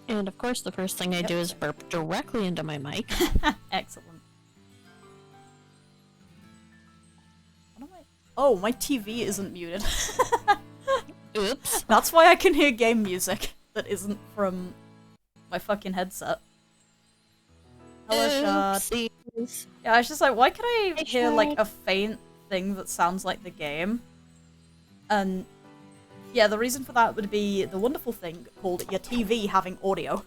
And of course, the first thing I do is burp directly into my mic. Excellent. What am I? Oh, my TV isn't muted. Oops. That's why I can hear game music that isn't from my fucking headset. Hello, Shard. Oopsies. Yeah, I was just like, why can I Hey, hear like Shard. a faint thing that sounds like the game? And yeah, the reason for that would be the wonderful thing called your TV having audio.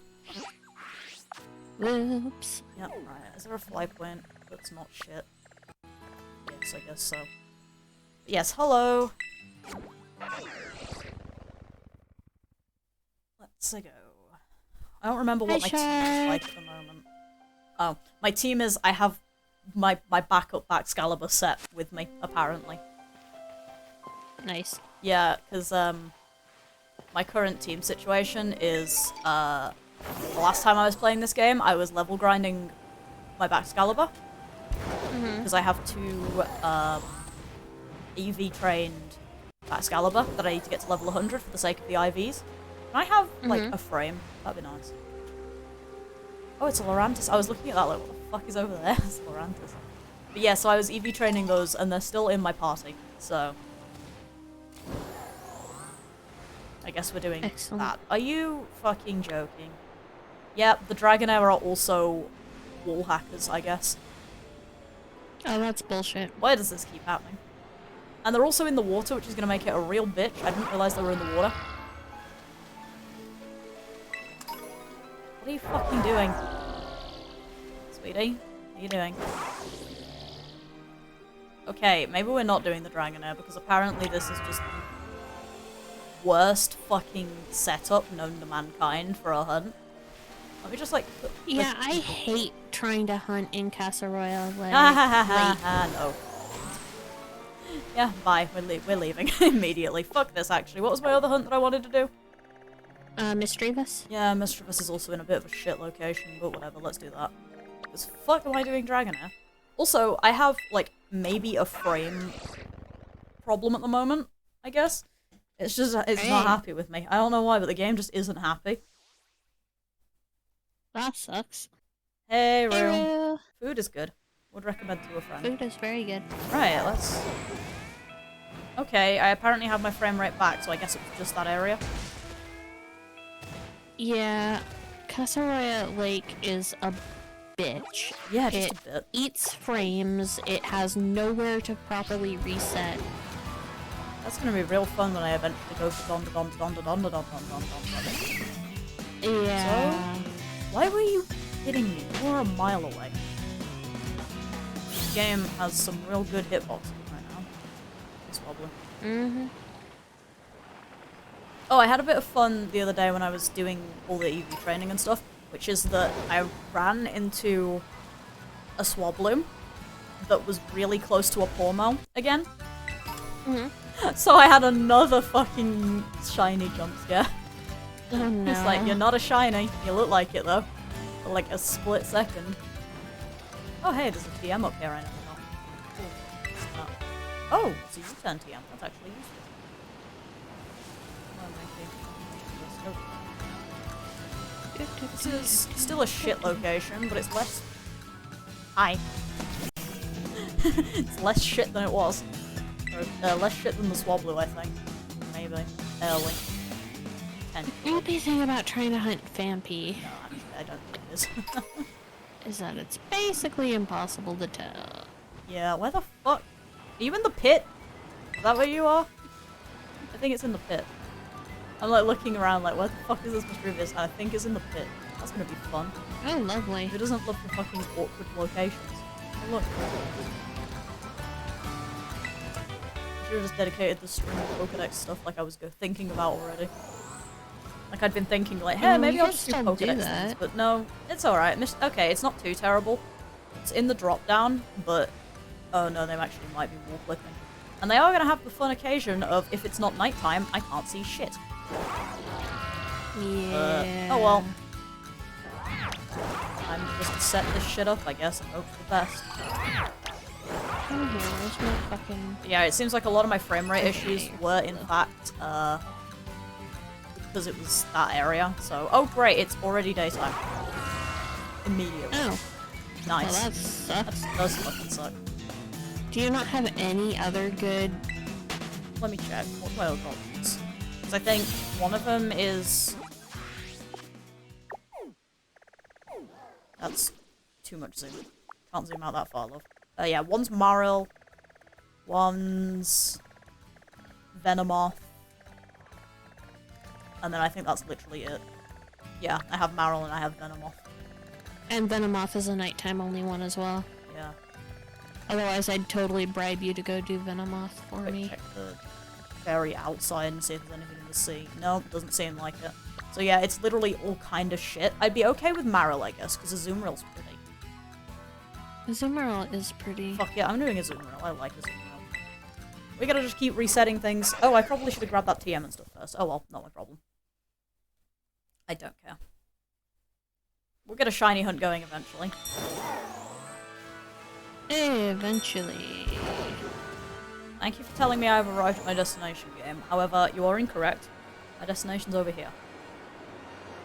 Whoops. Yeah, right. Is there a fly point that's not shit? Yes, I guess so. Yes, hello. Let's go. I don't remember what my team is like at the moment. Oh, my team is, I have my backup Excalibur set with me, apparently. Nice. Yeah, because, my current team situation is, the last time I was playing this game, I was level grinding my Excalibur. Because I have two, EV-trained Excalibur that I need to get to level 100 for the sake of the IVs. Can I have, like, a frame? That'd be nice. Oh, it's a Lorantis. I was looking at that like, what the fuck is over there? It's Lorantis. But yeah, so I was EV training those, and they're still in my party, so... I guess we're doing that. Are you fucking joking? Yep, the Dragonair are also wall hackers, I guess. Oh, that's bullshit. Why does this keep happening? And they're also in the water, which is gonna make it a real bitch. I didn't realize they were in the water. What are you fucking doing? Sweetie, what are you doing? Okay, maybe we're not doing the Dragonair, because apparently this is just the worst fucking setup known to mankind for a hunt. Let me just, like... Yeah, I hate trying to hunt in Casa Royale. Like, no. Yeah, bye. We're leaving immediately. Fuck this, actually. What was my other hunt that I wanted to do? Mischievous? Yeah, Mischievous is also in a bit of a shit location, but whatever, let's do that. Because fuck am I doing Dragonair? Also, I have, like, maybe a frame problem at the moment, I guess. It's just, it's not happy with me. I don't know why, but the game just isn't happy. That sucks. Hey, Rue. Hey, Rue. Food is good. Would recommend to a friend. Food is very good. Right, let's... Okay, I apparently have my frame rate back, so I guess it was just that area. Yeah, Casa Royale Lake is a bitch. Yeah, just a bit. It eats frames, it has nowhere to properly reset. That's gonna be real fun when I eventually go for Don. Yeah. So, why were you hitting me? You were a mile away. This game has some real good hitboxes right now. It's wobbly. Mm-hmm. Oh, I had a bit of fun the other day when I was doing all the EV training and stuff, which is that I ran into a Swabloom that was really close to a Pormo again. Mm-hmm. So I had another fucking shiny jump scare. Oh no. It's like, you're not a shiny. You look like it though. For like a split second. Oh hey, there's a TM up here I never know. Oh, it's a U-turn TM. That's actually useful. This is still a shit location, but it's less... Hi. It's less shit than it was. Or, less shit than the Swablu, I think. Maybe. Early. The only thing about trying to hunt Fampi No, actually, I don't think it is. is that it's basically impossible to tell. Yeah, where the fuck? Are you in the pit? Is that where you are? I think it's in the pit. I'm like looking around like, where the fuck is this Mischievous? And I think it's in the pit. That's gonna be fun. Oh, lovely. Who doesn't love the fucking awkward locations? Oh, look. I should have just dedicated the stream to Pokedex stuff like I was thinking about already. Like I'd been thinking like, hey, maybe I'll just do Pokedex things, but no, it's alright. Okay, it's not too terrible. It's in the drop down, but oh no, they actually might be wall clicking. And they are gonna have the fun occasion of if it's not nighttime, I can't see shit. Yeah. Oh well. I'm just to set this shit up, I guess, and hope for the best. Come here, where's my fucking... Yeah, it seems like a lot of my frame rate issues were, in fact, because it was that area. So, oh great, it's already daytime. Immediately. Oh. Nice. Well, that sucks. That does fucking suck. Do you not have any other good... Let me check. What are my other options? Because I think one of them is... That's too much zoom. Can't zoom out that far, love. Yeah, one's Maril. One's... Venomoth. And then I think that's literally it. Yeah, I have Maril and I have Venomoth. And Venomoth is a nighttime only one as well. Yeah. Otherwise, I'd totally bribe you to go do Venomoth for me. Check the ferry outside and see if there's anything in the sea. Nope, doesn't seem like it. So yeah, it's literally all kind of shit. I'd be okay with Maril, I guess, because Azumarill's pretty. Azumarill is pretty. Fuck yeah, I'm doing Azumarill. I like Azumarill. We gotta just keep resetting things. Oh, I probably should have grabbed that TM and stuff first. Oh well, not my problem. I don't care. We'll get a shiny hunt going eventually. Eventually. Thank you for telling me I've arrived at my destination, game. However, you are incorrect. My destination's over here.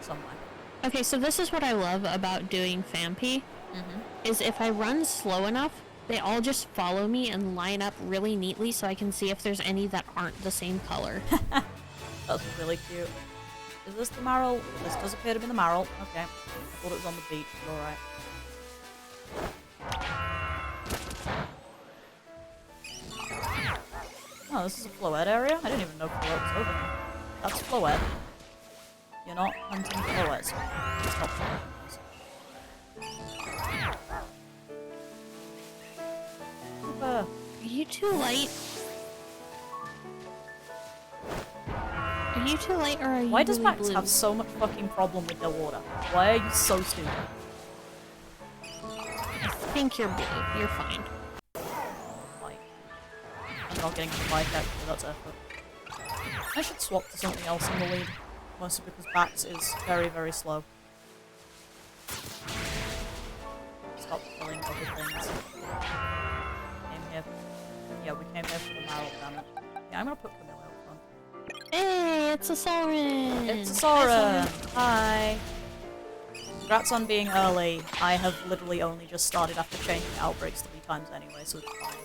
Somewhere. Okay, so this is what I love about doing Fampi. Is if I run slow enough, they all just follow me and line up really neatly so I can see if there's any that aren't the same color. That's really cute. Is this the Maril? This does appear to be the Maril. Okay. I thought it was on the beach, but alright. Oh, this is a Floette area? I didn't even know Floette was over here. That's Floette. You're not hunting Floettes. Stop Floette. Are you too light? Are you too light or are you Why does really Max blue? have so much fucking problem with their water? Why are you so stupid? I think you're blue. You're fine. Like, I'm not getting the bike actually, that's effort. I should swap to something else in the lead. Mostly because Bax is very, very slow. Stop killing other things. Came here. Yeah, we came here for the Maril, damn it. Yeah, I'm gonna put Camilla up front. Hey, it's a Sauron! It's a Sauron! Hi! Congrats on being early. I have literally only just started after changing outbreaks 3 times anyway, so it's fine.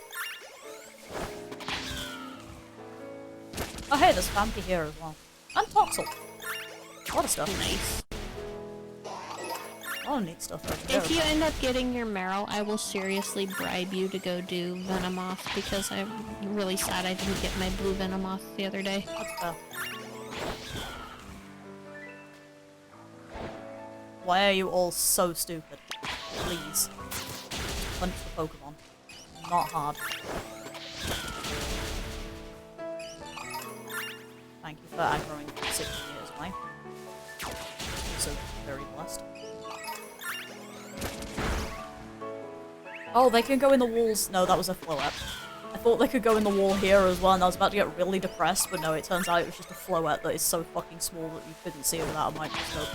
Oh hey, there's Fampi here as well. And Toxel. A lot of stuff. Nice. A lot of neat stuff over here. If you end up getting your Meryl, I will seriously bribe you to go do Venomoth because I'm really sad I didn't get my blue Venomoth the other day. That's fair. Why are you all so stupid? Please. Punch the Pokemon. Not hard. Thank you for aggroing 60 years away. So very blessed. Oh, they can go in the walls. No, that was a Floette. I thought they could go in the wall here as well, and I was about to get really depressed, but no, it turns out it was just a Floette that is so fucking small that you couldn't see it without a microscope.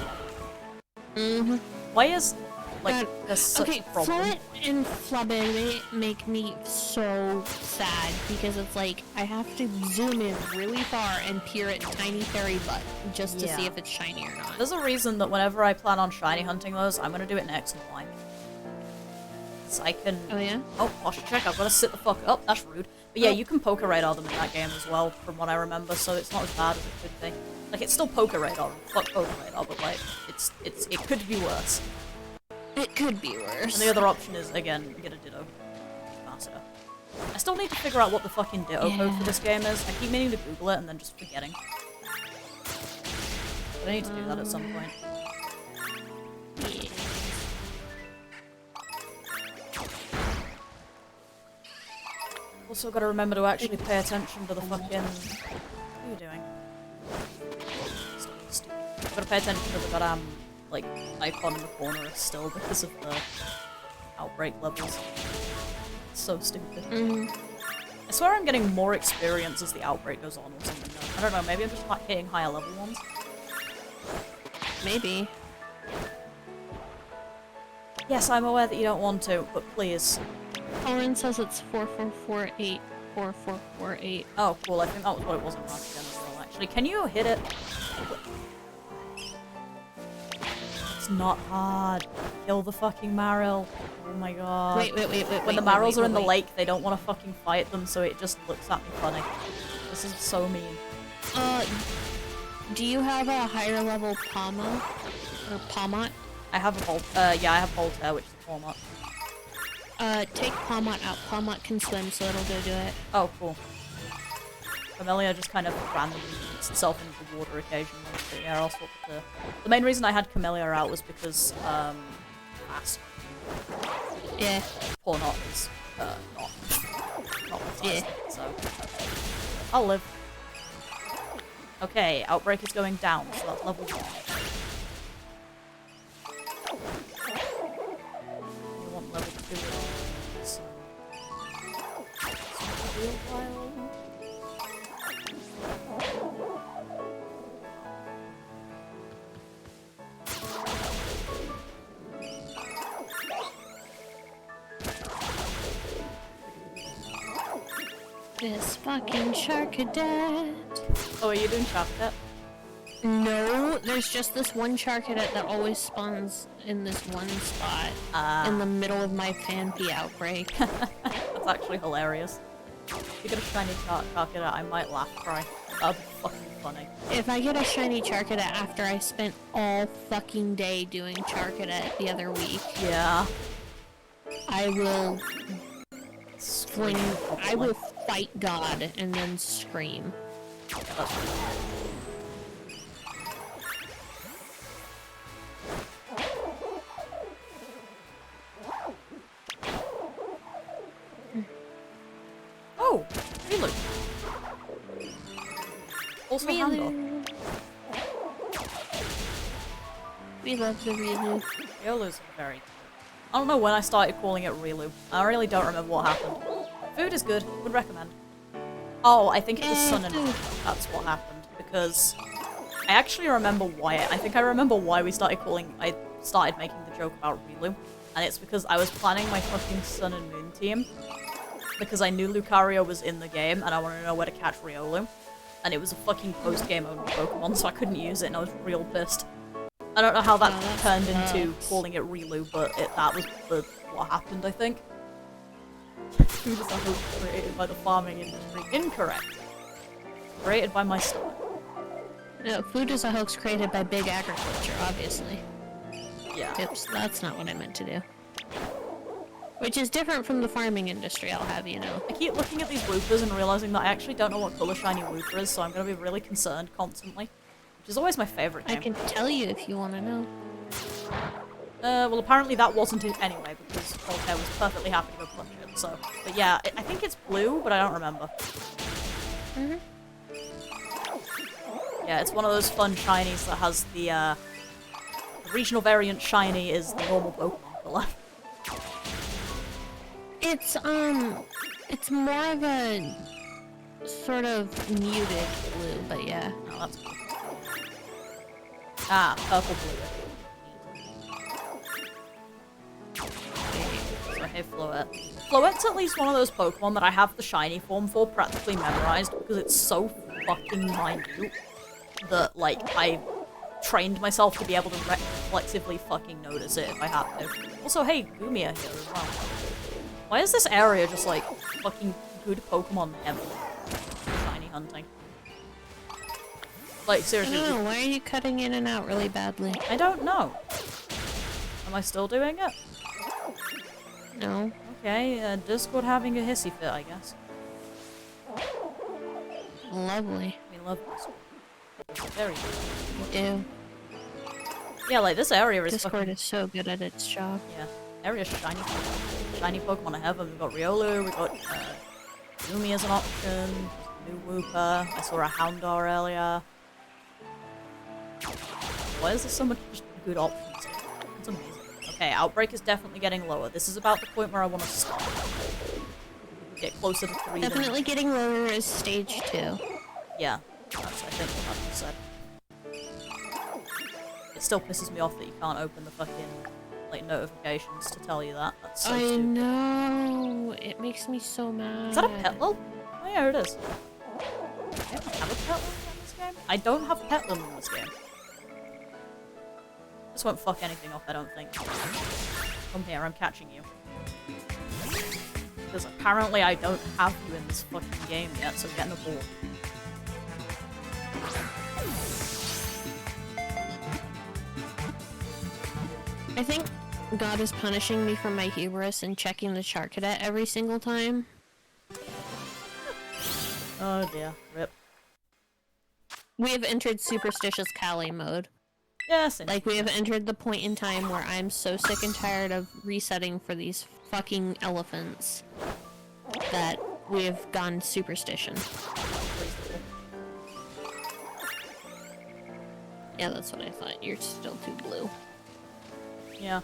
Why is, like, there's such a problem? Floette and Flabébé make me so sad because it's like I have to zoom in really far and peer at tiny fairy butt just to see if it's shiny or not. There's a reason that whenever I plan on shiny hunting those, I'm gonna do it next in line. So I can... Oh yeah? Oh, posture check, I've gotta sit the fuck up, that's rude. But yeah, you can Poké Radar them in that game as well, from what I remember, so it's not as bad as it could be. Like, it's still Poké Radar, fuck Poké Radar, but like, it could be worse. It could be worse. And the other option is, again, get a Ditto. Faster. I still need to figure out what the fucking Ditto code for this game is. I keep meaning to Google it and then just forgetting. But I need to do that at some point. Yeah. Also gotta remember to actually pay attention to the fucking... What are you doing? Stupid. I've gotta pay attention to the goddamn, like, icon in the corner still because of the outbreak levels. It's so stupid. I swear I'm getting more experience as the outbreak goes on or something though. I don't know, maybe I'm just like hitting higher level ones. Maybe. Yes, I'm aware that you don't want to, but please. Oren says it's 44484448. Oh, cool, I think that was what it was in Rush again as well, actually. Can you hit it? It's not hard. Kill the fucking Marill. Oh my god. Wait. When the Marills are in the lake, they don't want to fucking fight them, so it just looks at me funny. This is so mean. Do you have a higher level Palma? Or Palmot? I have a yeah, I have Voltaire, which is a Palmot. Take Palmot out. Palmot can swim, so it'll go do it. Oh, cool. Camellia just kind of randomly puts itself into the water occasionally. But yeah, I'll swap it to... The main reason I had Camellia out was because, fast. Yeah. Palmot is, not fast, yeah. So, I'll live. Okay, Outbreak is going down, so that's level 1. You want level 2 so... This fucking Sharkadet. Oh, are you doing Sharkadet? No, there's just this one Sharkadet that always spawns in this one spot in the middle of my Fanpy outbreak. That's actually hilarious. If you get a shiny Sharkadet, I might laugh cry. That'd be fucking funny. If I get a shiny Sharkadet after I spent all fucking day doing Sharkadet the other week, yeah, I will I will fight God and then scream. Oh, Reloop. Also Handle. We love the Reloop. Riolu's very... I don't know when I started calling it Reloop. I really don't remember what happened. Food is good. Would recommend. Oh, I think it was Sun and Moon. That's what happened. Because I actually remember why. I think I remember why we started calling... I started making the joke about Reloop. And it's because I was planning my fucking Sun and Moon team. Because I knew Lucario was in the game and I wanted to know where to catch Riolu. And it was a fucking post-game only Pokemon, so I couldn't use it and I was real pissed. I don't know how that turned into calling it Relu, but that was what happened, I think. Food is a hope created by the farming industry. Incorrect. Created by my stomach. No, food is a hoax created by big agriculture, obviously. Yeah. Oops, that's not what I meant to do. Which is different from the farming industry, I'll have you know. I keep looking at these Woopers and realizing that I actually don't know what color shiny Wooper is, so I'm gonna be really concerned constantly. Which is always my favorite game. I can tell you if you want to know. Well, apparently that wasn't it anyway, because Voltaire was perfectly happy to go punch it, so... But yeah, I think it's blue, but I don't remember. Mhm. Yeah, it's one of those fun shinies that has the regional variant shiny is the normal Pokemon color. It's more of a sort of muted blue, but yeah. Oh, that's cool. Ah, purple blue. So hey, Floette. Floette's at least one of those Pokemon that I have the shiny form for practically memorized because it's so fucking minute that, like, I trained myself to be able to reflexively fucking notice it if I had to. Also, hey, Gumia here as well. Why is this area just, like, fucking good Pokemon ever? Shiny hunting. Like, seriously. I don't know, why are you cutting in and out really badly? I don't know. Am I still doing it? No. Okay, Discord having a hissy fit, I guess. Lovely. We love Discord. Very good. We do. Yeah, like, this area is Discord fucking... is so good at its job. Yeah. Area shiny Pokemon. Shiny Pokemon I have them. We've got Riolu, we've got Yumi as an option, new Wooper, I saw a Houndour earlier. Why is there so much just good options here? It's amazing. Okay, Outbreak is definitely getting lower. This is about the point where I want to stop. Get closer to 3 Definitely getting lower is stage 2. Yeah, that's I think what I said. It still pisses me off that you can't open the fucking, like, notifications to tell you that. That's so stupid. I know! It makes me so mad. Is that a Petlil? Oh yeah, it is. I don't have a Petlil in this game? I don't have Petlil in this game. This won't fuck anything up, I don't think. Come here, I'm catching you. Because apparently I don't have you in this fucking game yet, so get in the ball. I think God is punishing me for my hubris and checking the chart cadet every single time. Oh dear, rip. We have entered superstitious Kali mode. Yes. Like, we have entered the point in time where I'm so sick and tired of resetting for these fucking elephants that we have gone superstition. Yeah, that's what I thought. You're still too blue. Yeah.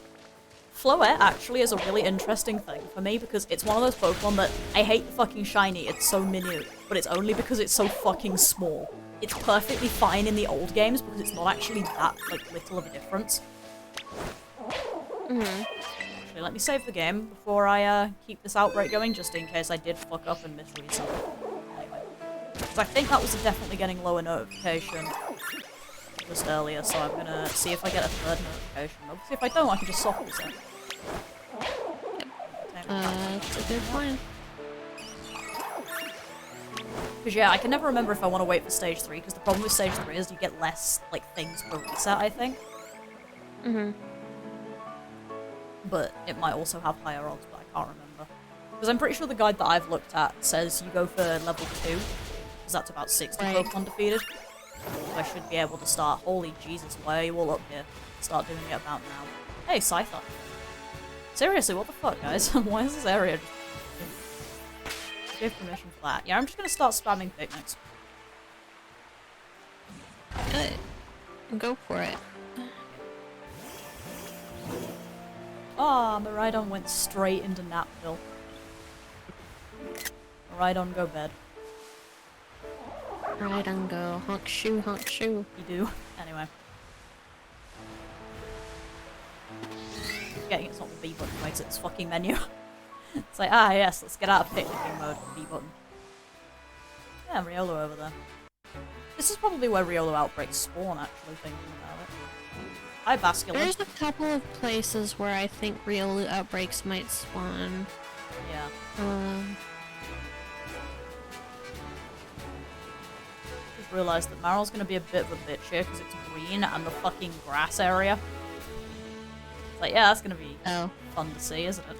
Floette actually is a really interesting thing for me because it's one of those Pokemon that I hate the fucking shiny, it's so minute, but it's only because it's so fucking small. It's perfectly fine in the old games because it's not actually that, like, little of a difference. Actually, let me save the game before I keep this outbreak going, just in case I did fuck up and misread something. Anyway. So I think that was definitely getting lower notification just earlier, so I'm gonna see if I get a third notification. Obviously, if I don't, I can just soft reset. That's a good point. Because yeah, I can never remember if I want to wait for stage 3, because the problem with stage 3 is you get less, like, things per reset, I think. But it might also have higher odds, but I can't remember. Because I'm pretty sure the guide that I've looked at says you go for level 2, because that's about 60 Pokemon defeated. So I should be able to start. Holy Jesus, why are you all up here? Start doing it about now. Hey, Scyther. Seriously, what the fuck, guys? Why is this area just... Give permission for that. Yeah, I'm just gonna start spamming picnics. Good. Go for it. Ah, Miraidon went straight into Napville. Miraidon, go bed. Miraidon, go. Honk shoe, honk shoe. You do. Anyway. Getting it's not the B button, wait, it's fucking menu. It's like, ah yes, let's get out of picnicking mode, B button. Yeah, Riolo over there. This is probably where Riolo outbreaks spawn, actually, thinking about it. Hi, Basculin. There's a couple of places where I think Riolu outbreaks might spawn. Yeah. Just realised that Maryl's gonna be a bit of a bitch here, because it's green and the fucking grass area. It's like, yeah, that's gonna be fun to see, isn't it?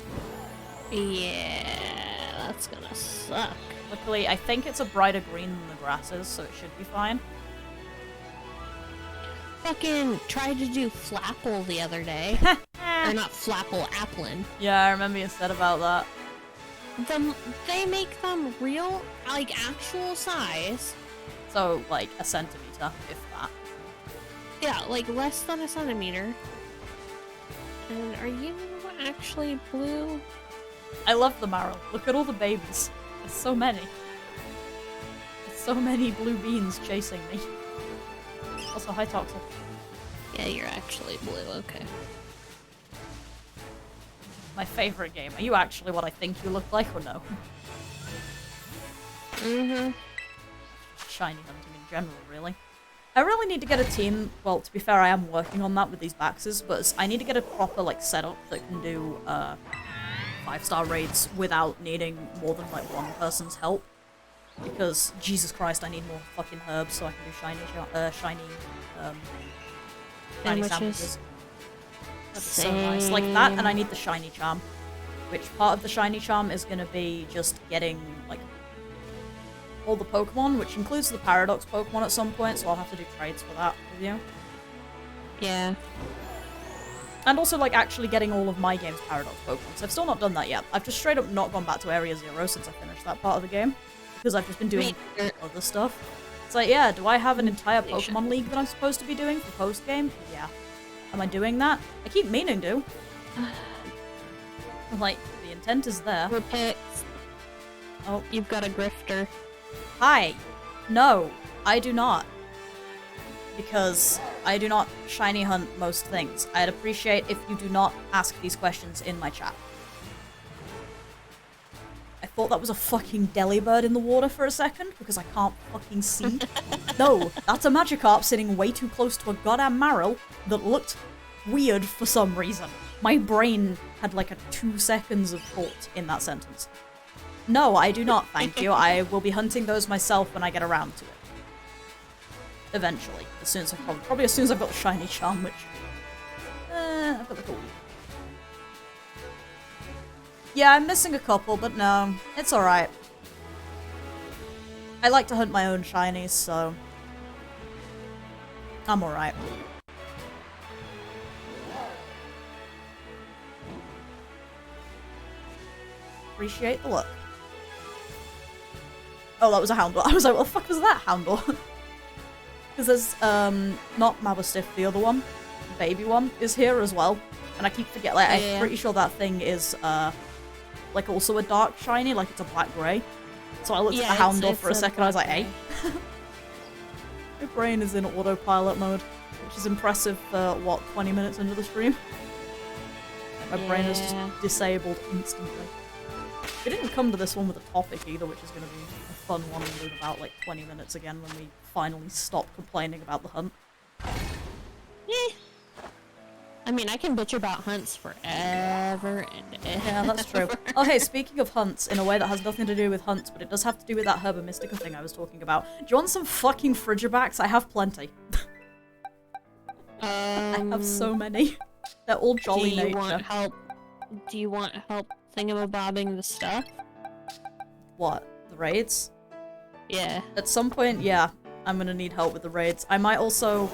Yeah, that's gonna suck. Luckily, I think it's a brighter green than the grass is, so it should be fine. Fucking tried to do Flapple the other day. Or not Flapple, Applin. Yeah, I remember you said about that. They make them real, like, actual size. So, like, a centimeter, if that. Yeah, like, less than a centimeter. And are you actually blue? I love the Marrow. Look at all the babies. There's so many. There's so many blue beans chasing me. Also, hi Toxel. Yeah, you're actually blue, okay. My favorite game. Are you actually what I think you look like, or no? Shiny hunting in general, really. I really need to get a team. Well, to be fair, I am working on that with these Baxes, but I need to get a proper, like, setup that can do, 5-star raids without needing more than, like, one person's help. Because, Jesus Christ, I need more fucking herbs so I can do shiny sandwiches. That's so nice. Like that, and I need the shiny charm. Which part of the shiny charm is gonna be just getting, like, all the Pokemon, which includes the Paradox Pokemon at some point, so I'll have to do trades for that with you. Yeah. And also, like, actually getting all of my game's Paradox Pokemon. So I've still not done that yet. I've just straight up not gone back to Area 0 since I finished that part of the game. Because I've just been doing other stuff. It's like, yeah, do I have an entire Pokemon League that I'm supposed to be doing for post-game? Yeah. Am I doing that? I keep meaning to. Like, the intent is there. Repix. Oh. You've got a grifter. Hi. No, I do not. Because I do not shiny hunt most things. I'd appreciate if you do not ask these questions in my chat. I thought that was a fucking Delibird in the water for a second, because I can't fucking see. No, that's a Magikarp sitting way too close to a goddamn Marill that looked weird for some reason. My brain had like a 2 seconds of thought in that sentence. No, I do not, thank you. I will be hunting those myself when I get around to it. Eventually. As soon as probably as soon as I've got the shiny charm, which... I've got the cool. Yeah, I'm missing a couple, but no. It's alright. I like to hunt my own shinies, so... I'm alright. Appreciate the look. Oh, that was a Houndour. I was like, what the fuck was that, Houndour? Because there's, not Mabustiff, the other one. The baby one is here as well. And I keep forgetting, like, I'm pretty sure that thing is, like, also a dark shiny, like it's a black-grey. So I looked at the Houndour for a second, I was like, hey. My brain is in autopilot mode, which is impressive for, what, 20 minutes into the stream? My brain is just disabled instantly. We didn't come to this one with a topic either, which is going to be a fun one in about like 20 minutes again when we finally stop complaining about the hunt. I mean, I can bitch about hunts forever and ever. Yeah, that's true. Oh hey, speaking of hunts, in a way that has nothing to do with hunts, but it does have to do with that Herba Mystica thing I was talking about. Do you want some fucking Frigibacks? I have plenty. I have so many. They're all jolly nature. Do you want help thingamabobbing the stuff? What? The raids? Yeah. At some point, yeah, I'm gonna need help with the raids. I might also...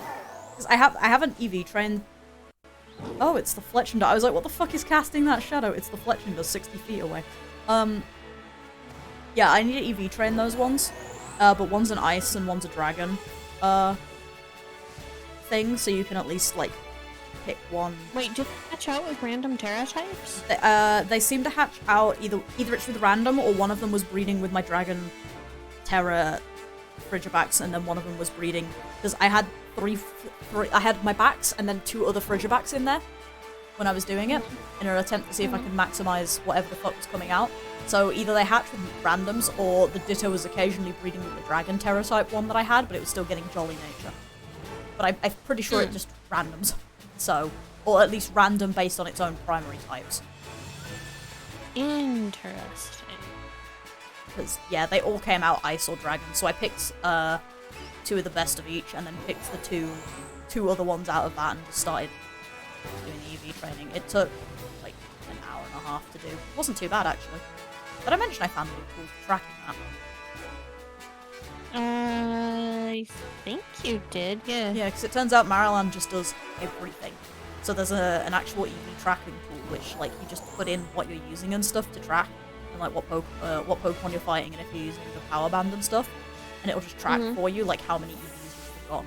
Because I have an EV train. Oh, it's the Fletchinder. I was like, what the fuck is casting that shadow? It's the Fletchinder 60 feet away. Yeah, I need to EV train those ones. But one's an ice and one's a dragon. Thing, so you can at least, like, pick one. Wait, do they hatch out with random Terra types? They seem to hatch out either it's with random or one of them was breeding with my dragon Terra Frigibacks and then one of them was breeding because I had three I had my backs and then 2 other Frigibacks in there when I was doing it in an attempt to see if I could maximize whatever the fuck was coming out. So either they hatch with randoms or the Ditto was occasionally breeding with the dragon Terra type one that I had, but it was still getting jolly nature. But I'm pretty sure it just randoms. So, or at least random based on its own primary types. Interesting. Because, yeah, they all came out ice or dragon, so I picked 2 of the best of each, and then picked the two other ones out of that and just started doing the EV training. It took, like, an hour and a half to do. It wasn't too bad, actually. But I mentioned I found it cool tracking that. I think you did, yeah. Yeah, because it turns out Mariland just does everything. So there's an actual EV tracking tool, which, like, you just put in what you're using and stuff to track, and, like, what Pokemon you're fighting, and if you're using the power band and stuff, and it'll just track for you, like, how many EVs you've got.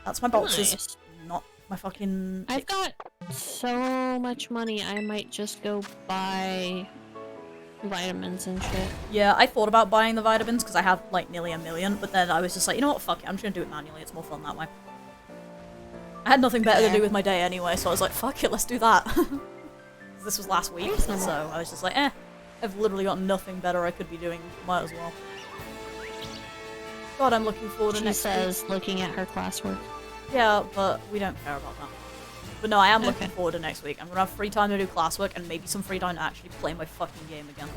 That's my boxes, Nice. not my fucking... I've got so much money, I might just go buy vitamins and shit. Yeah, I thought about buying the vitamins, because I have, like, nearly 1 million, but then I was just like, you know what, fuck it, I'm just gonna do it manually, it's more fun that way. I had nothing better to do with my day anyway, so I was like, fuck it, let's do that. This was last week, so I was just like, I've literally got nothing better I could be doing, might as well. God, I'm looking forward to next week. She says, looking at her classwork. Yeah, but we don't care about that. But no, I am looking forward to next week. I'm gonna have free time to do classwork and maybe some free time to actually play my fucking game again.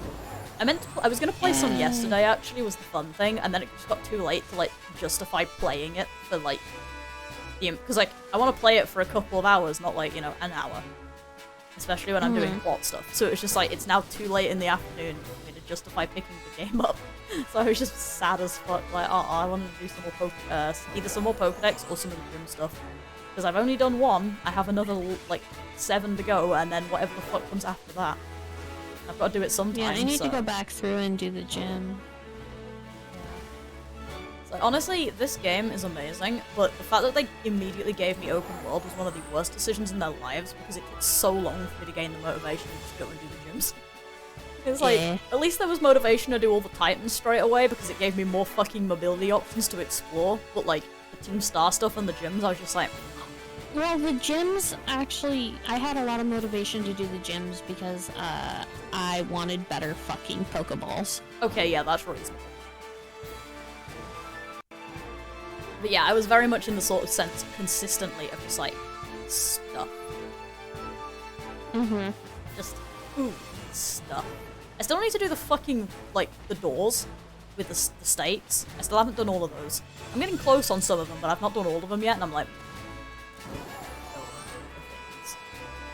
I was gonna play some yesterday, actually, was the fun thing, and then it just got too late to, like, justify playing it for, like, because, like, I want to play it for a couple of hours, not, like, you know, an hour. Especially when I'm doing plot stuff. So it was just like, it's now too late in the afternoon for me to justify picking the game up. So I was just sad as fuck, like, I wanted to do some more either some more Pokedex or some of the gym stuff. Because I've only done 1, I have another, like, 7 to go, and then whatever the fuck comes after that. I've got to do it sometime, Yeah, I need to go back through and do the gym. So honestly, this game is amazing, but the fact that they immediately gave me open world was one of the worst decisions in their lives, because it took so long for me to gain the motivation to just go and do the gyms. It's like, at least there was motivation to do all the Titans straight away, because it gave me more fucking mobility options to explore, but like, the Team Star stuff and the gyms, I was just like... Well, the gyms, actually, I had a lot of motivation to do the gyms because, I wanted better fucking Pokeballs. Okay, yeah, that's reasonable. But yeah, I was very much in the sort of sense consistently of just like stuff. Just ooh stuff. I still need to do the fucking, like, the doors with the stakes. I still haven't done all of those. I'm getting close on some of them, but I've not done all of them yet, and I'm like...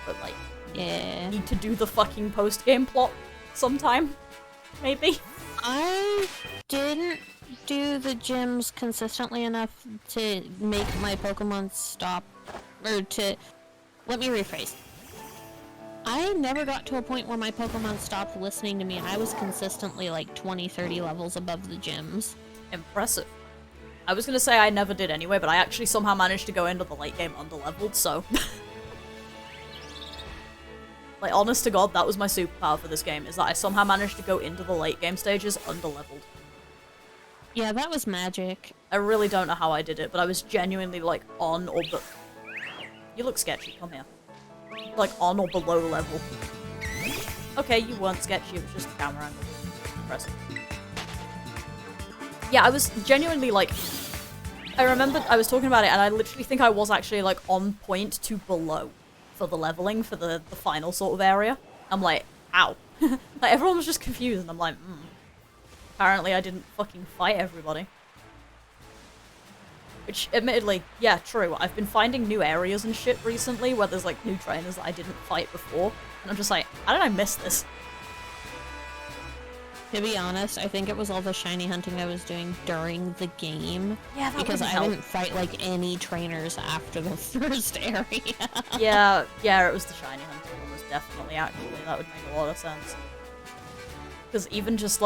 But, like, yeah. Need to do the fucking post-game plot sometime, maybe? I didn't do the gyms consistently enough to make my Pokemon stop, or to... Let me rephrase. I never got to a point where my Pokemon stopped listening to me, and I was consistently like 20-30 levels above the gyms. Impressive. I was gonna say I never did anyway, but I actually somehow managed to go into the late game underleveled, so... Like, honest to God, that was my superpower for this game, is that I somehow managed to go into the late game stages underleveled. Yeah, that was magic. I really don't know how I did it, but I was genuinely, like, on or You look sketchy, come here. Like, on or below level. Okay, you weren't sketchy, it was just a camera angle. Impressive. Yeah, I was genuinely, like... I remember I was talking about it, and I literally think I was actually, like, on point to below for the leveling, for the final sort of area. I'm like, ow. Like, everyone was just confused, and I'm like, Apparently I didn't fucking fight everybody. Which, admittedly, yeah, true. I've been finding new areas and shit recently where there's, like, new trainers that I didn't fight before. And I'm just like, how did I miss this? To be honest, I think it was all the shiny hunting I was doing during the game. Yeah, that because wouldn't I help. didn't fight, like, any trainers after the first area. Yeah, it was the shiny hunting one, was definitely, actually. That would make a lot of sense. Because even just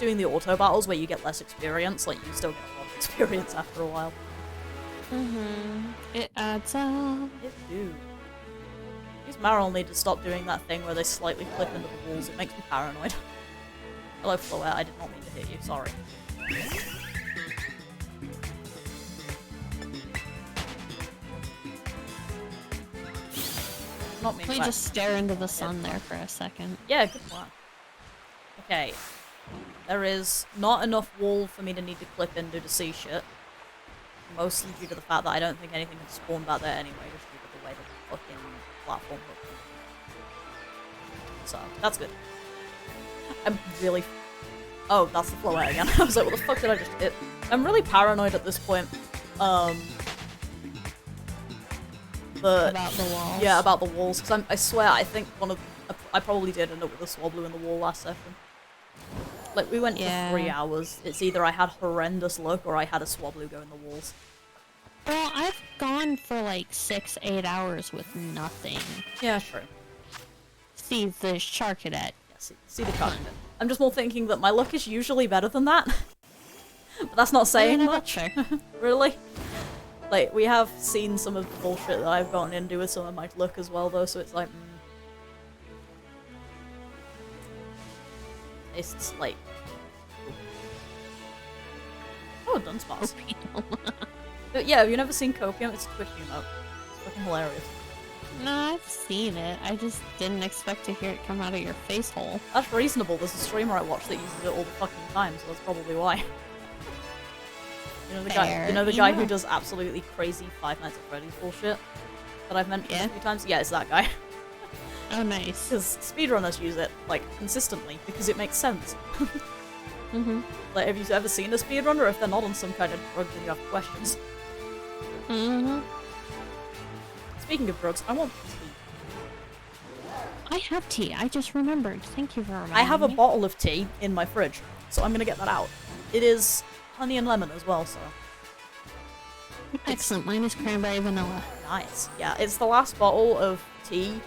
doing the auto battles where you get less experience, like, you still get a lot of experience after a while. It adds up. It do. These Marill need to stop doing that thing where they slightly clip into the walls. It makes me paranoid. Hello, Floette. I did not mean to hit you. Sorry. Not mean. Let me just stare into the sun there for a second. Yeah, good plan. Okay. There is not enough wall for me to need to clip into to see shit. Mostly due to the fact that I don't think anything can spawn back there anyway, just due to the way the fucking platform looks. So, that's good. I'm really... Oh, that's the Floette again. I was like, what the fuck did I just hit? I'm really paranoid at this point. About the walls? Yeah, about the walls. Because I swear, I think I probably did end up with a Swablu in the wall last session. Like, we went for 3 hours. It's either I had horrendous luck or I had a Swablu go in the walls. Well, I've gone for like 6-8 hours with nothing. Yeah, true. See the Shark Cadet. Yeah, see the Shark Cadet. I'm just more thinking that my luck is usually better than that. But that's not saying much. Really? Like, we have seen some of the bullshit that I've gotten into with some of my luck as well, though, so it's like, It's like... Oh, Dunsparce. But yeah, have you never seen Copium? It's a Twitch emote. It's fucking hilarious. No, I've seen it. I just didn't expect to hear it come out of your face hole. That's reasonable. There's a streamer I watch that uses it all the fucking time, so that's probably why. You know the guy who does absolutely crazy Five Nights at Freddy's bullshit that I've mentioned a few times? Yeah, it's that guy. Oh, nice. Because speedrunners use it, like, consistently, because it makes sense. Like, have you ever seen a speedrunner? If they're not on some kind of drug, then you have questions. Speaking of drugs, I want tea. I have tea. I just remembered. Thank you for reminding me. I have a bottle of tea in my fridge, so I'm gonna get that out. It is honey and lemon as well, so... Excellent. Mine is cranberry vanilla. Nice. Yeah, it's the last bottle of tea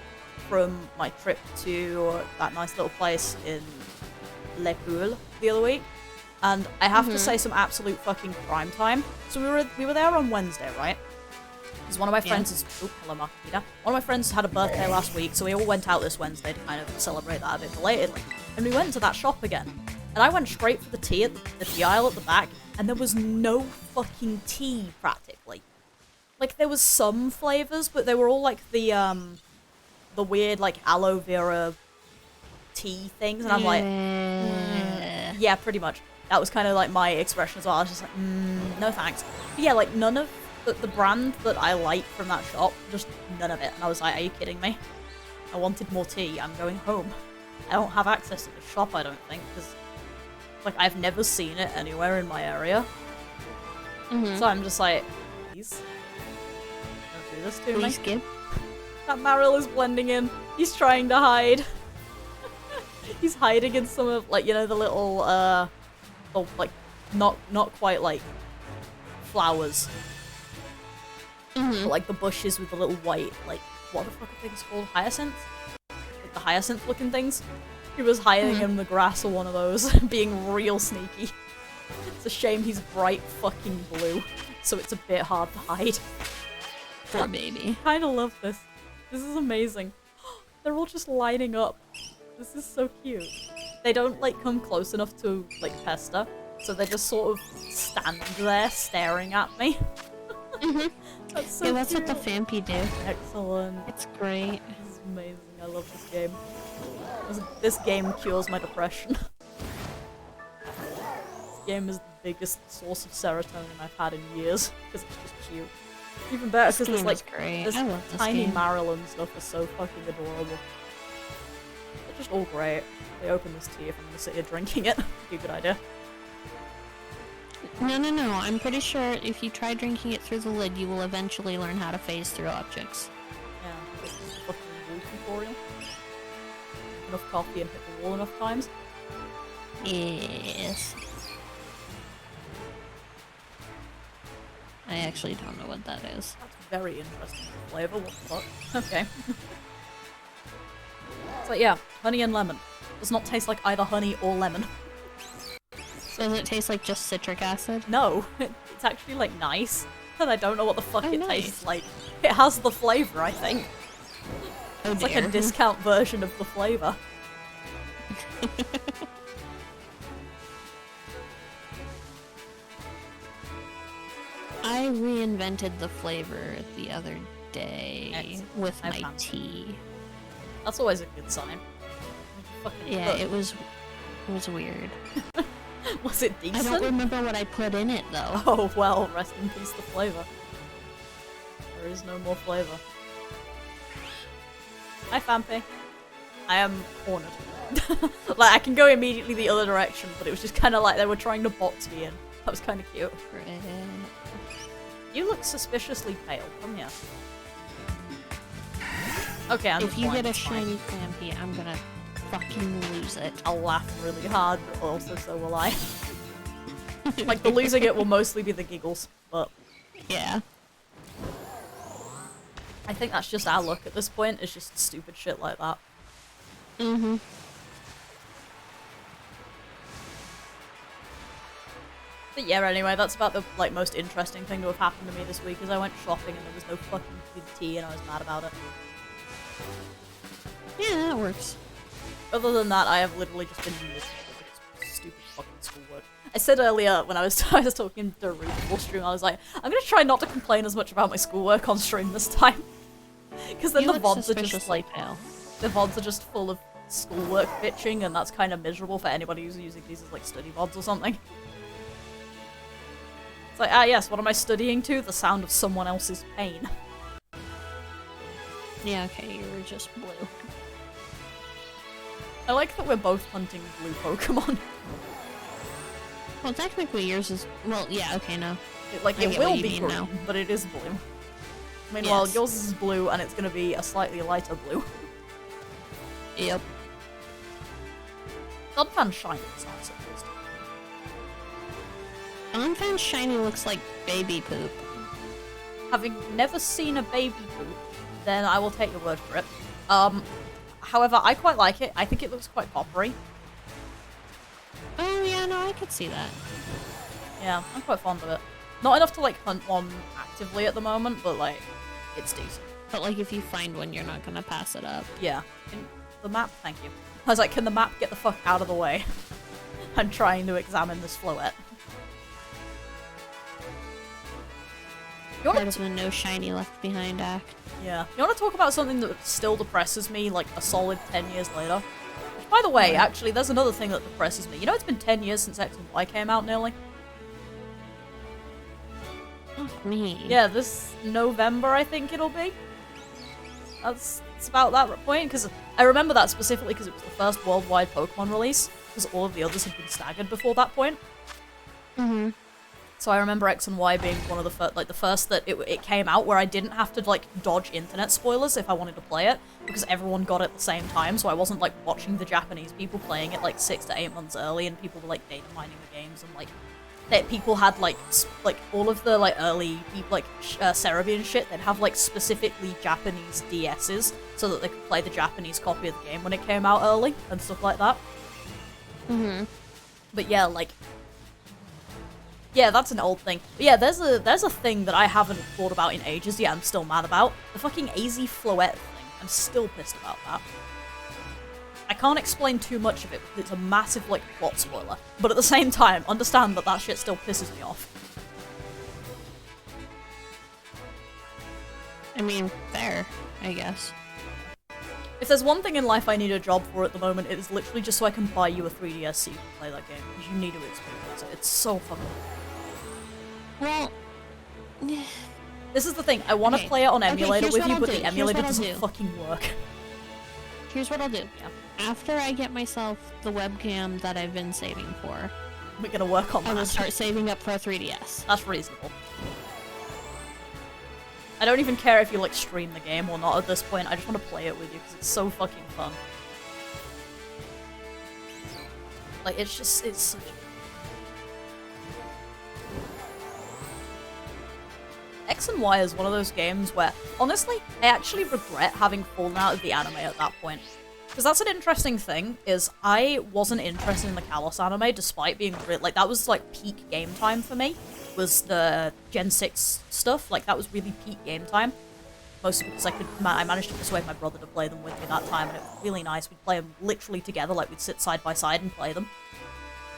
from my trip to that nice little place in Le Poule the other week. And I have to say some absolute fucking prime time. So we were there on Wednesday, right? Because one of my friends is... Oh, hello, Marquita. One of my friends had a birthday last week, so we all went out this Wednesday to kind of celebrate that a bit belatedly. And we went to that shop again. And I went straight for the tea at the tea aisle at the back, and there was no fucking tea, practically. Like, there was some flavors, but they were all like the weird, like, aloe vera tea things, and I'm like, yeah, pretty much. That was kind of like my expression as well. I was just like, no thanks. But yeah, like, none of the brand that I like from that shop, just none of it. And I was like, are you kidding me? I wanted more tea. I'm going home. I don't have access to the shop, I don't think, because like I've never seen it anywhere in my area. So I'm just like, please, don't do this to me. Skip. That Marill is blending in. He's trying to hide. He's hiding in some of, like, you know, the little, like, not quite, like, flowers. But, like, the bushes with the little white, like, what the fuck are things called? Hyacinths? Like, the hyacinth-looking things? He was hiding in the grass or one of those, being real sneaky. It's a shame he's bright fucking blue, so it's a bit hard to hide. Poor baby. I kinda love this. This is amazing. They're all just lining up. This is so cute. They don't, like, come close enough to, like, pester, so they just sort of stand there staring at me. That's so that's cute. what the Fampy do. Excellent. It's great. This is amazing. I love this game. This game cures my depression. This game is the biggest source of serotonin I've had in years, because it's just cute. Even better because there's like this tiny Marill and stuff is so fucking adorable. They're just all great. They open this tea if I'm gonna sit here drinking it. Be a good idea. No. I'm pretty sure if you try drinking it through the lid, you will eventually learn how to phase through objects. Yeah, this is a fucking wall tutorial. Enough coffee and hit the wall enough times. Yes. I actually don't know what that is. That's very interesting flavor. What the fuck? Okay. So yeah, honey and lemon. Does not taste like either honey or lemon. Does it taste like just citric acid? No, it's actually like nice. And I don't know what the fuck it nice. tastes like. It has the flavor, I think. Oh, it's like a discount version of the flavor. I reinvented the flavor the other day with my tea. That's always a good sign. Yeah, it was weird. Was it decent? I don't remember what I put in it though. Oh well, rest in peace the flavor. There is no more flavor. Hi Fampy. I am cornered. Like, I can go immediately the other direction, but it was just kind of like they were trying to box me in. That was kind of cute. You look suspiciously pale. Come here. Okay, I'm If you get a shiny Fampy, I'm gonna fucking lose it. I'll laugh really hard, but also so will I. Like, the losing it will mostly be the giggles, but... Yeah. I think that's just our luck at this point, is just stupid shit like that. But yeah, anyway, that's about the, like, most interesting thing to have happened to me this week, is I went shopping and there was no fucking good tea and I was mad about it. Yeah, that works. Other than that, I have literally just been miserable with this stupid fucking schoolwork. I said earlier when I was talking to Ruth full stream, I was like, I'm gonna try not to complain as much about my schoolwork on stream this time. Because then the VoDs are just like, the VoDs are just full of schoolwork bitching, and that's kind of miserable for anybody who's using these as like study VoDs or something. It's like, ah yes, what am I studying to? The sound of someone else's pain. Yeah, okay, you were just blue. I like that we're both hunting blue Pokemon. Well, technically yours is... Well, yeah, okay, no. It will be green, but it is blue. Meanwhile, yours is blue, and it's gonna be a slightly lighter blue. Yep. Unfan Shiny is not supposed to. Unfan Shiny looks like baby poop. Having never seen a baby poop, then I will take your word for it. However, I quite like it. I think it looks quite coppery. Oh yeah, no, I could see that. Yeah, I'm quite fond of it. Not enough to, like, hunt one actively at the moment, but, like, it's decent. But, like, if you find one, you're not gonna pass it up. Yeah. The map, thank you. I was like, can the map get the fuck out of the way? I'm trying to examine this floette. Part of the no shiny left behind act. Yeah. You want to talk about something that still depresses me, like, a solid 10 years later? Which, by the way, actually, there's another thing that depresses me. You know it's been 10 years since X and Y came out, nearly? me. Yeah, this November, I think it'll be. It's about that point, because I remember that specifically because it was the first worldwide Pokemon release, because all of the others had been staggered before that point. Mm-hmm. So I remember X and Y being one of the first, like the first that it came out where I didn't have to like dodge internet spoilers if I wanted to play it, because everyone got it at the same time, so I wasn't like watching the Japanese people playing it like 6 to 8 months early, and people were like data mining the games, and like that people had like all of the like early people like Cerebi and shit, they'd have like specifically Japanese DSs so that they could play the Japanese copy of the game when it came out early and stuff like that. Mm-hmm. But yeah, like, yeah, that's an old thing. But yeah, there's a thing that I haven't thought about in ages yet I'm still mad about. The fucking AZ Floette thing. I'm still pissed about that. I can't explain too much of it because it's a massive, like, plot spoiler. But at the same time, understand that that shit still pisses me off. I mean, fair, I guess. If there's one thing in life I need a job for at the moment, it is literally just so I can buy you a 3DS so you can play that game. Because you need to experience it. It's so fucking well, this is the thing, I want to play it on emulator with you, but the emulator doesn't do. fucking work. Here's what I'll do. Yeah. After I get myself the webcam that I've been saving for, we're gonna work on that. I will start saving up for a 3DS. That's reasonable. I don't even care if you like stream the game or not at this point, I just want to play it with you because it's so fucking fun. Like, it's just, it's such a... X and Y is one of those games where, honestly, I actually regret having fallen out of the anime at that point. Because that's an interesting thing, is I wasn't interested in the Kalos anime despite being like, that was like peak game time for me, was the Gen 6 stuff, like that was really peak game time. Mostly because I managed to persuade my brother to play them with me that time, and it was really nice. We'd play them literally together, like we'd sit side by side and play them.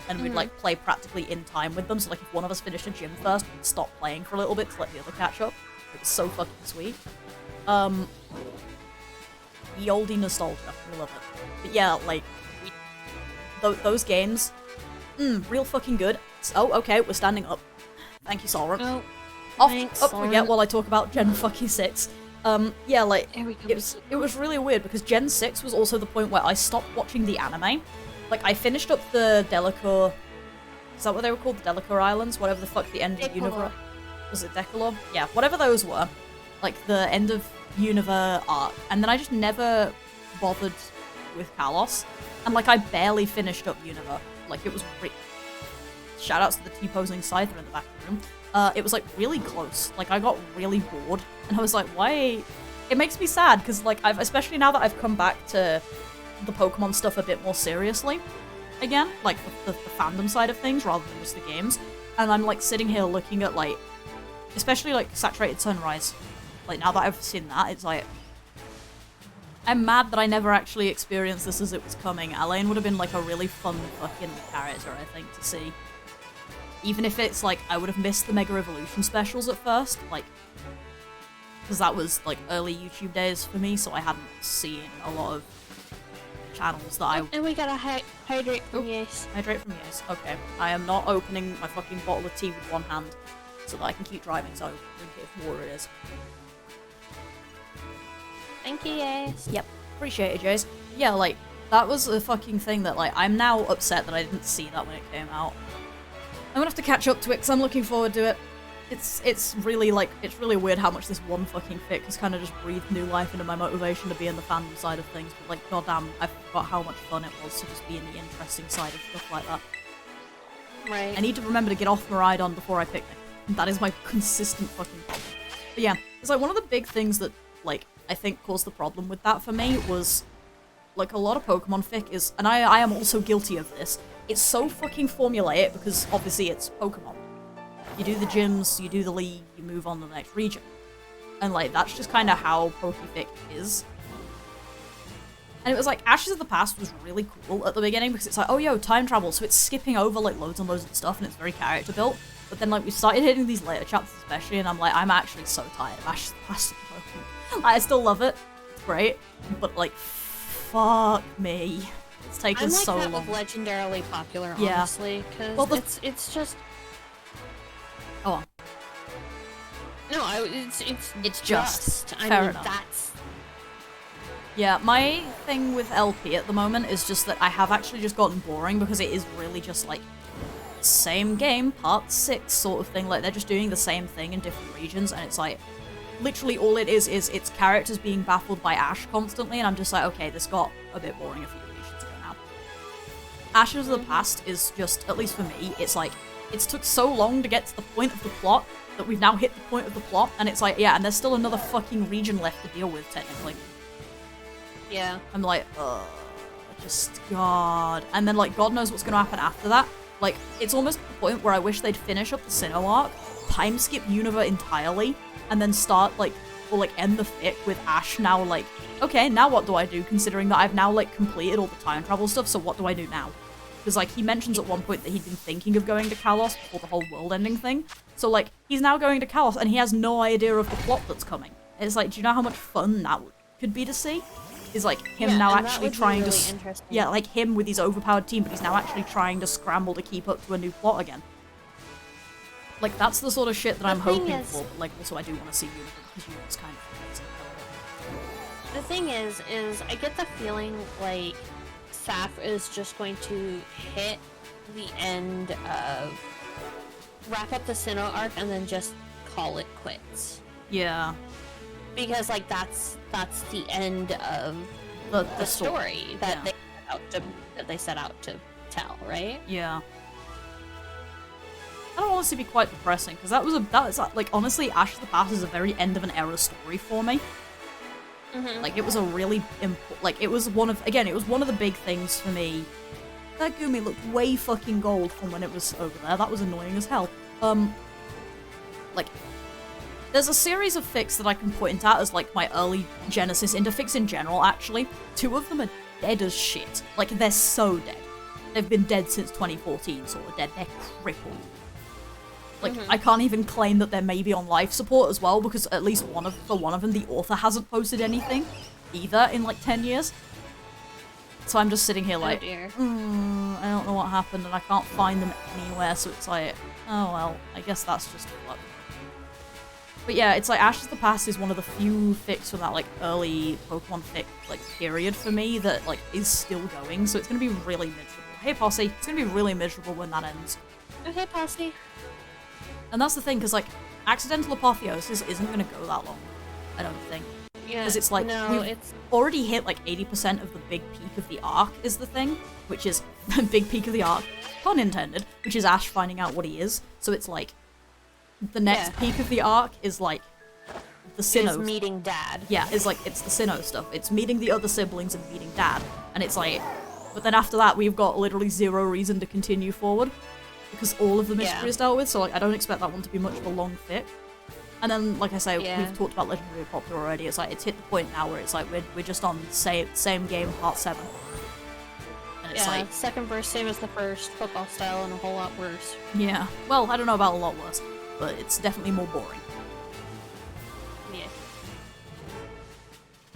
And we'd like play practically in time with them, so like if one of us finished a gym first, we'd stop playing for a little bit to let the other catch up. It was so fucking sweet. The oldie nostalgia, we love it. But yeah, like, those games, real fucking good. Oh, okay, we're standing up. Thank you, Solron. Oh, Up we get while I talk about Gen fucking 6. Yeah, like, it was really weird because Gen 6 was also the point where I stopped watching the anime. Like, I finished up the Delacour... Is that what they were called? The Delacour Islands? Whatever the fuck the end of Univers... Was it Decalogue? Yeah, whatever those were. Like, the end of Univers arc. And then I just never bothered with Kalos. And, like, I barely finished up Univers. Like, it was... Shoutouts to the T-posing Scyther in the back of the room. It was, like, really close. Like, I got really bored. And I was like, why... It makes me sad, because, like, especially now that I've come back to the Pokemon stuff a bit more seriously again, like the fandom side of things rather than just the games, and I'm like sitting here looking at like, especially like Saturated Sunrise, like now that I've seen that, it's like, I'm mad that I never actually experienced this as it was coming. Alain would have been like a really fun fucking character, I think, to see. Even if it's like, I would have missed the Mega Evolution specials at first, like, because that was like early YouTube days for me, so I hadn't seen a lot of channels that I... And we got a hydrate from Yace. Hydrate from Yace, okay. I am not opening my fucking bottle of tea with one hand so that I can keep driving, so I drink it if water it is. Thank you, Yace. Yep, appreciate it, Jace. Yeah, like, that was a fucking thing that, like, I'm now upset that I didn't see that when it came out. I'm gonna have to catch up to it, because I'm looking forward to it. It's really, like, it's really weird how much this one fucking fic has kind of just breathed new life into my motivation to be in the fandom side of things, but, like, goddamn, I forgot how much fun it was to just be in the interesting side of stuff like that. Right. I need to remember to get off Miraidon before I picnic. That is my consistent fucking problem. But yeah, it's like one of the big things that, like, I think caused the problem with that for me was, like, a lot of Pokemon fic is, and I am also guilty of this, it's so fucking formulaic because obviously it's Pokemon. You do the gyms, you do the league, you move on to the next region. And, like, that's just kind of how Pokefic is. And it was like, Ashes of the Past was really cool at the beginning because it's like, oh, yo, time travel, so it's skipping over, like, loads and loads of stuff and it's very character built. But then, like, we started hitting these later chapters especially, and I'm like, I'm actually so tired of Ashes of the Past. I still love it. It's great. But, like, fuck me. It's taken so long. I'm like that with legendarily popular, honestly, because it's just... Go on. No, it's just. I Fair mean, enough. that's... Yeah, my thing with LP at the moment is just that I have actually just gotten boring because it is really just like same game, part 6 sort of thing. Like they're just doing the same thing in different regions, and it's like literally all it is it's characters being baffled by Ash constantly, and I'm just like, okay, this got a bit boring a few regions ago now. Ashes of the Past is just, at least for me, it's like it's took so long to get to the point of the plot that we've now hit the point of the plot, and it's like, yeah, and there's still another fucking region left to deal with technically. Yeah. I'm like, just God. And then, like, God knows what's going to happen after that. Like, it's almost the point where I wish they'd finish up the Sinnoh arc, time skip Unova entirely, and then start, like, or, like, end the fic with Ash now, like, okay, now what do I do, considering that I've now, like, completed all the time travel stuff, so what do I do now? Because, like, he mentions at one point that he'd been thinking of going to Kalos before the whole world-ending thing. So, like, he's now going to Kalos, and he has no idea of the plot that's coming. And it's like, do you know how much fun that could be to see? Is like him now actually trying to, yeah, like him with his overpowered team, but he's now actually trying to scramble to keep up to a new plot again. Like that's the sort of shit that I'm hoping for. But like also I do want to see Unova because Unova's kind of amazing. The thing is I get the feeling like Saf is just going to hit the end of wrap up the Sinnoh arc and then just call it quits. Yeah. Because like that's the end of the story that they set out to tell, right? Yeah. That'll honestly be quite depressing because that is like honestly, Ash of the Past is a very end of an era story for me. Like it was a really it was one of the big things for me. That Gumi looked way fucking gold from when it was over there. That was annoying as hell. Like. There's a series of fics that I can point at as, like, my early genesis into fics in general, actually. 2 of them are dead as shit. Like, they're so dead. They've been dead since 2014, sort of dead. They're crippled. Like, I can't even claim that they're maybe on life support as well, because at least for one of them, the author hasn't posted anything, either, in, like, 10 years. So I'm just sitting here like, I don't know what happened, and I can't find them anywhere, so it's like, oh well, I guess that's just luck. But yeah, it's like Ashes of the Past is one of the few fics from that like early Pokemon fic like period for me that like is still going, so it's gonna be really miserable. Hey Posse, it's gonna be really miserable when that ends. Oh hey Posse. And that's the thing, because like Accidental Apotheosis isn't gonna go that long, I don't think. Yeah. Because it's like we've already hit like 80% of the big peak of the arc is the thing, which is the big peak of the arc, pun intended, which is Ash finding out what he is. So it's like the next peak of the arc is like the Sinnoh. Is meeting Dad. Yeah, it's like it's the Sinnoh stuff. It's meeting the other siblings and meeting Dad. And it's like, but then after that we've got literally zero reason to continue forward because all of the mystery is dealt with. So like I don't expect that one to be much of a long fic. And then like I say, we've talked about Legendary Popular already. It's like it's hit the point now where it's like we're just on same game part 7. And it's like second verse same as the first, football style and a whole lot worse. Yeah. Well, I don't know about a lot worse, but it's definitely more boring. Yeah.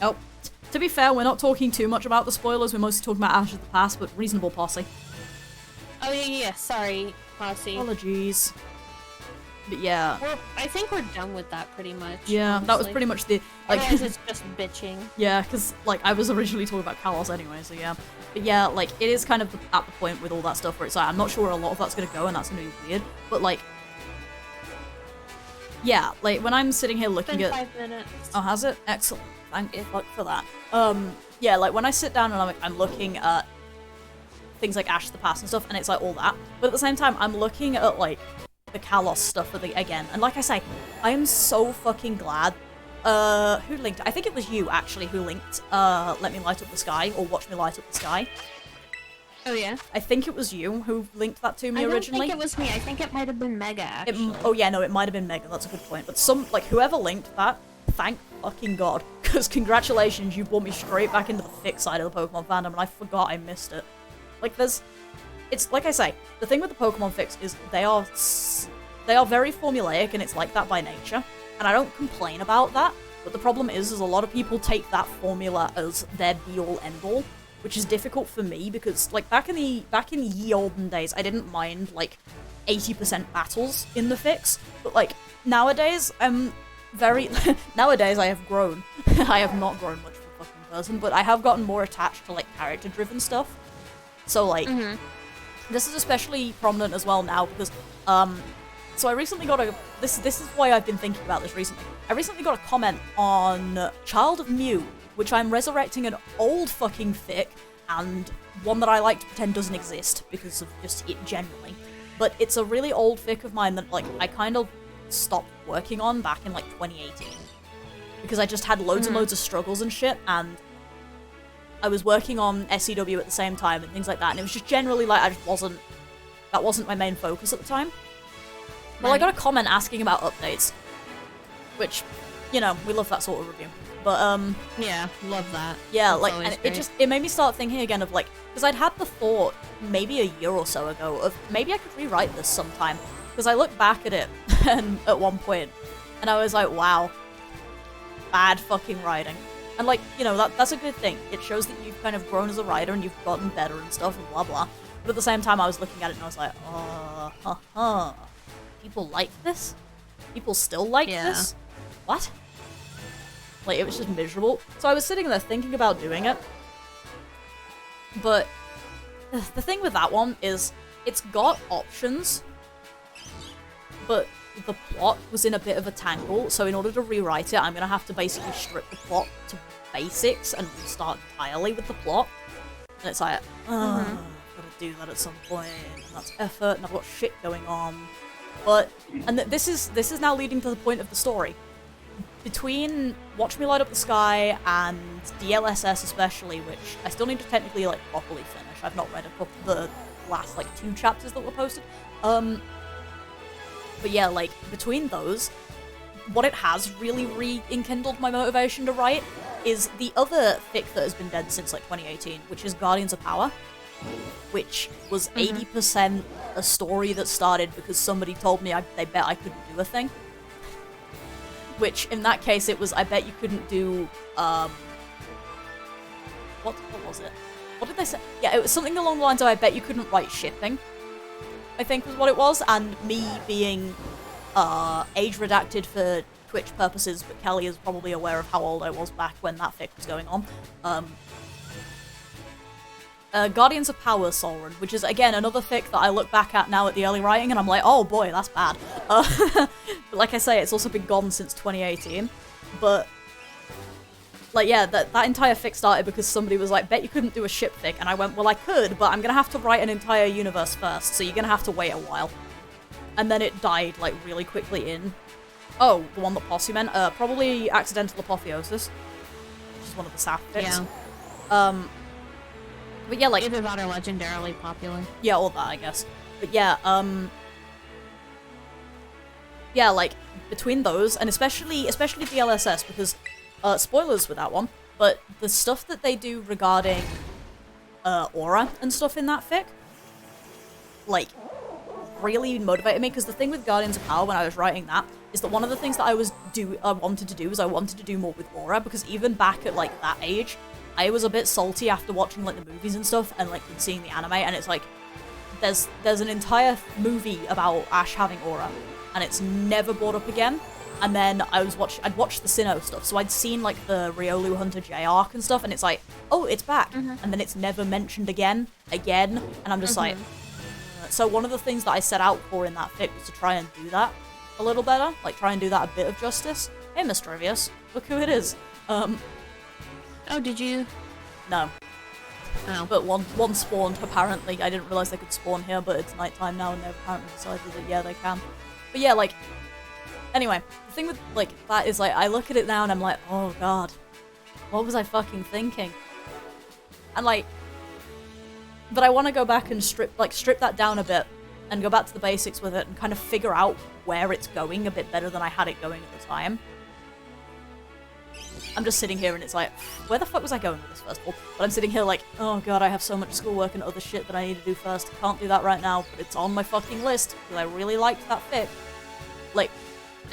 Oh, to be fair, we're not talking too much about the spoilers. We're mostly talking about Ashes of the Past, but reasonable Posse. Oh yeah, sorry, Posse. Apologies. But yeah. I think we're done with that pretty much. Yeah, honestly. That was pretty much the like. Otherwise it's just bitching. Yeah, because like I was originally talking about Kalos anyway, so yeah. But yeah, like it is kind of at the point with all that stuff where it's like I'm not sure where a lot of that's gonna go, and that's gonna be weird. But like. Yeah, like when I'm sitting here looking at 5 minutes. Oh, has it? Excellent. Thank fuck for that. Yeah, like when I sit down and I'm looking at things like Ash of the Past and stuff, and it's like all that. But at the same time, I'm looking at like the Kalos stuff again. And like I say, I am so fucking glad. Who linked? I think it was you actually who linked Let Me Light Up the Sky or Watch Me Light Up the Sky. Oh yeah? I think it was you who linked that to me originally. I don't think it was me. I think it might have been Mega, actually. Oh yeah, no, it might have been Mega. That's a good point. But whoever linked that, thank fucking God. Because congratulations, you brought me straight back into the fic side of the Pokemon fandom, and I forgot I missed it. Like, it's like I say, the thing with the Pokemon fics is they are very formulaic, and it's like that by nature. And I don't complain about that, but the problem is a lot of people take that formula as their be-all, end-all, which is difficult for me because, like, back in ye olden days, I didn't mind, like, 80% battles in the fics, but, like, nowadays, very... Nowadays, I have grown. I have not grown much of a fucking person, but I have gotten more attached to, like, character-driven stuff. So, like, this is especially prominent as well now, because, so I recently got a... This is why I've been thinking about this recently. I recently got a comment on Child of Mew, which I'm resurrecting an old fucking fic, and one that I like to pretend doesn't exist, because of just it generally. But it's a really old fic of mine that, like, I kind of stopped working on back in, like, 2018. Because I just had loads and loads of struggles and shit, and I was working on SEW at the same time and things like that, and it was just generally, like, that wasn't my main focus at the time. Well, I got a comment asking about updates, which, you know, we love that sort of review. But, yeah, love that. Yeah, that's like, and it made me start thinking again of, like, because I'd had the thought maybe a year or so ago of maybe I could rewrite this sometime. Because I looked back at it and at one point, and I was like, wow, bad fucking writing. And, like, you know, that's a good thing. It shows that you've kind of grown as a writer and you've gotten better and stuff and blah blah. But at the same time, I was looking at it and I was like, people like this? People still like this? What? Like, it was just miserable. So I was sitting there thinking about doing it. But the thing with that one is it's got options, but the plot was in a bit of a tangle, so in order to rewrite it, I'm gonna have to basically strip the plot to basics and restart entirely with the plot. And it's like, I've gotta do that at some point, and that's effort, and I've got shit going on. But, and this is now leading to the point of the story. Between Watch Me Light Up the Sky and DLSS especially, which I still need to technically, like, properly finish. I've not read a couple of the last, like, 2 chapters that were posted. But yeah, like, between those, what it has really rekindled my motivation to write is the other fic that has been dead since, like, 2018, which is Guardians of Power, which was 80% a story that started because somebody told me they bet I couldn't do a thing. Which, in that case, it was, I bet you couldn't do, what was it? What did they say? Yeah, it was something along the lines of, I bet you couldn't write shipping, I think was what it was, and me being, age redacted for Twitch purposes, but Kelly is probably aware of how old I was back when that fic was going on. Guardians of Power Solrun, which is, again, another fic that I look back at now at the early writing, and I'm like, oh boy, that's bad. But like I say, it's also been gone since 2018. But, like, yeah, that entire fic started because somebody was like, bet you couldn't do a ship fic, and I went, well, I could, but I'm gonna have to write an entire universe first, so you're gonna have to wait a while. And then it died, like, really quickly in... Oh, the one that Posse meant? Probably Accidental Apotheosis, which is one of the SAF fics. Yeah. But yeah, like... Either that or legendarily popular. Yeah, all that, I guess. But yeah, yeah, like, between those, and especially DLSS, because, spoilers with that one, but the stuff that they do regarding, aura and stuff in that fic, like, really motivated me, because the thing with Guardians of Power when I was writing that, is that one of the things that I wanted to do is I wanted to do more with aura, because even back at, like, that age, I was a bit salty after watching, like, the movies and stuff, and, like, seeing the anime, and it's like, there's an entire movie about Ash having aura, and it's never brought up again. And then I'd watched the Sinnoh stuff, so I'd seen, like, the Riolu Hunter J arc and stuff, and it's like, oh, it's back, and then it's never mentioned again, and I'm just like, so one of the things that I set out for in that fic was to try and do that a little better, like, try and do that a bit of justice. Hey, Mr. Ovius, look who it is. Oh, did you? No. Oh. But one spawned, apparently. I didn't realize they could spawn here, but it's nighttime now, and they've apparently decided that, yeah, they can. But yeah, like... Anyway, the thing with, like, that is, like, I look at it now and I'm like, oh god. What was I fucking thinking? And, like... But I want to go back and strip that down a bit, and go back to the basics with it, and kind of figure out where it's going a bit better than I had it going at the time. I'm just sitting here and it's like, where the fuck was I going with this first of all? But I'm sitting here like, oh god, I have so much schoolwork and other shit that I need to do first. I can't do that right now, but it's on my fucking list, because I really liked that fic. Like...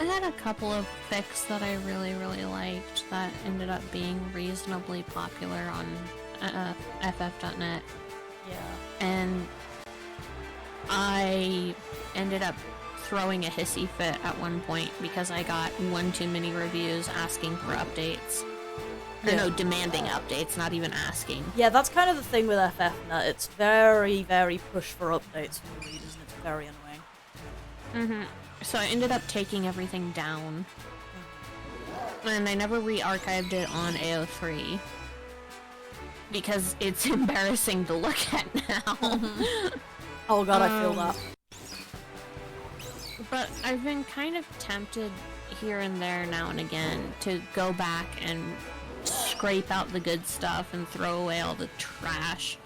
I had a couple of fics that I really, really liked that ended up being reasonably popular on FF.net. Yeah. And I ended up throwing a hissy fit at one point because I got one too many reviews asking for updates. Or no, demanding updates, not even asking. Yeah, that's kind of the thing with FFnet. It's very, very push for updates from the readers, and it's very annoying. So I ended up taking everything down. And I never re-archived it on AO3. Because it's embarrassing to look at now. Oh god, I feel that. But I've been kind of tempted here and there now and again to go back and scrape out the good stuff and throw away all the trash.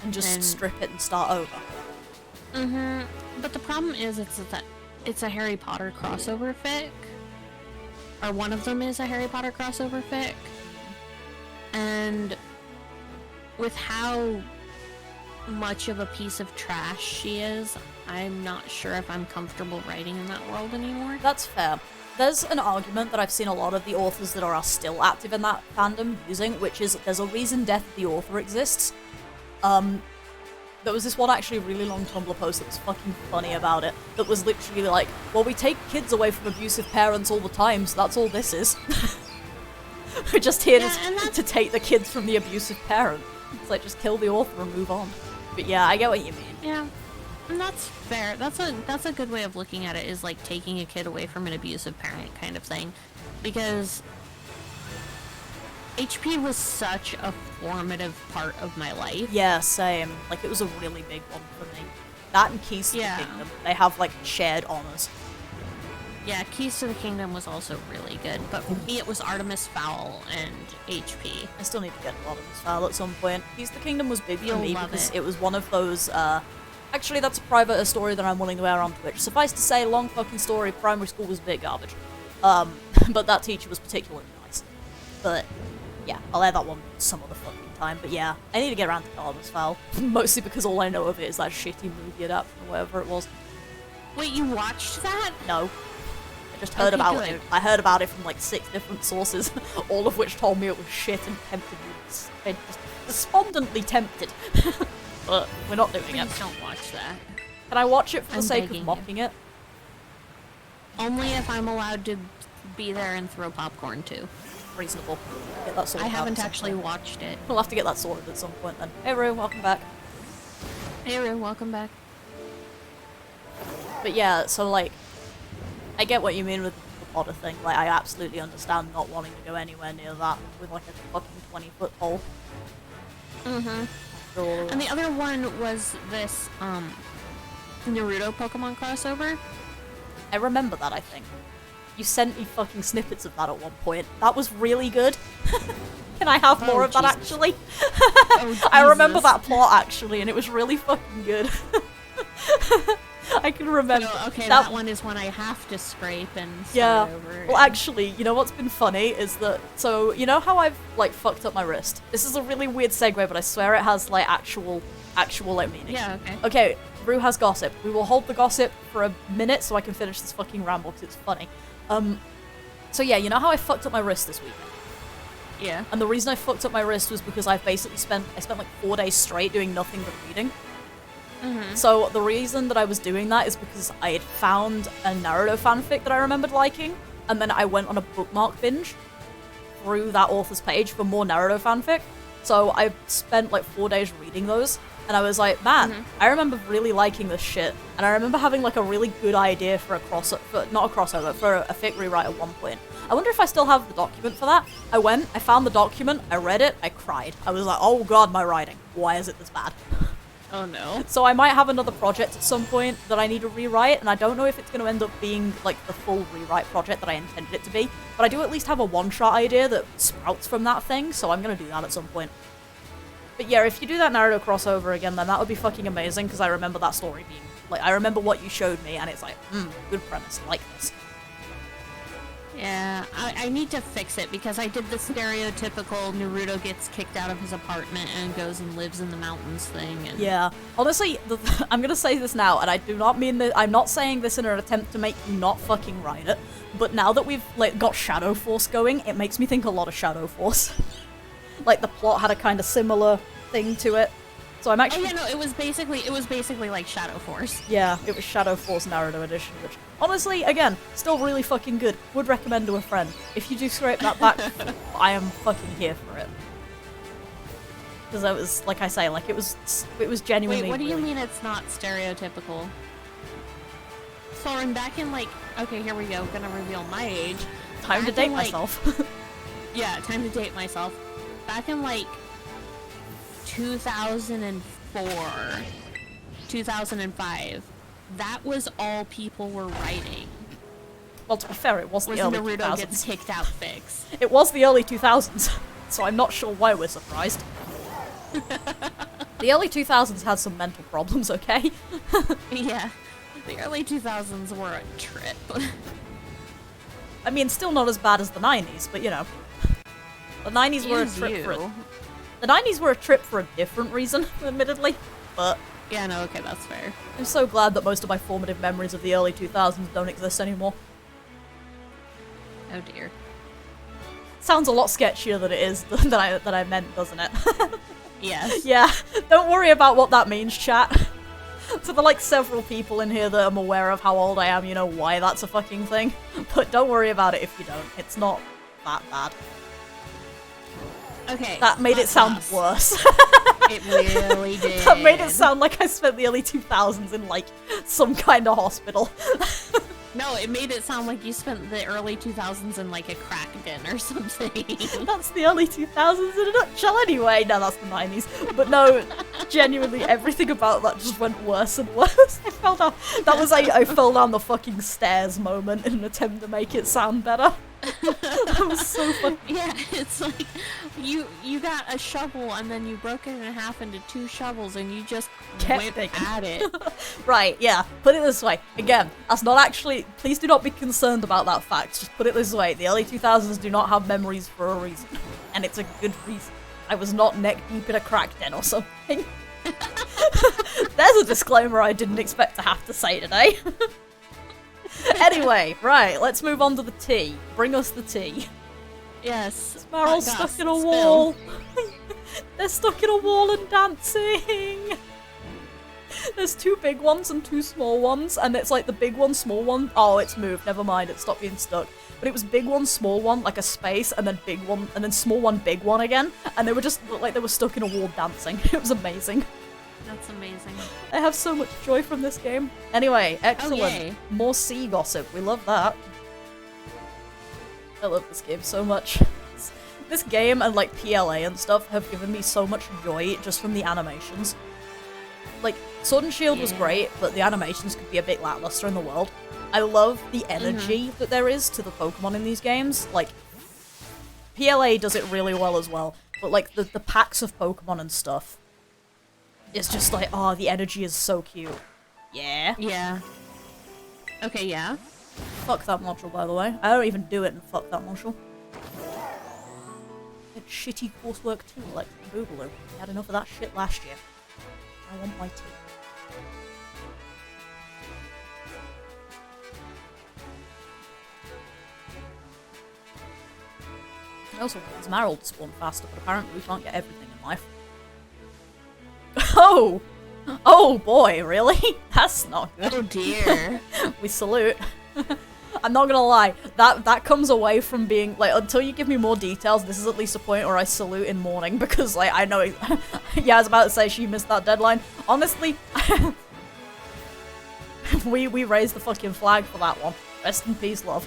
And just strip it and start over. But the problem is it's a Harry Potter crossover fic. Or one of them is a Harry Potter crossover fic. And with how much of a piece of trash she is, I'm not sure if I'm comfortable writing in that world anymore. That's fair. There's an argument that I've seen a lot of the authors that are still active in that fandom using, which is there's a reason Death of the Author exists. There was this one actually really long Tumblr post that was fucking funny about it, that was literally like, well, we take kids away from abusive parents all the time, so that's all this is. We're just here to take the kids from the abusive parent. It's like, just kill the author and move on. But yeah, I get what you mean. Yeah. And that's fair. That's a good way of looking at it, is like taking a kid away from an abusive parent kind of thing. Because HP was such a formative part of my life. Yeah, same. Like, it was a really big one for me. That and Keys to the Kingdom. They have, like, shared honors. Yeah, Keys to the Kingdom was also really good, but for me it was Artemis Fowl and HP. I still need to get Artemis Fowl at some point. Keys to the Kingdom was big for me because it was one of those, actually, that's a private story that I'm willing to air on Twitch. Suffice to say, long fucking story, primary school was a bit garbage. But that teacher was particularly nice. But, yeah, I'll air that one some other fucking time. But yeah, I need to get around to Artemis Fowl. Mostly because all I know of it is that shitty movie adaptation or whatever it was. Wait, you watched that? No. I just heard about it. I heard about it from like 6 different sources, all of which told me it was shit and tempted me. Just despondently tempted. But we're not doing it. Please don't watch that. Can I watch it for the sake of mocking it? Only if I'm allowed to be there and throw popcorn too. Reasonable. Get that sorted. I haven't actually watched it. We'll have to get that sorted at some point then. Hey Rue, welcome back. Hey Rue, welcome back. But yeah, so like, I get what you mean with the Potter thing. Like, I absolutely understand not wanting to go anywhere near that with like a fucking 20-foot pole. And the other one was this, Naruto Pokemon crossover. I remember that, I think. You sent me fucking snippets of that at one point. That was really good. Can I have more of that, actually? I remember that plot, actually, and it was really fucking good. I can remember. So, okay, that one is one I have to scrape and start over. Well, actually, you know what's been funny is that, so, you know how I've, like, fucked up my wrist? This is a really weird segue, but I swear it has, like, actual, like, meaning. Yeah, okay. Okay, Rue has gossip. We will hold the gossip for a minute so I can finish this fucking ramble, because it's funny. So yeah, you know how I fucked up my wrist this week? Yeah. And the reason I fucked up my wrist was because I spent like 4 days straight doing nothing but reading. So the reason that I was doing that is because I had found a Naruto fanfic that I remembered liking, and then I went on a bookmark binge through that author's page for more Naruto fanfic. So I spent like 4 days reading those, and I was like, man, I remember really liking this shit, and I remember having like a really good idea for a crossover, for a fic rewrite at one point. I wonder if I still have the document for that. I went, I found the document, I read it, I cried. I was like, oh god, my writing. Why is it this bad? Oh no. So I might have another project at some point that I need to rewrite, and I don't know if it's going to end up being like the full rewrite project that I intended it to be, but I do at least have a one-shot idea that sprouts from that thing, so I'm going to do that at some point. But yeah, if you do that Naruto crossover again, then that would be fucking amazing, because I remember that story being, like, I remember what you showed me, and it's like, good premise, I like this. Yeah, I need to fix it, because I did the stereotypical Naruto gets kicked out of his apartment and goes and lives in the mountains thing. And yeah, honestly, I'm gonna say this now, and I do not mean that, I'm not saying this in an attempt to make you not fucking write it, but now that we've, like, got Shadow Force going, it makes me think a lot of Shadow Force. Like, the plot had a kind of similar thing to it. So I'm actually... Oh yeah, no, it was basically like Shadow Force. Yeah, it was Shadow Force Naruto Edition, which, honestly, again, still really fucking good. Would recommend to a friend. If you do scrape that back, I am fucking here for it. Because that was, like I say, like, it was genuinely... Wait, what do you really... mean it's not stereotypical? So I'm back in, like... Okay, here we go, gonna reveal my age. Time to date myself. Yeah, time to date myself. Back in, like, 2004, 2005, that was all people were writing. Well, to be fair, it was the early Naruto 2000s. gets kicked out fix. It was the early 2000s, so I'm not sure why we're surprised. The early 2000s had some mental problems, okay? Yeah, the early 2000s were a trip. I mean, still not as bad as the 90s, but you know. The 90s were a trip for the 90s were a trip for a different reason, admittedly, but... Yeah, no, okay, that's fair. I'm so glad that most of my formative memories of the early 2000s don't exist anymore. Oh dear. Sounds a lot sketchier than it is than I meant, doesn't it? Yes. Yeah, don't worry about what that means, chat. To the, like, several people in here that I'm aware of how old I am, you know why that's a fucking thing. But don't worry about it if you don't. It's not that bad. Okay. That made it sound worse. It really did. That made it sound like I spent the early 2000s in, like, some kind of hospital. No, it made it sound like you spent the early 2000s in, like, a crack den or something. That's the early 2000s in a nutshell anyway. No, that's the 90s. But no, genuinely, everything about that just went worse and worse. I fell down. That was a I fell down the fucking stairs moment in an attempt to make it sound better. That was so funny. Yeah, it's like you got a shovel and then you broke it in half into 2 shovels and you just Kept whip at it. Right, yeah. Put it this way. Again, that's not actually... Please do not be concerned about that fact. Just put it this way. The early 2000s do not have memories for a reason. And it's a good reason. I was not neck deep in a crack den or something. There's a disclaimer I didn't expect to have to say today. Anyway, right, let's move on to the tea. Bring us the tea. Yes. Maryl's stuck in a wall. They're stuck in a wall and dancing. There's 2 big ones and 2 small ones, and it's like the big one, small one. Oh, it's moved. Never mind. It stopped being stuck. But it was big one, small one, like a space, and then big one, and then small one, big one again. And they were just like they were stuck in a wall dancing. It was amazing. That's amazing. I have so much joy from this game. Anyway, excellent. Oh, yay. More sea gossip. We love that. I love this game so much. This game and like PLA and stuff have given me so much joy just from the animations. Like, Sword and Shield was great, but the animations could be a bit lackluster in the world. I love the energy that there is to the Pokemon in these games. Like, PLA does it really well as well, but like the packs of Pokemon and stuff, it's just like, oh, the energy is so cute. Yeah. Yeah. Okay, yeah. Fuck that module, by the way. I don't even do it and fuck that module. It's shitty coursework too, like Boogaloo. We had enough of that shit last year. I want my tea. I also want Marl to spawn faster, but apparently we can't get everything in life. Oh! Oh boy, really? That's not good. Oh dear. We salute. I'm not gonna lie, that comes away from being, like, until you give me more details, this is at least a point where I salute in mourning, because, like, I know, yeah, I was about to say she missed that deadline. Honestly, we raised the fucking flag for that one. Rest in peace, love.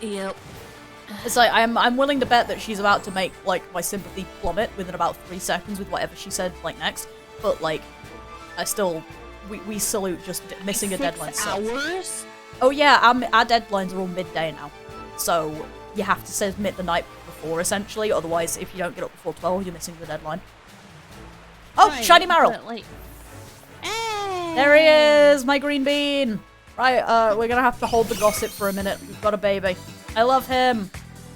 Yep. It's like, I'm willing to bet that she's about to make, like, my sympathy plummet within about 3 seconds with whatever she said, like, next. But, like, I still... We salute just missing a deadline. 6 hours? Oh yeah, our deadlines are all midday now. So, you have to submit the night before, essentially. Otherwise, if you don't get up before 12, you're missing the deadline. Oh, right, shiny Marl! Like... Hey! There he is, my green bean! Right, we're gonna have to hold the gossip for a minute. We've got a baby. I love him!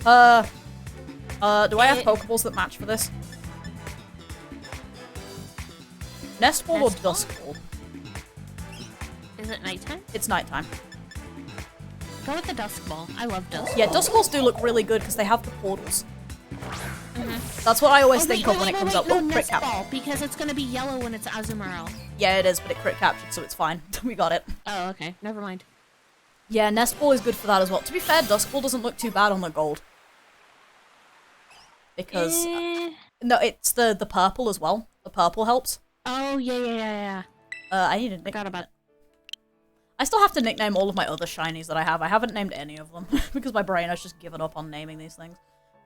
Do I have Pokeballs that match for this? Nest Ball or Dusk Ball? Is it nighttime? It's nighttime. Go with the Dusk Ball. I love Dusk Ball. Yeah, Dusk Balls do look really good because they have the portals. That's what I always think of when it comes up. No, Oh, crit nest cap. ball, because it's gonna be yellow when it's Azumarill. Yeah, it is, but it crit captured, so it's fine. We got it. Oh, okay. Never mind. Yeah, nest ball is good for that as well. To be fair, dusk ball doesn't look too bad on the gold. Because... no, it's the purple as well. The purple helps. Oh, yeah. I need to Forgot about it. I still have to nickname all of my other shinies that I have. I haven't named any of them, because my brain has just given up on naming these things.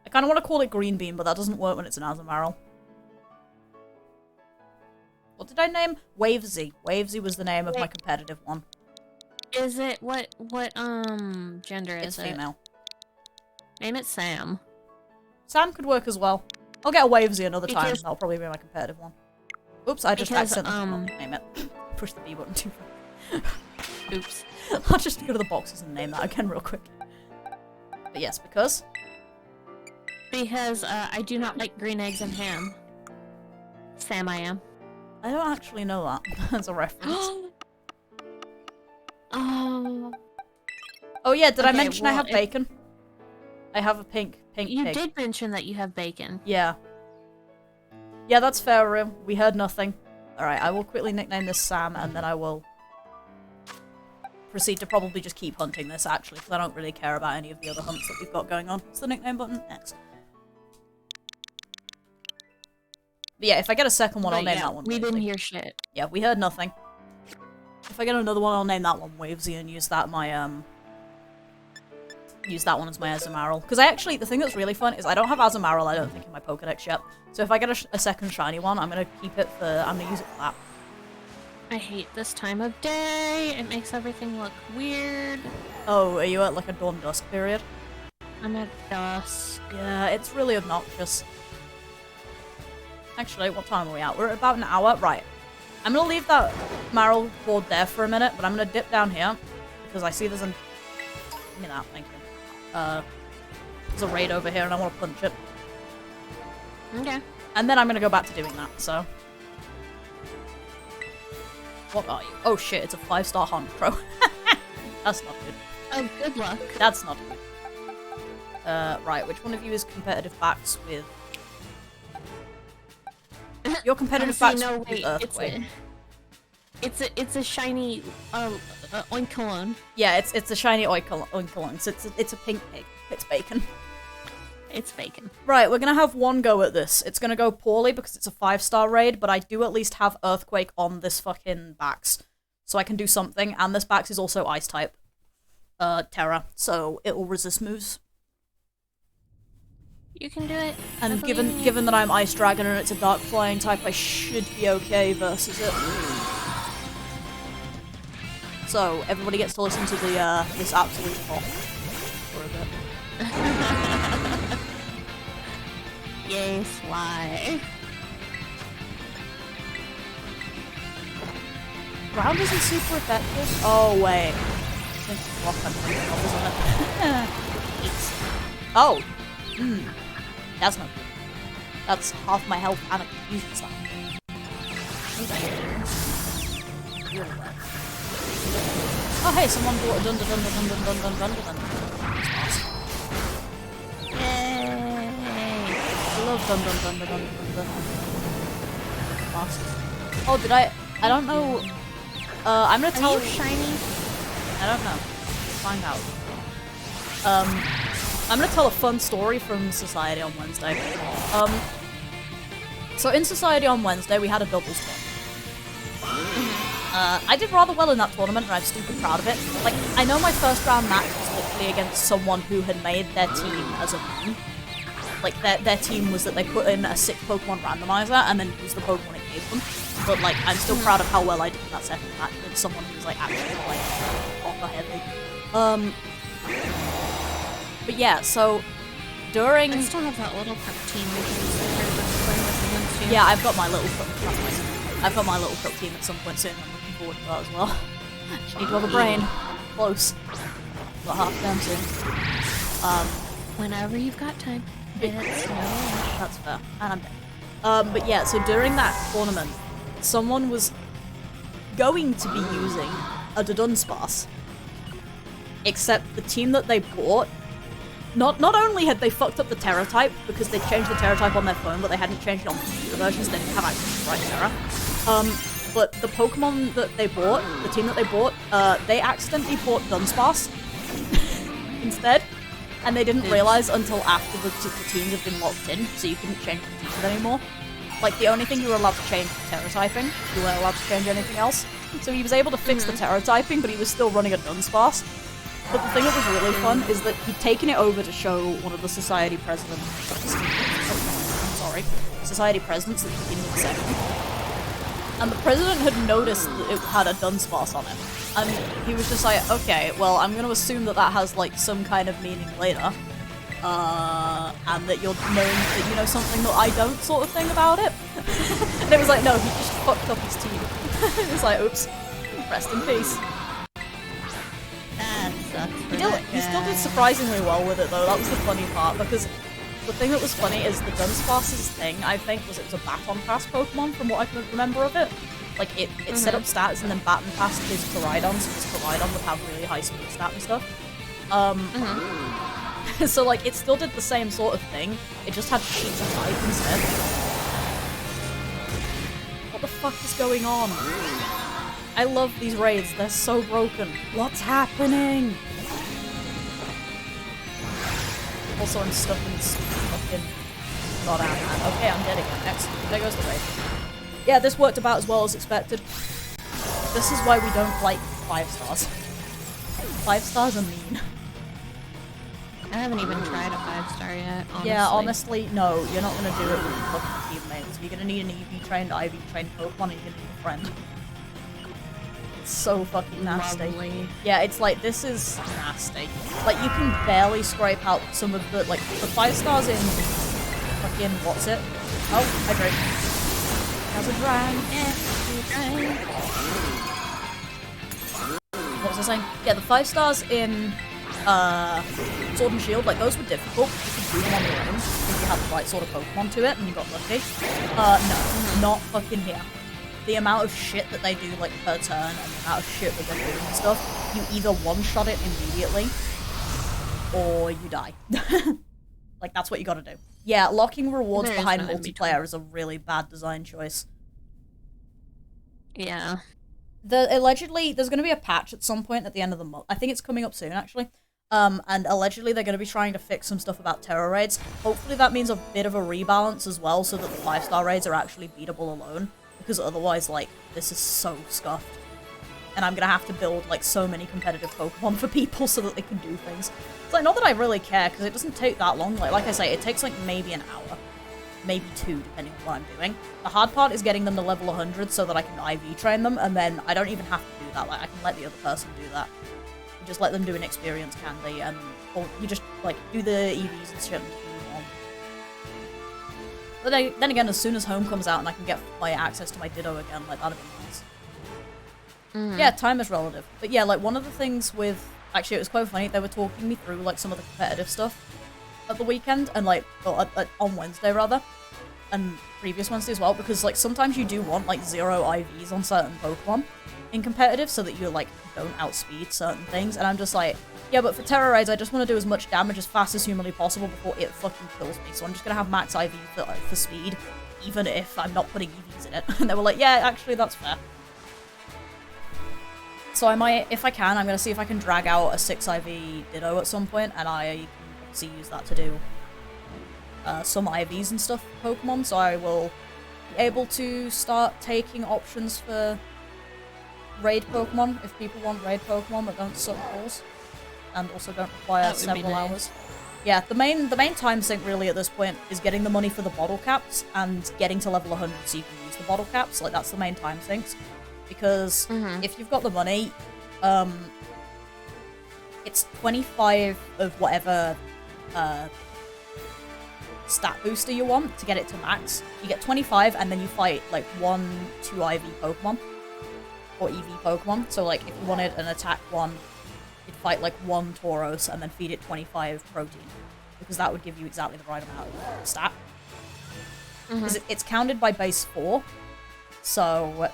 I kind of want to call it Green Bean, but that doesn't work when it's an Azumarill. What did I name? Wavesy. Wavesy was the name of my competitive one. Is it, what gender is it? It's female. Name it Sam. Sam could work as well. I'll get a Wavesy another time. That'll probably be my competitive one. Oops, I just accidentally name it. Push the B button too far. Oops. I'll just go to the boxes and name that again real quick. But yes, because... Because, I do not like green eggs and ham. Sam I am. I don't actually know that as a reference. Oh. Oh yeah, did I mention I have bacon? I have a pink You pig. did mention that you have bacon. Yeah. Yeah, that's fair, Rim. We heard nothing. Alright, I will quickly nickname this Sam, and then I will proceed to probably just keep hunting this, actually, because I don't really care about any of the other hunts that we've got going on. What's the nickname button? X. But yeah, if I get a second one, I'll name that one. We didn't hear shit. Yeah, we heard nothing. If I get another one, I'll name that one Wavesy and use that use that one as my Azumarill. Because the thing that's really fun is I don't have Azumarill, I don't think, in my Pokedex yet. So if I get a second shiny one, I'm gonna use it for that. I hate this time of day. It makes everything look weird. Oh, are you at like a dawn dusk period? I'm at dusk. Yeah, it's really obnoxious. Actually, what time are we at? We're at about an hour. Right. I'm gonna leave that Marill board there for a minute, but I'm gonna dip down here because I see there's an... Give me that, thank you. There's a raid over here and I want to punch it. Okay. And then I'm gonna go back to doing that, so... What are you? Oh shit, it's a 5-star Honchkrow. That's not good. Oh, good luck. That's not good. Right, which one of you is competitive backs with... Your competitive backs with Earthquake. It's a shiny Oinkalon. Yeah, it's a shiny Oinkalon. So it's a pink pig. It's bacon. It's bacon. Right, we're gonna have one go at this. It's gonna go poorly because it's a 5-star raid, but I do at least have Earthquake on this fucking Bax. So I can do something, and this Bax is also Ice type. Terra, so it will resist moves. You can do it. And given that I'm Ice Dragon and it's a Dark Flying type, I should be okay versus it. So, everybody gets to listen to the, this absolute pop for a bit. Yay, fly. Ground isn't super effective? Oh, wait. I think rock I'm thinking of, isn't it? Oh! That's not good. That's half my health and a confusion sign. Oh hey, someone bought a dun. Yay! I love dun. Oh, did I don't know. I'm gonna tell. Are you shiny? I don't know. Find out. I'm gonna tell a fun story from Society on Wednesday. So in Society on Wednesday, we had a doubles tournament. I did rather well in that tournament, and I'm super proud of it. Like, I know my first round match was literally against someone who had made their team as a meme. Like, their team was that they put in a 6 Pokemon randomizer and then used the Pokemon it gave them. But, like, I'm still proud of how well I did in that second match with someone who was, like, actually, like, proper heavy. But yeah, so, during... I still have that little prep team against you. Yeah, I've got my little prep team at some point soon. I'm looking forward to that as well. Just need to have a brain. Close. Got half down soon. Whenever you've got time. That's fair. And I'm dead. But yeah, so during that tournament, someone was going to be using a Dudunsparce. Except the team that they bought not only had they fucked up the Terra type, because they changed the Terra type on their phone, but they hadn't changed it on computer versions, they didn't have access to the right Terra. But the Pokemon that they bought, the team that they bought, they accidentally bought Dunsparce instead. And they didn't realize until after the teams had been locked in, so you couldn't change the teams anymore. Like, the only thing you were allowed to change was Terra typing. You weren't allowed to change anything else. So he was able to fix the Terra typing, but he was still running a Dunsparce. But the thing that was really fun is that he'd taken it over to show one of the Society presidents. Society presidents at the beginning of the session. And the president had noticed that it had a Dunsparce on it. And he was just like, okay, well, I'm going to assume that that has, like, some kind of meaning later. And that you're knowing that you know something that I don't sort of thing about it. And it was like, no, he just fucked up his team. It's like, oops. Rest in peace. That sucks for He still did surprisingly well with it, though. That was the funny part, because the thing that was funny is the Dunsparce's thing, I think, was it was a Baton Pass Pokemon, from what I can remember of it. Like, it set up stats and then Baton Passed his Koraidon, so his Koraidon would have really high speed stat and stuff. So, like, it still did the same sort of thing, it just had sheets of type instead. What the fuck is going on? I love these raids, they're so broken. What's happening? Also, I'm stuck in this fucking goddamn man. Okay, I'm dead again. Next. There goes the raid. Yeah, this worked about as well as expected. This is why we don't like 5 stars. 5 stars are mean. I haven't even tried a 5-star yet, honestly. Yeah, honestly, no. You're not gonna do it with fucking teammates. You're gonna need an EV-trained, IV-trained Pokemon, and you're gonna need a friend. It's so fucking nasty. Lovely. Yeah, it's like, this is nasty. Like, you can barely scrape out some of the, like, the 5 stars in fucking, what's it? Oh, hydrate. How's it drying? What was I saying? Yeah, the 5 stars in, Sword and Shield, like, those were difficult. You could do them on your own if you had the right sort of Pokemon to it and you got lucky. No, not fucking here. The amount of shit that they do, like, per turn, and the amount of shit that they're doing and stuff, you either one-shot it immediately, or you die. Like, that's what you gotta do. Yeah, locking rewards behind multiplayer is a really bad design choice. Yeah. Allegedly, there's gonna be a patch at some point at the end of the month. I think it's coming up soon, actually. And allegedly they're gonna be trying to fix some stuff about Terra raids. Hopefully that means a bit of a rebalance as well, so that the 5-star raids are actually beatable alone. Because otherwise, like, this is so scuffed. And I'm gonna have to build, like, so many competitive Pokemon for people so that they can do things. It's like, not that I really care, because it doesn't take that long. Like I say, it takes, like, maybe an hour. Maybe 2, depending on what I'm doing. The hard part is getting them to level 100 so that I can IV train them, and then I don't even have to do that. Like, I can let the other person do that. You just let them do an experience candy, and or you just, like, do the EVs and shit and move on. But then again, as soon as Home comes out and I can get my access to my Ditto again, like, that'd be nice. Yeah, time is relative. But yeah, like, one of the things with... Actually, it was quite funny. They were talking me through, like, some of the competitive stuff at the weekend, and, like, on Wednesday, rather. And previous Wednesday as well, because, like, sometimes you do want, like, 0 IVs on certain Pokemon in competitive so that you, like, don't outspeed certain things. And I'm just like, yeah, but for Terra raids, I just want to do as much damage as fast as humanly possible before it fucking kills me. So I'm just gonna have max IV for speed, even if I'm not putting EVs in it. And they were like, yeah, actually, that's fair. So I might, if I can, I'm gonna see if I can drag out a 6 IV Ditto at some point, and I can obviously use that to do some IVs and stuff for Pokemon. So I will be able to start taking options for raid Pokemon if people want raid Pokemon that don't suck balls and also don't require several hours. Yeah, the main time sink really at this point is getting the money for the bottle caps and getting to level 100 so you can use the bottle caps. Like, that's the main time sinks. Because if you've got the money, it's 25 of whatever stat booster you want to get it to max. You get 25 and then you fight like 1, 2 IV Pokemon or EV Pokemon. So like if you wanted an attack one, you'd fight like 1 Tauros and then feed it 25 protein, because that would give you exactly the right amount of stat. Because it's counted by base 4, so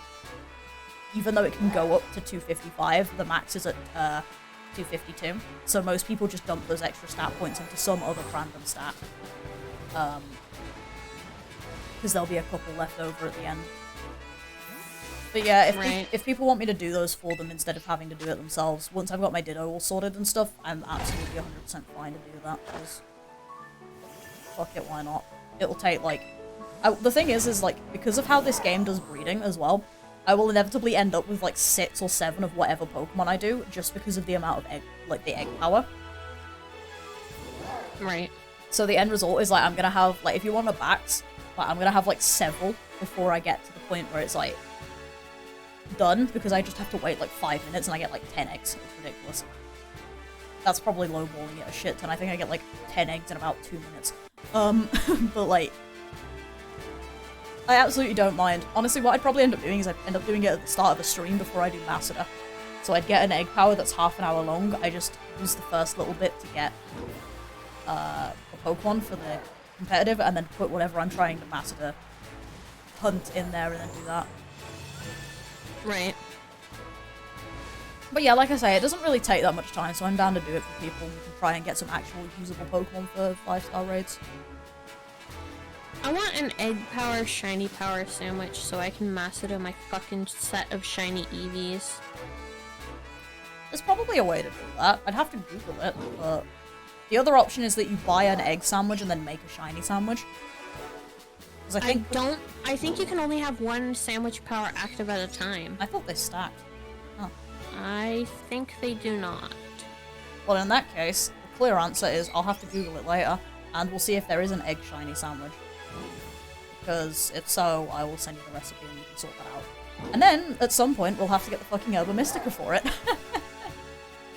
even though it can go up to 255, the max is at 252. So most people just dump those extra stat points into some other random stat. Because there'll be a couple left over at the end. But yeah, if people want me to do those for them instead of having to do it themselves, once I've got my Ditto all sorted and stuff, I'm absolutely 100% fine to do that, because fuck it, why not? It'll take, like... the thing is, like, because of how this game does breeding as well, I will inevitably end up with, like, 6 or 7 of whatever Pokemon I do, just because of the amount of egg, like, the egg power. Right. So the end result is, like, I'm gonna have, like, if you want a Bax, like, I'm gonna have, like, several before I get to the point where it's, like, done, because I just have to wait like 5 minutes and I get like 10 eggs. It's ridiculous. That's probably lowballing it a shit ton. I think I get like 10 eggs in about 2 minutes. But like, I absolutely don't mind. Honestly, what I'd probably end up doing is I'd end up doing it at the start of a stream before I do Masada. So I'd get an egg power that's half an hour long. I just use the first little bit to get a Pokemon for the competitive, and then put whatever I'm trying to Masada hunt in there and then do that. Right. But yeah, like I say, it doesn't really take that much time, so I'm down to do it for people who can try and get some actual usable Pokemon for 5-star raids. I want an egg power, shiny power sandwich so I can mass it on my fucking set of shiny EVs. There's probably a way to do that. I'd have to Google it, but the other option is that you buy an egg sandwich and then make a shiny sandwich. I think you can only have one sandwich power active at a time. I thought they stacked. Huh. I think they do not. Well, in that case, the clear answer is I'll have to Google it later, and we'll see if there is an egg shiny sandwich. Because if so, I will send you the recipe and you can sort that out. And then, at some point, we'll have to get the fucking Herba Mystica for it.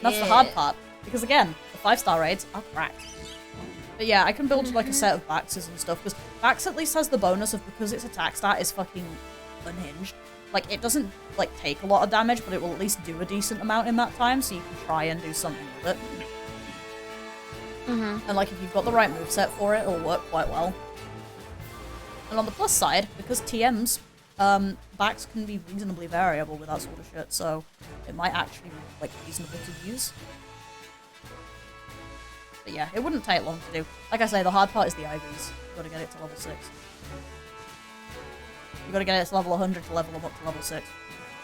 That's the hard part. Because again, the 5-star raids are cracked. But yeah, I can build like a set of Baxes and stuff, because Bax at least has the bonus of, because its attack stat is fucking unhinged, like, it doesn't, like, take a lot of damage, but it will at least do a decent amount in that time, so you can try and do something with it. And, like, if you've got the right moveset for it, it'll work quite well. And on the plus side, because TMs, Bax can be reasonably variable with that sort of shit, so it might actually be, like, reasonable to use. But yeah, it wouldn't take long to do. Like I say, the hard part is the IVs. You've got to get it to level 6. You've got to get it to level 100 to level them up to level 6.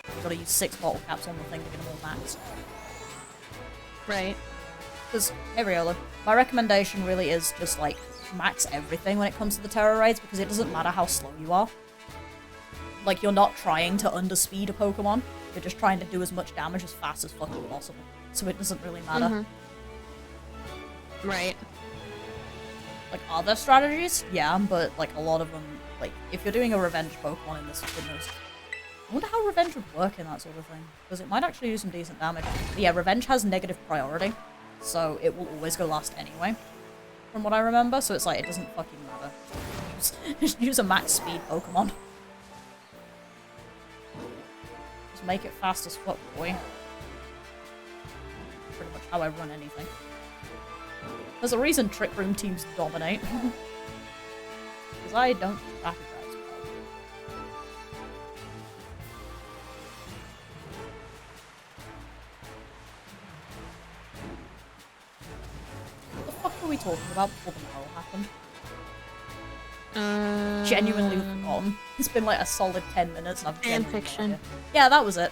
You've got to use 6 bottle caps on the thing to get them all max. Right. Because, hey Riolo, my recommendation really is just, like, max everything when it comes to the Terror Raids, because it doesn't matter how slow you are. Like, you're not trying to underspeed a Pokemon, you're just trying to do as much damage as fast as fucking possible. So it doesn't really matter. Right. Like, are there strategies? Yeah, but, like, a lot of them, like, if you're doing a revenge Pokemon in this, I wonder how revenge would work in that sort of thing, because it might actually do some decent damage. But yeah, revenge has negative priority, so it will always go last anyway, from what I remember, so it's like, it doesn't fucking matter. Just use a max speed Pokemon. Just make it fast as fuck, boy. Pretty much how I run anything. There's a reason Trick Room teams dominate. Because I don't strategize well. What the fuck were we talking about before the battle happened? Genuinely forgotten. It's been like a solid 10 minutes and I've genuinely fanfiction. no idea. Yeah, that was it.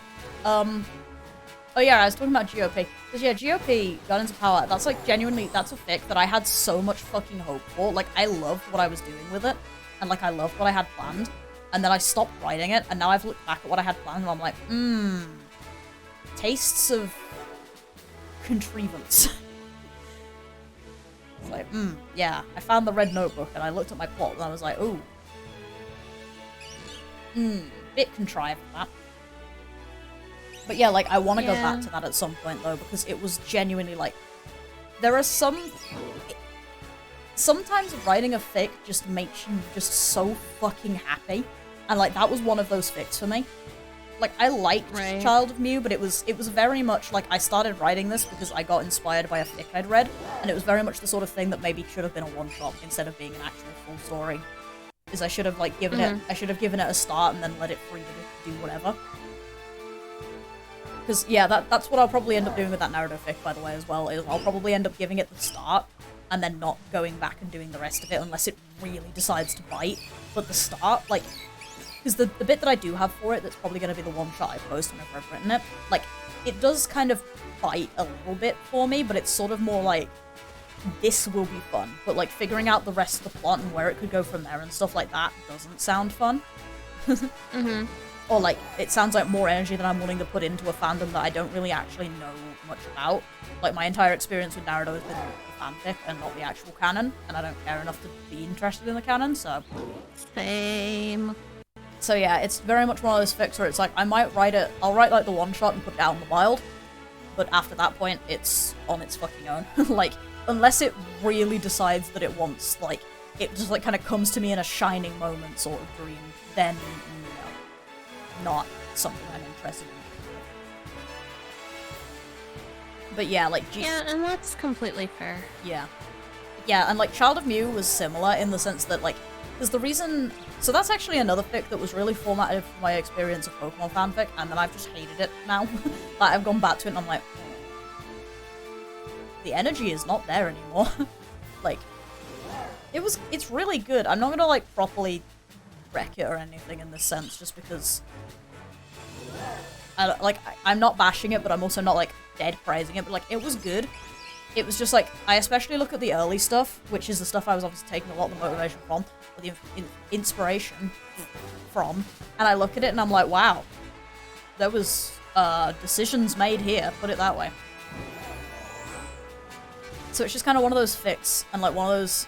Oh yeah, I was talking about GOP. Because yeah, GOP, Gun into Power, that's like genuinely, that's a fic that I had so much fucking hope for. Like, I loved what I was doing with it. And like, I loved what I had planned. And then I stopped writing it, and now I've looked back at what I had planned and I'm like, tastes of contrivance. It's like, yeah. I found the red notebook and I looked at my plot and I was like, ooh. Bit contrived, that. But yeah, like, I want to go back to that at some point, though, because it was genuinely, like... There are sometimes writing a fic just makes you just so fucking happy. And, like, that was one of those fics for me. Like, I liked Child of Mew, but it was very much, like, I started writing this because I got inspired by a fic I'd read, and it was very much the sort of thing that maybe should have been a one-shot instead of being an actual full story. Is I should have, like, given it... I should have given it a start and then let it free to do whatever. Because, yeah, that's what I'll probably end up doing with that Naruto fic, by the way, as well, is I'll probably end up giving it the start, and then not going back and doing the rest of it unless it really decides to bite. But the start, like, because the bit that I do have for it that's probably going to be the one shot I post whenever I've written it, like, it does kind of bite a little bit for me, but it's sort of more like, this will be fun. But, like, figuring out the rest of the plot and where it could go from there and stuff like that doesn't sound fun. Mm-hmm. Or, like, it sounds like more energy than I'm willing to put into a fandom that I don't really actually know much about. Like, my entire experience with Naruto has been the fanfic and not the actual canon, and I don't care enough to be interested in the canon, so... Same. So yeah, it's very much one of those fics where it's like, I might write it, I'll write, like, the one-shot and put it out in the wild, but after that point, it's on its fucking own. Like, unless it really decides that it wants, like, it just, like, kind of comes to me in a shining moment sort of dream, then... not something I'm interested in. But yeah, like... Yeah, and that's completely fair. Yeah. Yeah, and like Child of Mew was similar in the sense that like... Because the reason... So that's actually another fic that was really formatted for my experience of Pokemon fanfic, and then I've just hated it now. Like, I've gone back to it and I'm like... The energy is not there anymore. Like... It's really good. I'm not gonna like properly wreck it or anything in this sense, just because... I'm not bashing it, but I'm also not, like, dead praising it, but, like, it was good. It was just, like, I especially look at the early stuff, which is the stuff I was obviously taking a lot of the motivation from, or the inspiration from, and I look at it and I'm like, wow, there was, decisions made here, put it that way. So it's just kind of one of those fics, and, like, one of those,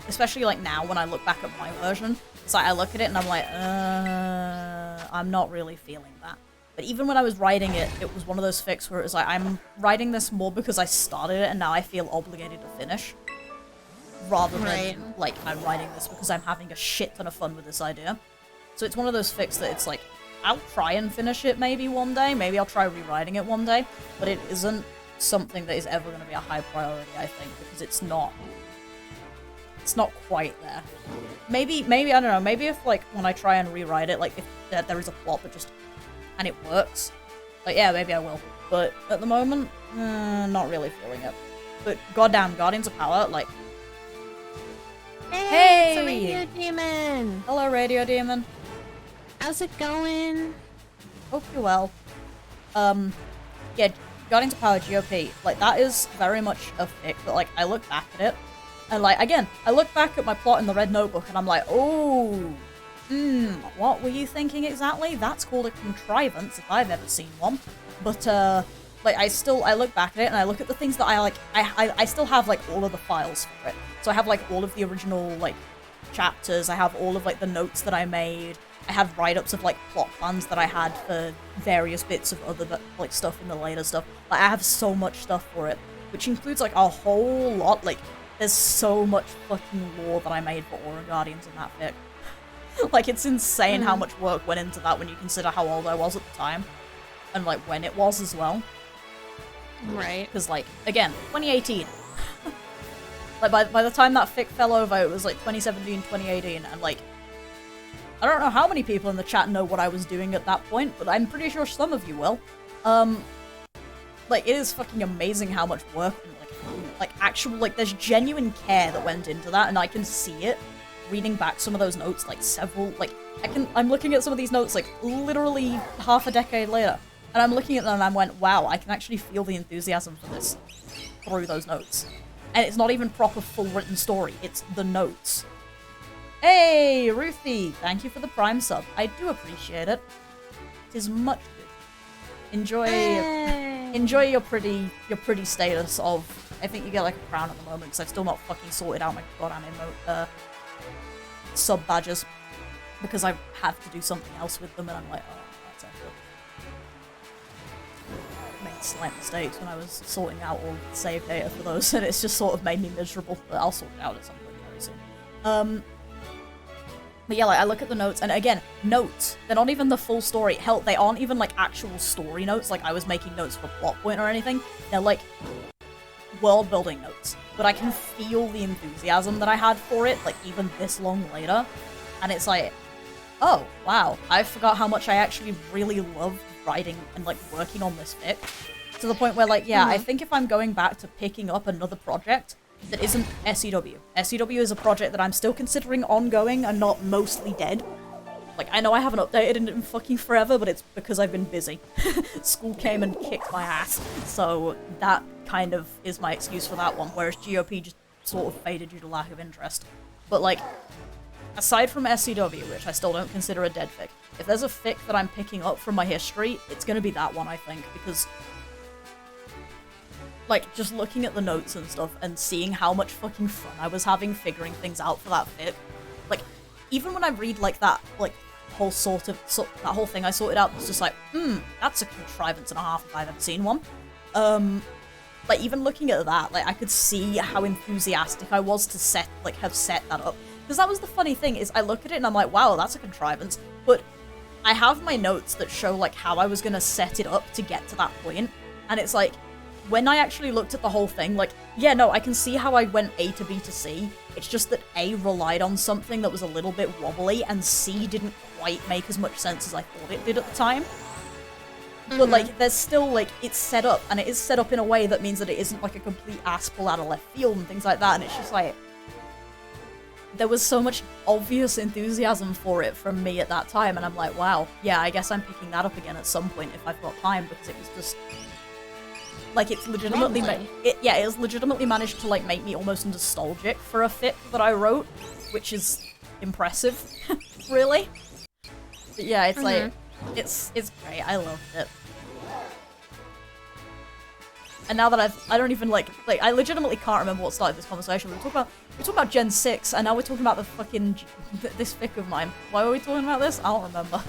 especially, like, now when I look back at my version, it's like I look at it and I'm like, I'm not really feeling that. But even when I was writing it, it was one of those fics where it was like, I'm writing this more because I started it and now I feel obligated to finish. Rather than, like, I'm writing this because I'm having a shit ton of fun with this idea. So it's one of those fics that it's like, I'll try and finish it maybe one day, maybe I'll try rewriting it one day, but it isn't something that is ever going to be a high priority, I think, because it's not quite there. Maybe, I don't know, maybe if, like, when I try and rewrite it, like, if there is a plot that just, and it works, like, yeah, maybe I will. But at the moment, not really feeling it. But goddamn, Guardians of Power, like... Hey! It's a Radio Demon! Hello, Radio Demon. How's it going? Hope you're well. Yeah, Guardians of Power, GOP, like, that is very much a fic, but, like, I look back at it, and, like, again, I look back at my plot in the Red Notebook, and I'm like, oh... what were you thinking exactly? That's called a contrivance, if I've ever seen one. But, like, I look back at it, and I look at the things that I still have, like, all of the files for it. So I have, like, all of the original, like, chapters, I have all of, like, the notes that I made, I have write-ups of, like, plot plans that I had for various bits of other, like, stuff in the later stuff. Like, I have so much stuff for it, which includes, like, a whole lot, like, there's so much fucking lore that I made for Aura Guardians in that fic. Like, it's insane how much work went into that when you consider how old I was at the time. And, like, when it was as well. Right. Because, like, again, 2018. Like, by the time that fic fell over, it was, like, 2017, 2018, and, like, I don't know how many people in the chat know what I was doing at that point, but I'm pretty sure some of you will. Like, it is fucking amazing how much work and, like, actual, like, there's genuine care that went into that, and I can see it reading back some of those notes, like, several, like, I'm looking at some of these notes, like, literally half a decade later, and I'm looking at them and I went, wow, I can actually feel the enthusiasm for this through those notes. And it's not even proper full written story, it's the notes. Hey, Ruthie! Thank you for the Prime sub. I do appreciate it. It is much good. Enjoy your pretty status of, I think you get like a crown at the moment, because I've still not fucking sorted out my goddamn emote, sub badges, because I have to do something else with them, and I'm like, oh, that's actually... I made slight mistakes when I was sorting out all the save data for those, and it's just sort of made me miserable, but I'll sort it out at some point very soon. But yeah, like, I look at the notes, and again, notes, they're not even the full story. Hell, they aren't even, like, actual story notes, like I was making notes for plot point or anything. They're, like, world-building notes. But I can feel the enthusiasm that I had for it, like, even this long later. And it's like, oh, wow, I forgot how much I actually really loved writing and, like, working on this fic. To the point where, like, yeah, I think if I'm going back to picking up another project that isn't SEW. SEW is a project that I'm still considering ongoing and not mostly dead. Like, I know I haven't updated in fucking forever, but it's because I've been busy. School came and kicked my ass. So that kind of is my excuse for that one, whereas GOP just sort of faded due to lack of interest. But, like, aside from SEW, which I still don't consider a dead fic, if there's a fic that I'm picking up from my history, it's gonna be that one, I think, because, like, just looking at the notes and stuff and seeing how much fucking fun I was having figuring things out for that fic, like, even when I read, like, that, like, whole that whole thing I sorted out was just like, that's a contrivance and a half if I've ever seen one. Like, even looking at that, like, I could see how enthusiastic I was to have set that up. Because that was the funny thing, is I look at it and I'm like, wow, that's a contrivance, but I have my notes that show, like, how I was gonna set it up to get to that point, and it's like, when I actually looked at the whole thing, like, yeah, no, I can see how I went A to B to C, it's just that A relied on something that was a little bit wobbly, and C didn't quite make as much sense as I thought it did at the time. But, like, there's still, like, it's set up, and it is set up in a way that means that it isn't, like, a complete ass pull out of left field and things like that, and it's just, like, there was so much obvious enthusiasm for it from me at that time, and I'm like, wow, yeah, I guess I'm picking that up again at some point if I've got time, because it was just... Like, it's legitimately... it has legitimately managed to, like, make me almost nostalgic for a fic that I wrote, which is impressive, really. But yeah, it's like... It's great, I loved it. And now that I don't even, like, I legitimately can't remember what started this conversation. We were talking about Gen 6, and now we're talking about the fucking... this fic of mine. Why were we talking about this? I don't remember.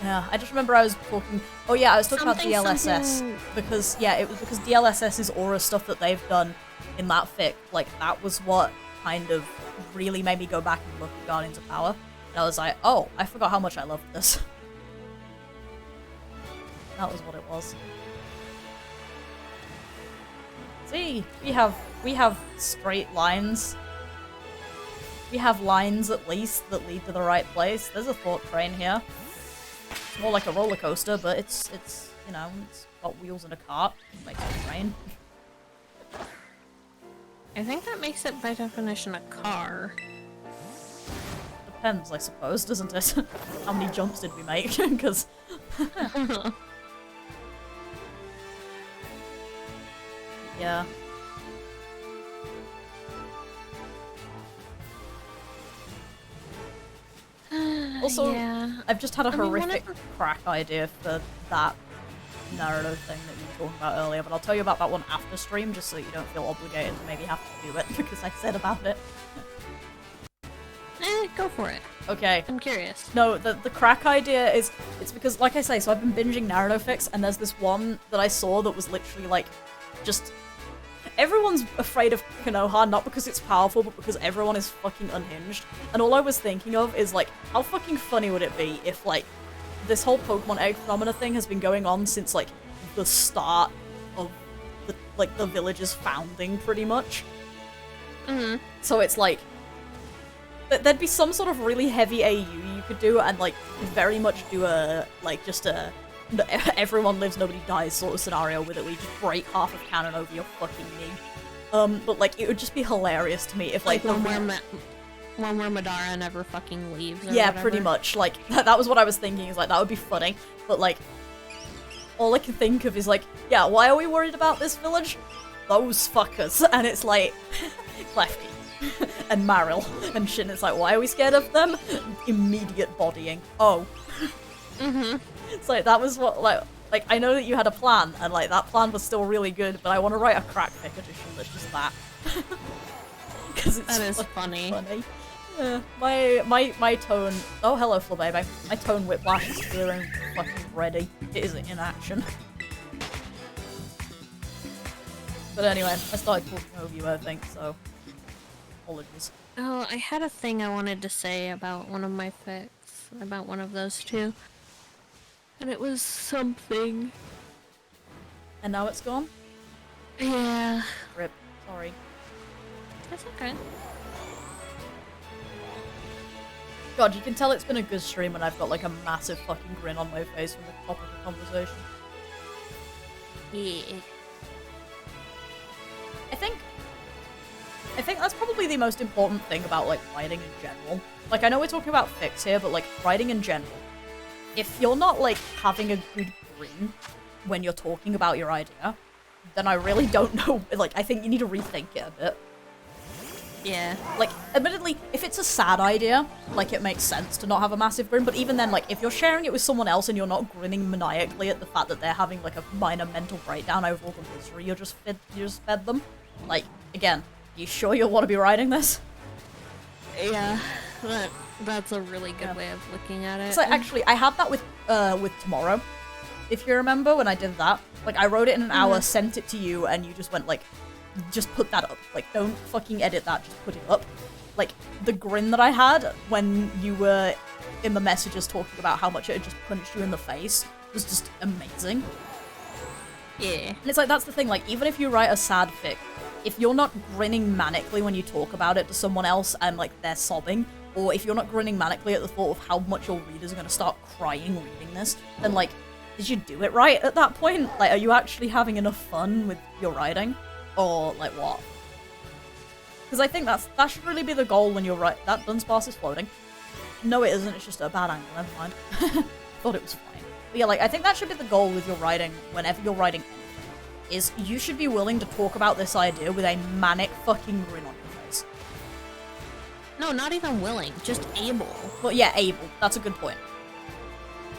Yeah, I just remember I was talking... Oh yeah, I was talking about DLSS. Because, yeah, it was because DLSS's aura stuff that they've done in that fic, like, that was what kind of really made me go back and look at Guardians of Power. And I was like, oh, I forgot how much I loved this. That was what it was. See, we have straight lines. We have lines, at least, that lead to the right place. There's a thought train here. It's more like a roller coaster, but it's you know, it's got wheels and a cart. It makes it a train. I think that makes it, by definition, a car. Depends, I suppose, doesn't it? How many jumps did we make? Because... yeah. Also, yeah. I've just had a horrific crack idea for that narrative thing that you were talking about earlier, but I'll tell you about that one after stream, just so you don't feel obligated to maybe have to do it, because I said about it. Go for it. Okay. I'm curious. No, the crack idea is, it's because, like I say, so I've been binging Naruto fics, and there's this one that I saw that was literally, like, just... Everyone's afraid of Konoha, not because it's powerful, but because everyone is fucking unhinged. And all I was thinking of is, like, how fucking funny would it be if, like, this whole Pokemon egg phenomena thing has been going on since, like, the start of, the village's founding, pretty much. So it's, like, there'd be some sort of really heavy AU you could do, and, like, very much do a, like, just a... everyone lives, nobody dies sort of scenario with it, where you just break half of canon over your fucking knee. But, like, it would just be hilarious to me if, like one where Madara never fucking leaves, or yeah, whatever. pretty much. Like, that was what I was thinking, is, like, that would be funny. But, like, all I can think of is, like, yeah, why are we worried about this village? Those fuckers. And it's, like, Klefki. And Marill. And shit, and it's like, why are we scared of them? Immediate bodying. Oh. It's like, that was what, like, I know that you had a plan, and, like, that plan was still really good, but I want to write a crack fic edition that's just that. Because it's that is funny. Yeah, my tone... Oh, hello, Flababy. My tone whiplash is clear and fucking ready. It is in action. But anyway, I started talking over you, I think, so... Apologies. Oh, I had a thing I wanted to say about one of my fics. About one of those two. And it was something. And now it's gone? Yeah. Rip. Sorry. That's okay. God, you can tell it's been a good stream when I've got like a massive fucking grin on my face from the top of the conversation. Yeah. I think that's probably the most important thing about like writing in general. Like, I know we're talking about fics here, but like writing in general. If you're not like having a good grin when you're talking about your idea, then I really don't know. Like, I think you need to rethink it a bit. Yeah. Like, admittedly, if it's a sad idea, like, it makes sense to not have a massive grin, but even then, like, if you're sharing it with someone else and you're not grinning maniacally at the fact that they're having, like, a minor mental breakdown over all the misery you just fed them, like, again, you sure you'll want to be writing this? Yeah, that's a really good way of looking at it. So, actually, I had that with Tomorrow, if you remember, when I did that. Like, I wrote it in an hour, sent it to you, and you just went, like, just put that up. Like, don't fucking edit that, just put it up. Like, the grin that I had when you were in the messages talking about how much it had just punched you in the face was just amazing. Yeah. And it's like, that's the thing, like, even if you write a sad fic, if you're not grinning manically when you talk about it to someone else and, like, they're sobbing, or if you're not grinning manically at the thought of how much your readers are gonna start crying reading this, then, like, did you do it right at that point? Like, are you actually having enough fun with your writing? Or, like, what? Because I think that should really be the goal when you're right. That Dunsparce is floating. No, it isn't. It's just a bad angle. Never mind. Thought it was fine. But yeah, like, I think that should be the goal with your writing whenever you're writing anything. Is you should be willing to talk about this idea with a manic fucking grin on your face. No, not even willing. Just able. Well, yeah, able. That's a good point.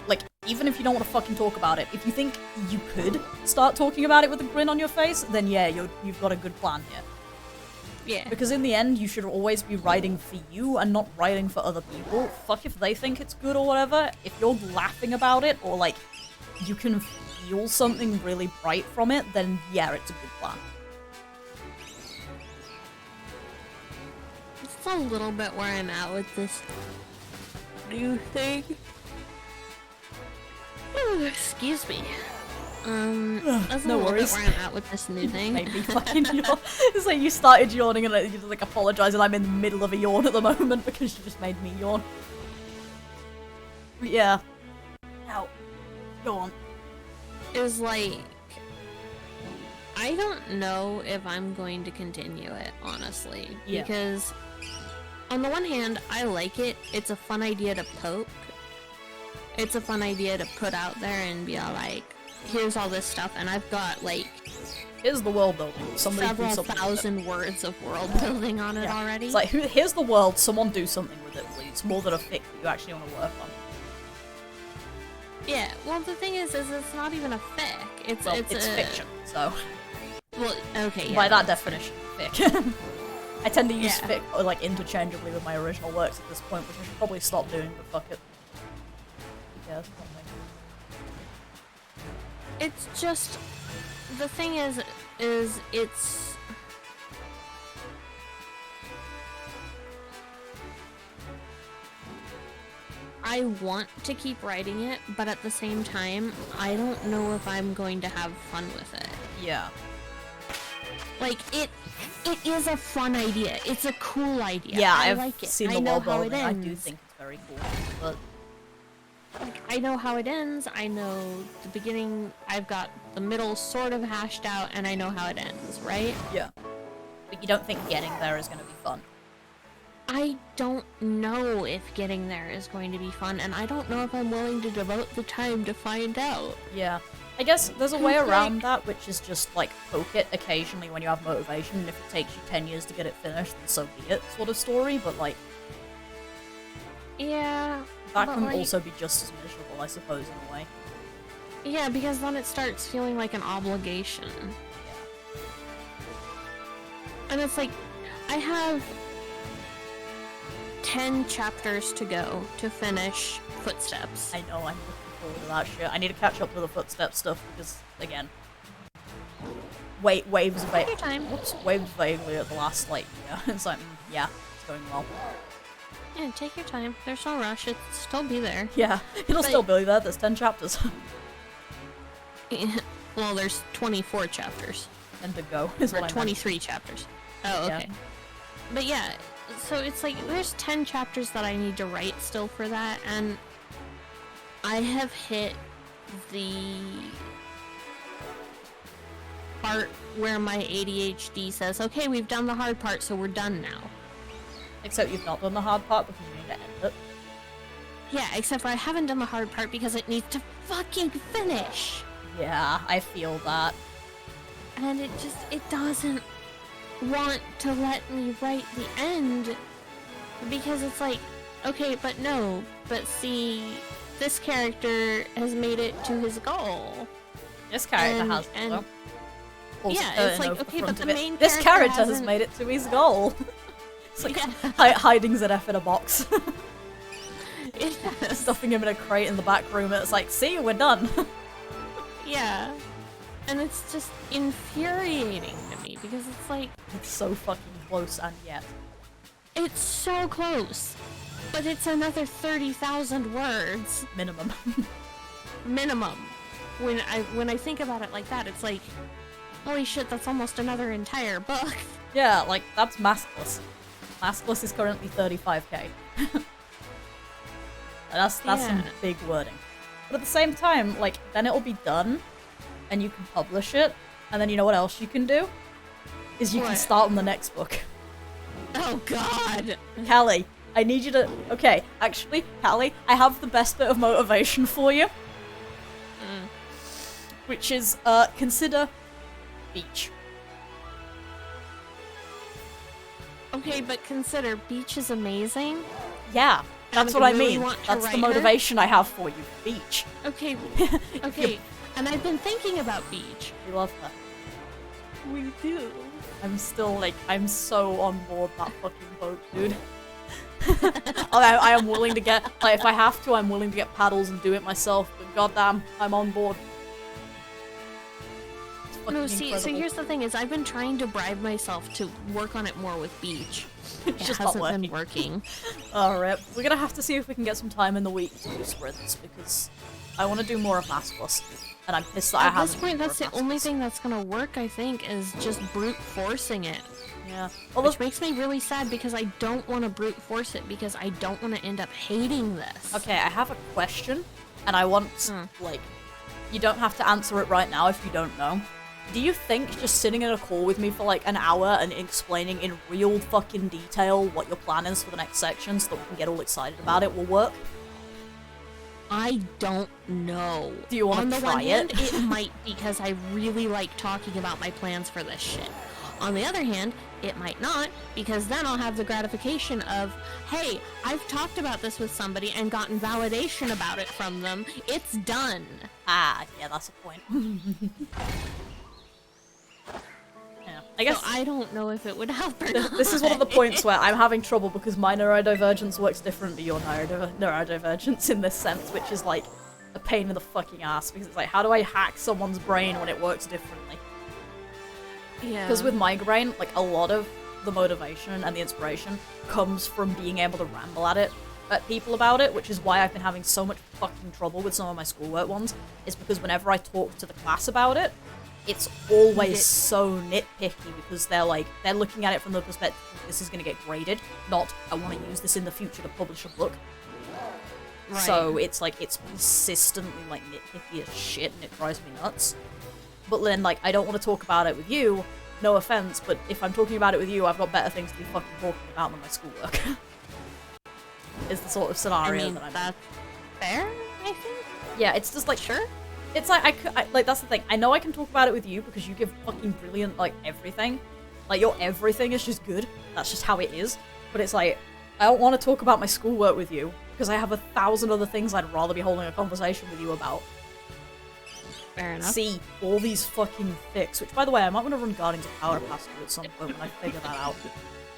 Like, even if you don't want to fucking talk about it, if you think you could start talking about it with a grin on your face, then yeah, you've got a good plan here. Yeah. Because in the end, you should always be writing for you and not writing for other people. Fuck if they think it's good or whatever. If you're laughing about it, or like, you can feel something really bright from it, then yeah, it's a good plan. It's a little bit where I'm at with this new thing. Excuse me. That's a no little worries. bit where I'm at with this new thing. Made me fucking yawn. It's like you started yawning and you just like apologise and I'm in the middle of a yawn at the moment because you just made me yawn. But yeah. Now, go on. Is like, I don't know if I'm going to continue it, honestly. Yeah. Because on the one hand, I like it. It's a fun idea to poke. It's a fun idea to put out there and be all like, here's all this stuff, and I've got like here's the world building. Somebody several do something thousand words of world building on it already. It's like, here's the world, someone do something with it, please. More than a fic that you actually want to work on. Yeah, well the thing is it's not even a fic. It's fiction, so. Well, okay, yeah. By that definition, fic. I tend to use Yeah. fic like interchangeably with my original works at this point, which I should probably stop doing, but fuck it. Yeah, it's just, the thing is it's, I want to keep writing it, but at the same time, I don't know if I'm going to have fun with it. Yeah. Like, it is a fun idea. It's a cool idea. Yeah, I I've like it. seen I the know world how it building. I ends. do think it's very cool, but Like, I know how it ends, I know the beginning, I've got the middle sort of hashed out, and I know how it ends, right? yeah. But you don't think getting there is going to be fun? I don't know if getting there is going to be fun, and I don't know if I'm willing to devote the time to find out. Yeah. I guess there's a way Like- around that, which is just, like, poke it occasionally when you have motivation, and if it takes you 10 years to get it finished, then so be it sort of story, but, like, Yeah, that but, can like, also be just as miserable, I suppose, in a way. yeah, because then it starts feeling like an obligation. Yeah. And it's like, I have 10 chapters to go to finish Footsteps. I know, I'm looking forward to that shit. I need to catch up with the Footsteps stuff, because, again, waves Take your time. waves vaguely at the last, like, yeah, it's like, yeah, it's going well. Yeah, take your time. There's no rush. It'll still be there. Yeah, it'll But- still be there, there's 10 chapters. Well, there's 24 chapters. And to go, is Or what I meant. 23 chapters. Oh, okay. Yeah. But yeah, so it's like there's 10 chapters that I need to write still for that, and I have hit the part where my ADHD says, okay, we've done the hard part, so we're done now. Except you've not done the hard part because you need to end it. Yeah, except for I haven't done the hard part because it needs to fucking finish. Yeah, I feel that. And it doesn't want to let me write the end because it's like, okay, but no, but see, this character has made it to his goal. This character has, and yeah, it's like, okay, but the main this character has hasn't... made it to his goal. It's like yeah. hiding Zedef in a box. Yeah. Stuffing him in a crate in the back room, and it's like, see, we're done. Yeah. And it's just infuriating to me because it's like... It's so fucking close, and yet. It's so close. But it's another 30,000 words. Minimum. Minimum. When I think about it like that, it's like, holy shit, that's almost another entire book. Yeah, like, that's Maskless. Maskless is currently 35k. That's some big wording. But at the same time, like, then it'll be done, and you can publish it, and then you know what else you can do? Is you can start on the next book. Oh god! Callie, I need you to... Okay, actually, Callie, I have the best bit of motivation for you. Which is, consider beach. Okay, but consider beach is amazing. Yeah, that's what I mean. That's the motivation I have for you. Beach. Okay, okay. And I've been thinking about beach. We love her. We do. I'm still, like, I'm so on board that fucking boat, dude. I am willing to get, like, if I have to, I'm willing to get paddles and do it myself, but goddamn, I'm on board. No, see, incredible. so here's the thing is I've been trying to bribe myself to work on it more with beach. It just hasn't not been working. Alright, we're gonna have to see if we can get some time in the week to do sprints, because I want to do more of Maskless, and I'm pissed that I haven't. At this point, that's the only thing that's gonna work, I think, is just brute forcing it. Yeah. Which makes me really sad because I don't want to brute force it because I don't want to end up hating this. Okay, I have a question, and I want, like, you don't have to answer it right now if you don't know. Do you think just sitting in a call with me for like an hour and explaining in real fucking detail what your plan is for the next section so that we can get all excited about it will work? I don't know. Do you want to try it? On the one hand, it might because I really like talking about my plans for this shit. On the other hand, it might not, because then I'll have the gratification of, hey, I've talked about this with somebody and gotten validation about it from them. It's done. Ah, yeah, that's a point. Yeah, I guess. So I don't know if it would help or not. This is one of the points where I'm having trouble because my neurodivergence works different to your neurodivergence in this sense, which is like a pain in the fucking ass, because it's like, how do I hack someone's brain when it works differently? Yeah. Because with my brain, like, a lot of the motivation and the inspiration comes from being able to ramble at people about it, which is why I've been having so much fucking trouble with some of my schoolwork ones, is because whenever I talk to the class about it, it's always so nitpicky, because they're looking at it from the perspective of this is going to get graded, not I want to use this in the future to publish a book. Right. So it's like, it's persistently like nitpicky as shit, and it drives me nuts. But then, like, I don't want to talk about it with you, no offense, but if I'm talking about it with you, I've got better things to be fucking talking about than my schoolwork. Is the sort of scenario that I'm in. That's fair, I think? Yeah, it's just like, sure. It's like, like, that's the thing. I know I can talk about it with you because you give fucking brilliant, like, everything. Like, your everything is just good. That's just how it is. But it's like, I don't want to talk about my schoolwork with you because I have 1,000 other things I'd rather be holding a conversation with you about. Fair enough. See, all these fucking fics, which, by the way, I might want to run Guardians of Power past you at some point when I figure that out.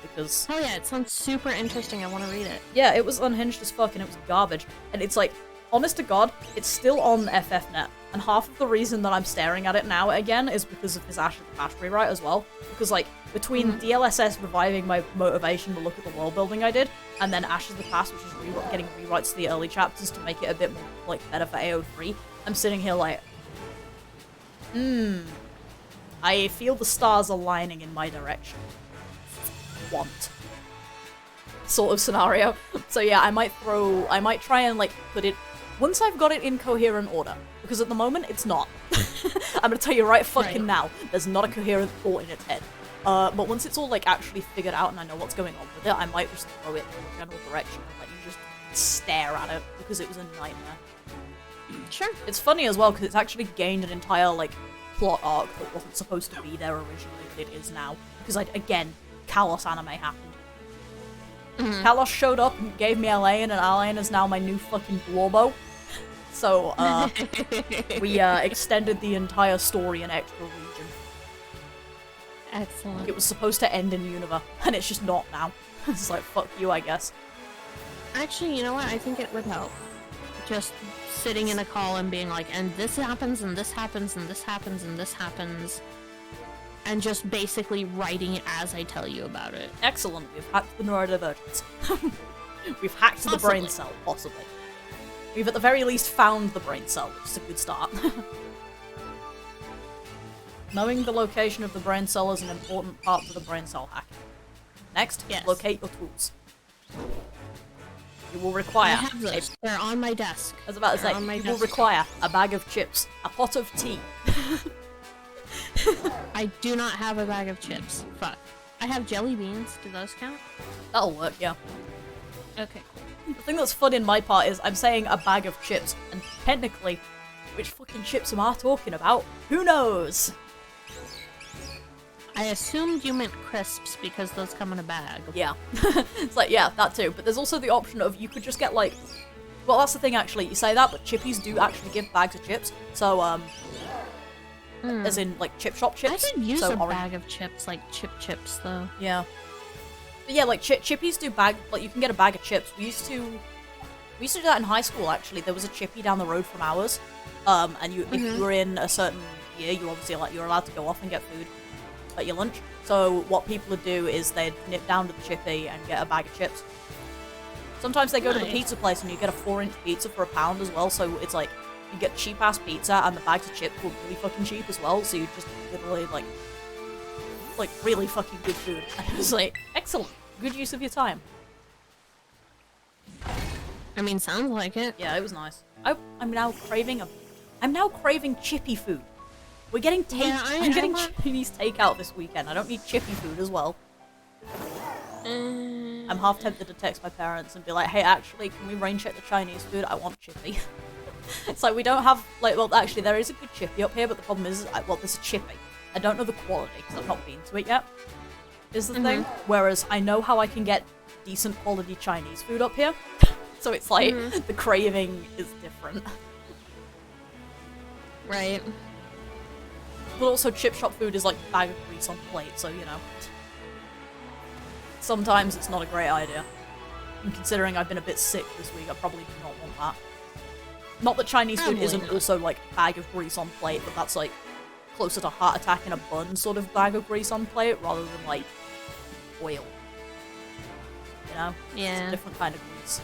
Because... Oh yeah, it sounds super interesting. I want to read it. Yeah, it was unhinged as fuck and it was garbage. And it's like, honest to God, it's still on FFnet. And half of the reason that I'm staring at it now again is because of this Ash of the Past rewrite as well. Because, like, between DLSS reviving my motivation to look at the world building I did, and then Ash of the Past, which is getting rewrites to the early chapters to make it a bit more, like, better for AO3, I'm sitting here like, I feel the stars aligning in my direction. Want. sort of scenario. So yeah, I might try and like put it, once I've got it in coherent order, because at the moment it's not. I'm gonna tell you right fucking now, there's not a coherent thought in its head. But once it's all like actually figured out and I know what's going on with it, I might just throw it in a general direction and let you just stare at it, because it was a nightmare. Sure. It's funny as well, because it's actually gained an entire, like, plot arc that wasn't supposed to be there originally, but it is now. Because, like, again, Kalos anime happened. Kalos showed up and gave me Alain, and Alain is now my new fucking Blorbo. So, we, extended the entire story in extra region. Excellent. It was supposed to end in Unova, and it's just not now. It's like, fuck you, I guess. Actually, you know what? I think it would help. Just sitting in a call and being like, and this happens, and this happens, and this happens, and this happens. And just basically writing it as I tell you about it. Excellent. We've hacked the neurodivergence. We've hacked the brain cell, possibly. We've at the very least found the brain cell, which is a good start. Knowing the location of the brain cell is an important part to the brain cell hacking. Next, locate your tools. You will require... I have those. They're on my desk. I was about to say, you will require a bag of chips, a pot of tea. I do not have a bag of chips. Fuck. I have jelly beans. Do those count? That'll work, yeah. Okay, cool. The thing that's fun in my part is I'm saying a bag of chips, and technically, which fucking chips am I talking about? Who knows? I assumed you meant crisps because those come in a bag. Yeah. It's like, yeah, that too. But there's also the option of you could just get like... Well, that's the thing actually. You say that, but Chippies do actually give bags of chips. So, as in, like, chip shop chips. I could use a bag of chips, like chips, though. Yeah. But yeah, like, Chippies do bag... Like, you can get a bag of chips. We used to do that in high school, actually. There was a Chippy down the road from ours. And if you were in a certain year, you obviously, like, you're allowed to go off and get food at your lunch. So what people would do is they'd nip down to the Chippy and get a bag of chips. Sometimes they go to the pizza place and you get a 4-inch pizza for £1 as well, so it's like, you get cheap-ass pizza and the bags of chips were really fucking cheap as well, so you just literally, like really fucking good food. And it was like, excellent. Good use of your time. I mean, sounds like it. Yeah, it was nice. I'm now craving Chippy food. We're getting I'm getting Chinese takeout this weekend. I don't need Chippy food as well. I'm half tempted to text my parents and be like, hey, actually, can we rain check the Chinese food? I want Chippy. It's like, we don't have, like, well, actually, there is a good Chippy up here, but the problem is, well, there's a Chippy. I don't know the quality, because I've not been to it yet, is the thing. Whereas, I know how I can get decent quality Chinese food up here. So it's like, the craving is different. Right. But also, chip shop food is like a bag of grease on plate, so, you know. Sometimes it's not a great idea. And considering I've been a bit sick this week, I probably do not want that. Not that Chinese food isn't also, like, bag of grease on plate, but that's, like, closer to heart attack in a bun sort of bag of grease on plate, rather than, like, oil. You know? Yeah. It's a different kind of grease.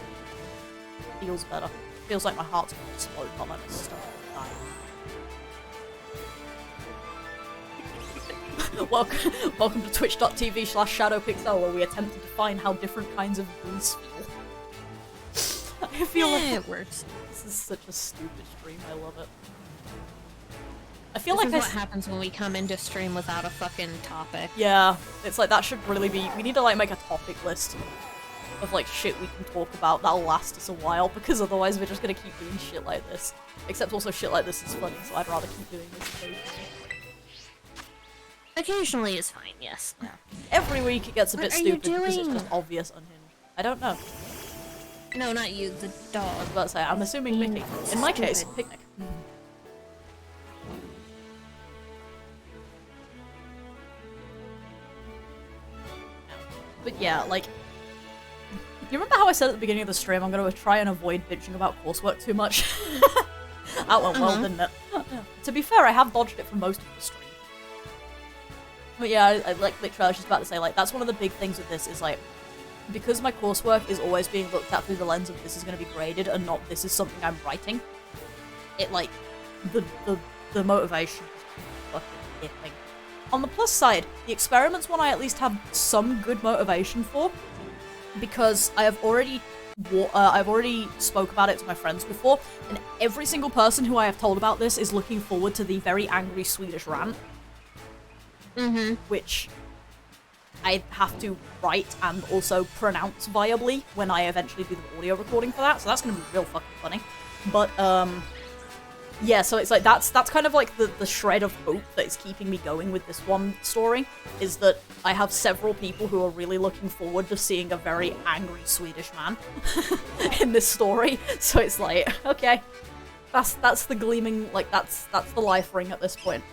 Feels better. Feels like my heart's gonna explode, not like my stomach will die. Welcome to twitch.tv/shadowpixel, where we attempt to define how different kinds of grease feel. I feel like it works. This is such a stupid stream, I love it. I feel this like is what happens when we come into stream without a fucking topic. Yeah, it's like, that should really be... We need to, like, make a topic list of, like, shit we can talk about that'll last us a while, because otherwise we're just gonna keep doing shit like this. Except also shit like this is funny, so I'd rather keep doing this occasionally. Occasionally is fine, yes. Yeah. Every week it gets a bit stupid because it's just obvious unhinged. I don't know. No, not you, the dog. I was about to say, I'm assuming Mickey. In my case, Picnic. But yeah, like... You remember how I said at the beginning of the stream I'm going to try and avoid bitching about coursework too much? That went well, didn't it? To be fair, I have dodged it for most of the stream. But yeah, I like, literally, I was just about to say, like, that's one of the big things with this, is, like, because my coursework is always being looked at through the lens of this is going to be graded and not this is something I'm writing, it, like, the motivation is fucking dipping. On the plus side, the experiments one I at least have some good motivation for, because I've already spoke about it to my friends before, and every single person who I have told about this is looking forward to the very angry Swedish rant. Which I have to write and also pronounce viably when I eventually do the audio recording for that, so that's gonna be real fucking funny. But, yeah, so it's like, that's kind of like the shred of hope that is keeping me going with this one story, is that I have several people who are really looking forward to seeing a very angry Swedish man in this story, so it's like, okay, that's the gleaming, like, that's the life ring at this point.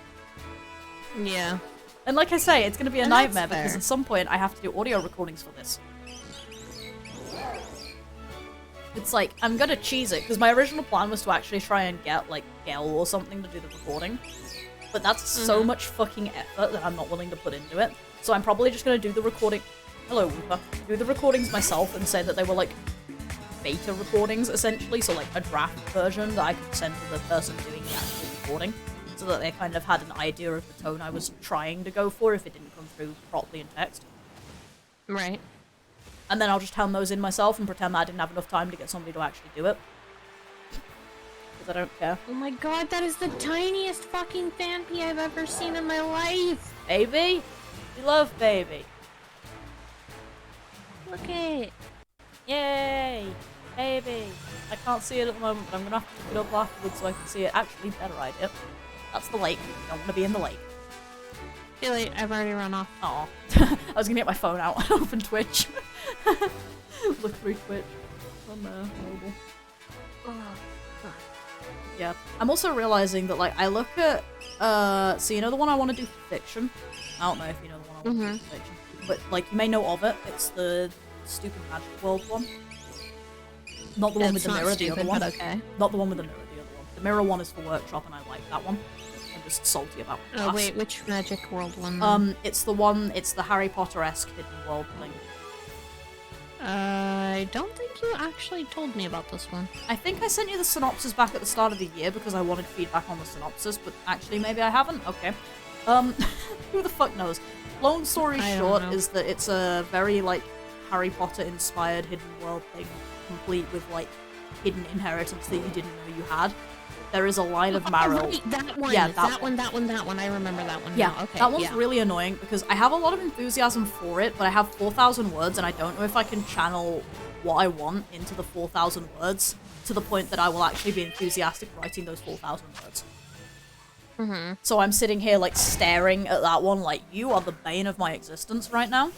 Yeah. And like I say, it's gonna be a nightmare because at some point I have to do audio recordings for this. It's like, I'm gonna cheese it, because my original plan was to actually try and get, like, Gel or something to do the recording. But that's so much fucking effort that I'm not willing to put into it. So I'm probably just gonna do the recording- Hello, Wooper. Do the recordings myself and say that they were, like, beta recordings, essentially, so, like, a draft version that I could send to the person doing the actual recording. So that they kind of had an idea of the tone I was trying to go for if it didn't come through properly in text. Right. And then I'll just hand those in myself and pretend that I didn't have enough time to get somebody to actually do it. Because I don't care. Oh my god, that is the tiniest fucking fanpy I've ever seen in my life! Baby? We love baby. Look at it. Yay! Baby! I can't see it at the moment, but I'm gonna have to pick it up afterwards so I can see it. Actually, better idea. That's the lake. You don't want to be in the lake. Too late, I've already run off. Aw. I was gonna get my phone out and open Twitch. Look through Twitch. Oh no, horrible. Yeah. I'm also realizing that, like, I look at, so you know the one I want to do for fiction? I don't know if you know the one I want to do for fiction. But, like, you may know of it. It's the stupid Magic World one. Not the one with the mirror, the other one. Okay. Not the one with the mirror, the other one. The mirror one is for workshop, and I like that one. I'm just salty about it. Oh wait, which Magic World one? Then? It's the one, it's the Harry Potter-esque hidden world thing. I don't think you actually told me about this one. I think I sent you the synopsis back at the start of the year because I wanted feedback on the synopsis, but actually maybe I haven't? Okay. Who the fuck knows? Long story short is that it's a very, like, Harry Potter-inspired hidden world thing, complete with, like, hidden inheritance that you didn't know you had. There is a line of Marrow. Right, that one. Yeah, that one. I remember that one. Yeah, now. Okay, that one's really annoying because I have a lot of enthusiasm for it, but I have 4,000 words and I don't know if I can channel what I want into the 4,000 words to the point that I will actually be enthusiastic writing those 4,000 words. So I'm sitting here, like, staring at that one like, you are the bane of my existence right now.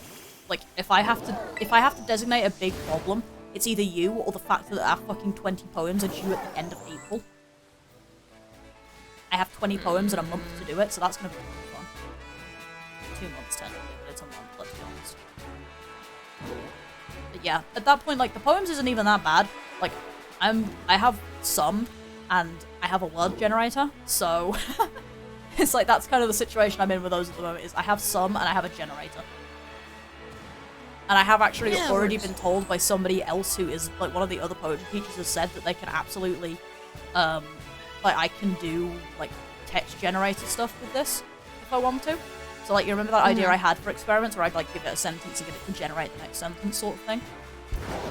Like, if I have to designate a big problem, it's either you or the fact that I have fucking 20 poems are due at the end of April. I have 20 poems and a month to do it, so that's gonna be really fun. 2 months technically, but it's a month, let's be honest. But yeah, at that point, like, the poems isn't even that bad. Like, I have some, and I have a word generator, so it's like that's kind of the situation I'm in with those at the moment, is I have some and I have a generator. And I have actually already been told by somebody else who is, like, one of the other poetry teachers has said that they can absolutely, like, I can do, like, text generator stuff with this if I want to. So, like, you remember that idea I had for experiments where I'd, like, give it a sentence and get it to generate the next sentence sort of thing?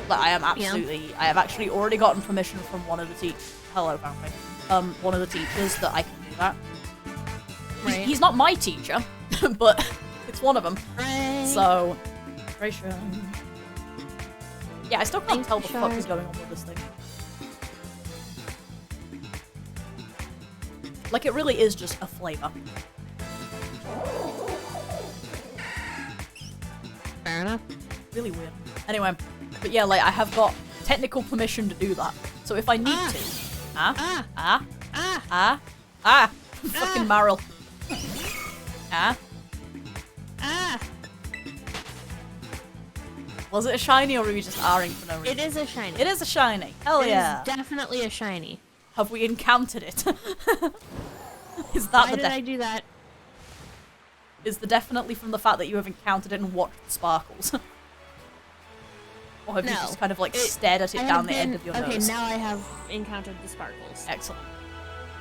Like, I am absolutely, I have actually already gotten permission from one of the teachers, hello, Vampire, one of the teachers that I can do that. Right. He's not my teacher, but it's one of them. Right. So, yeah, I still can't tell what the fuck is going on with this thing. Like, it really is just a flavor. Fair enough. Really weird. Anyway, but yeah, like, I have got technical permission to do that. So if I need to... Fucking Meryl. Was it a shiny or were we just R-ing for no reason? It is a shiny. It is a shiny. Hell yeah. It is definitely a shiny. Have we encountered it? Is that Why did I do that? Is the definitely from the fact that you have encountered it and watched the sparkles? Or have you just kind of, like, stared at it down the end of your nose? Okay, now I have encountered the sparkles. Excellent.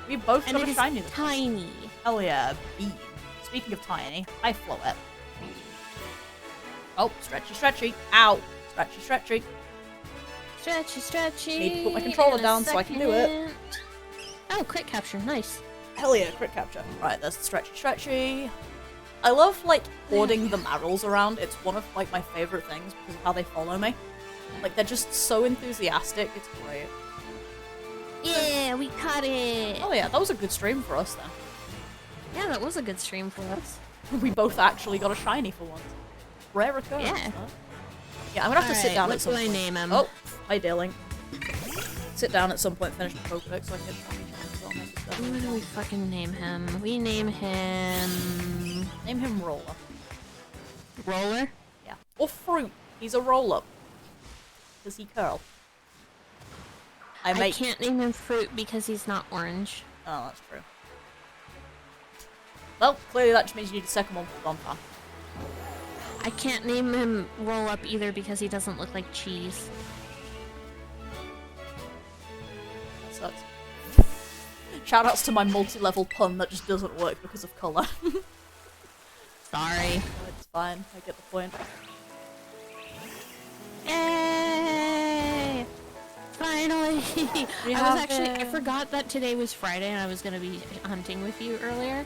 We both got a shiny. Tiny. Hell yeah, Bean. Speaking of tiny, hi Floette. Oh, stretchy, stretchy. Ow. Stretchy, stretchy. Stretchy, stretchy. Need to put my controller down so I can do it. Oh, crit capture, nice. Hell yeah, crit capture. Right, there's the stretchy, stretchy. I love, like, hoarding the marrows around. It's one of, like, my favorite things because of how they follow me. Like, they're just so enthusiastic. It's great. Yeah, we caught it. Oh yeah, that was a good stream for us then. Yeah, that was a good stream for us. We both actually got a shiny for once. Rare occurrence. Yeah. Huh? Yeah, I'm gonna have to sit down at some point. What do I name him? Oh, hi, Darling. Sit down at some point, finish the Pokedex so I can get shiny shinies. So I'll make it better. What do we fucking name him? We name him... Name him Roller. Roller? Yeah. Or Fruit. He's a roll-up. Does he curl? I can't name him Fruit because he's not orange. Oh, that's true. Well, clearly that just means you need a second one for Bonfire. I can't name him Roll Up either because he doesn't look like cheese. That sucks. Shoutouts to my multi-level pun that just doesn't work because of colour. Sorry. No, it's fine, I get the point. Yay! Finally! I forgot that today was Friday and I was gonna be hunting with you earlier.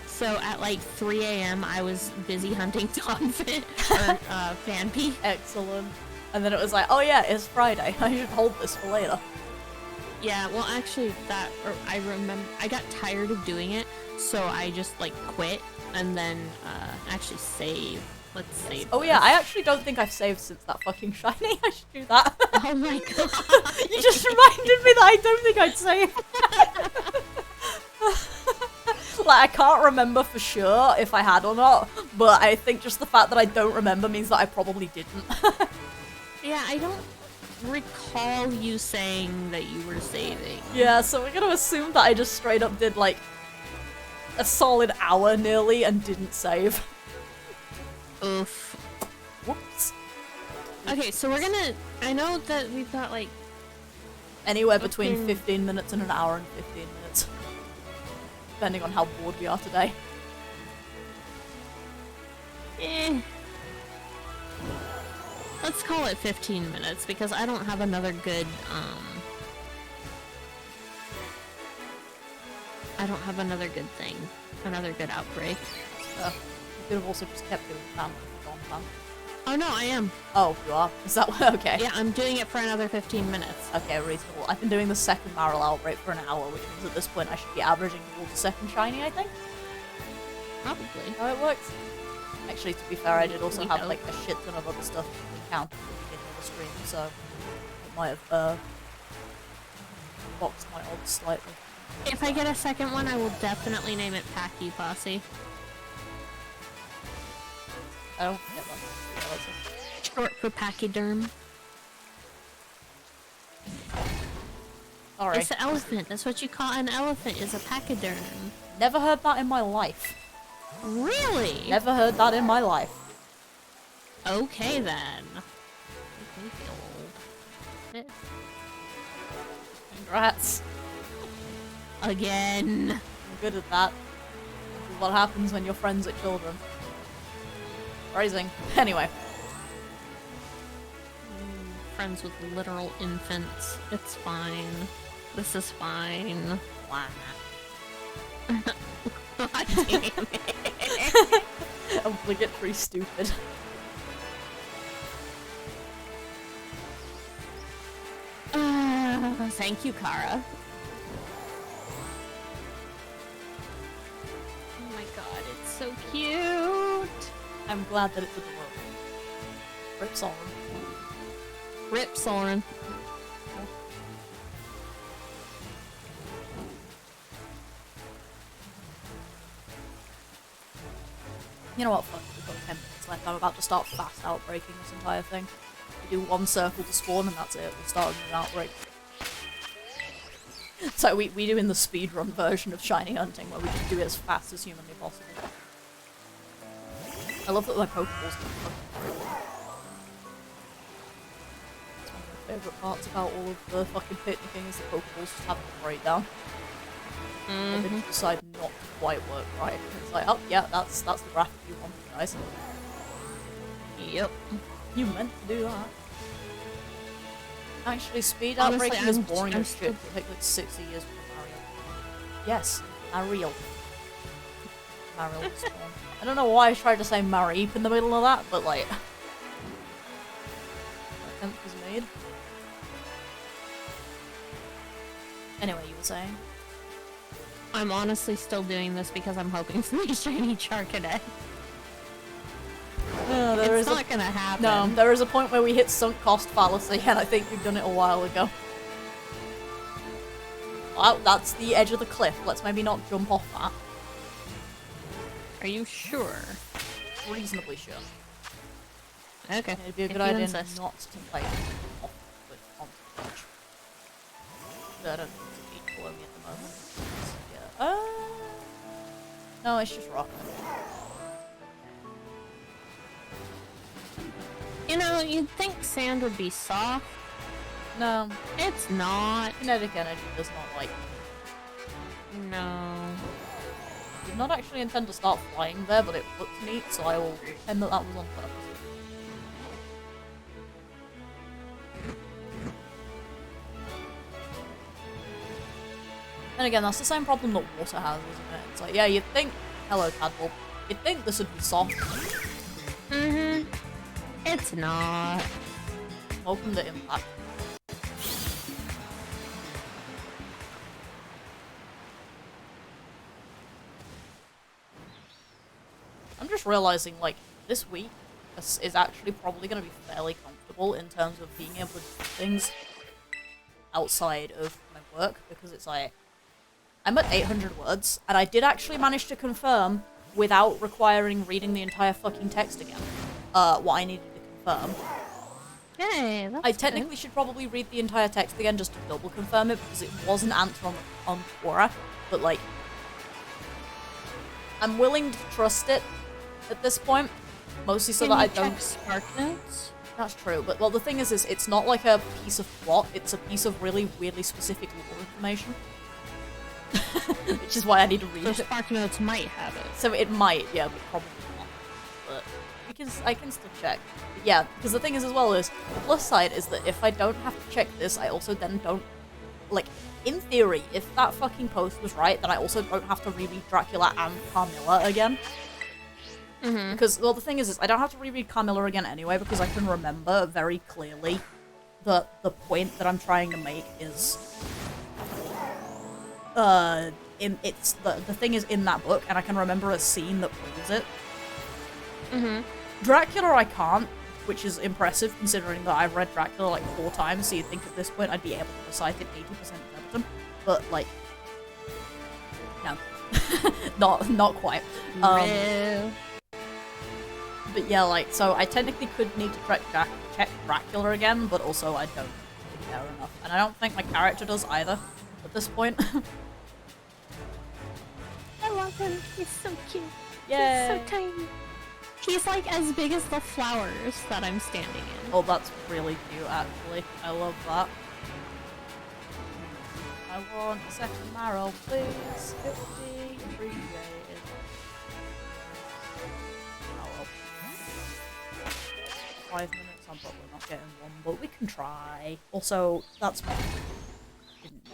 So at like 3 AM I was busy hunting Donphin, or Fanpy. Excellent. And then it was like, oh yeah, it's Friday. I should hold this for later. Yeah, well actually I remember, I got tired of doing it, so I just like quit and then actually save. Let's save. Oh yeah, I actually don't think I've saved since that fucking shiny. I should do that. Oh my god. You just reminded me that I don't think I'd saved. Like, I can't remember for sure if I had or not, but I think just the fact that I don't remember means that I probably didn't. Yeah, I don't recall you saying that you were saving. Yeah, so we're gonna assume that I just straight up did like a solid hour nearly and didn't save. Oof. Whoops. Okay, so we're gonna... I know that we've got, like... Anywhere between 15 minutes and an hour and 15 minutes. Depending on how bored we are today. Let's call it 15 minutes, because I don't have another good, I don't have another good thing. Another good outbreak. You could have also just kept doing family fun. Oh no, I am. Oh, you are? Is that okay? Yeah, I'm doing it for another 15 minutes. Okay, reasonable. I've been doing the second Marill outbreak for an hour, which means at this point I should be averaging towards the second shiny, I think. Probably. How it works. Actually, to be fair, I did also have like a shit ton of other stuff encountered at the beginning of the stream, so it might have boxed my odds slightly. If I get a second one, I will definitely name it Packy Posse. I don't get that. Short for pachyderm. Sorry. It's an elephant. That's what you call an elephant, is a pachyderm. Never heard that in my life. Really? Never heard that in my life. Okay then. Congrats. Again. I'm good at that. This is what happens when you're friends with children. Phrasing. Anyway. Friends with literal infants. It's fine. This is fine. Wow. God damn it. Obligatory stupid. Thank you, Kara. Oh my god, it's so cute! I'm glad that it's adorable. Rip Soren. Rip Soren. You know what, fuck, we've got 10 minutes left. I'm about to start fast outbreaking this entire thing. We do one circle to spawn and that's it. We'll start an outbreak. So we do in the speedrun version of shiny hunting where we just do it as fast as humanly possible. I love that my Pokeballs can fucking break. It's one of my favourite parts about all of the fucking picnicking is the Pokeballs just having a breakdown. And they just decide not to quite work right. It's like, oh yeah, that's the graphic you wanted, guys. Yep. You meant to do that. Actually, speed outbreaking is boring as shit. It takes like 60 years for Mario. Yes, Mario. Mario spawn. I don't know why I tried to say Mareep in the middle of that, but like... attempt was made. Anyway, you were saying? I'm honestly still doing this because I'm hoping for a shiny Charcadet. It's not gonna happen. No, there is a point where we hit sunk cost fallacy, and I think we've done it a while ago. Well, that's the edge of the cliff. Let's maybe not jump off that. Are you sure? Reasonably sure. Okay. It'd be a good idea not to play off on the edge. I don't think it's beat below me at the moment. Yeah. No, it's just rock. You know, you'd think sand would be soft. No. It's not. Kinetic energy does not like it. No. I did not actually intend to start flying there, but it looks neat, so I will pretend that that was on purpose. And again, that's the same problem that water has, isn't it? It's like, yeah, you'd think, hello Tadpole, you'd think this would be soft. Mm-hmm. It's not. Welcome to Impact. I'm just realizing, like, this week is actually probably going to be fairly comfortable in terms of being able to do things outside of my work, because it's like, I'm at 800 words, and I did actually manage to confirm, without requiring reading the entire fucking text again, what I needed to confirm. Hey, that's I technically should probably read the entire text again just to double confirm it, because it was an answer on Quora, but like, I'm willing to trust it at this point, mostly so that I don't... check Spark Notes? That's true, but well, the thing is it's not like a piece of plot, it's a piece of really weirdly specific lore information. Which is why I need to read it. Spark Notes might have it. So it might, yeah, but probably not. But I can still check. But yeah, because the thing is as well is, the plus side is that if I don't have to check this, I also then don't, like, in theory, if that fucking post was right, then I also don't have to reread Dracula and Carmilla again. Mm-hmm. Because, well, the thing is I don't have to reread Carmilla again anyway, because I can remember very clearly that the point that I'm trying to make is... the thing is in that book, and I can remember a scene that proves it. Mm-hmm. Dracula I can't, which is impressive considering that I've read Dracula like 4 times, so you'd think at this point I'd be able to recite it 80% verbatim. But like, no, not quite. But yeah, like, so I technically could need to check Dracula again, but also I don't care enough, and I don't think my character does either at this point. I love him. He's so cute. Yay. He's so tiny. He's like as big as the flowers that I'm standing in. Oh, that's really cute, actually. I love that. I want a second marrow, please. 50, appreciated. Oh well. 5 minutes, I'm probably not getting one, but we can try. Also, that's me. Didn't know.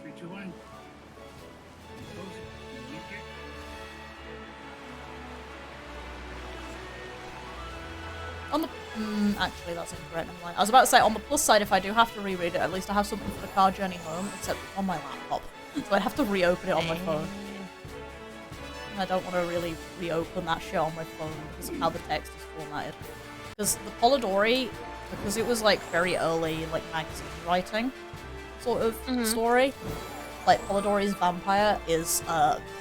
3, 2, 1. On the actually that's incorrect. Never mind. I was about to say on the plus side, if I do have to reread it, at least I have something for the car journey home. Except on my laptop, so I'd have to reopen it on my phone. And I don't want to really reopen that shit on my phone because of how the text is formatted. Because the Polidori, because it was like very early, like magazine writing sort of story. Like Polidori's vampire is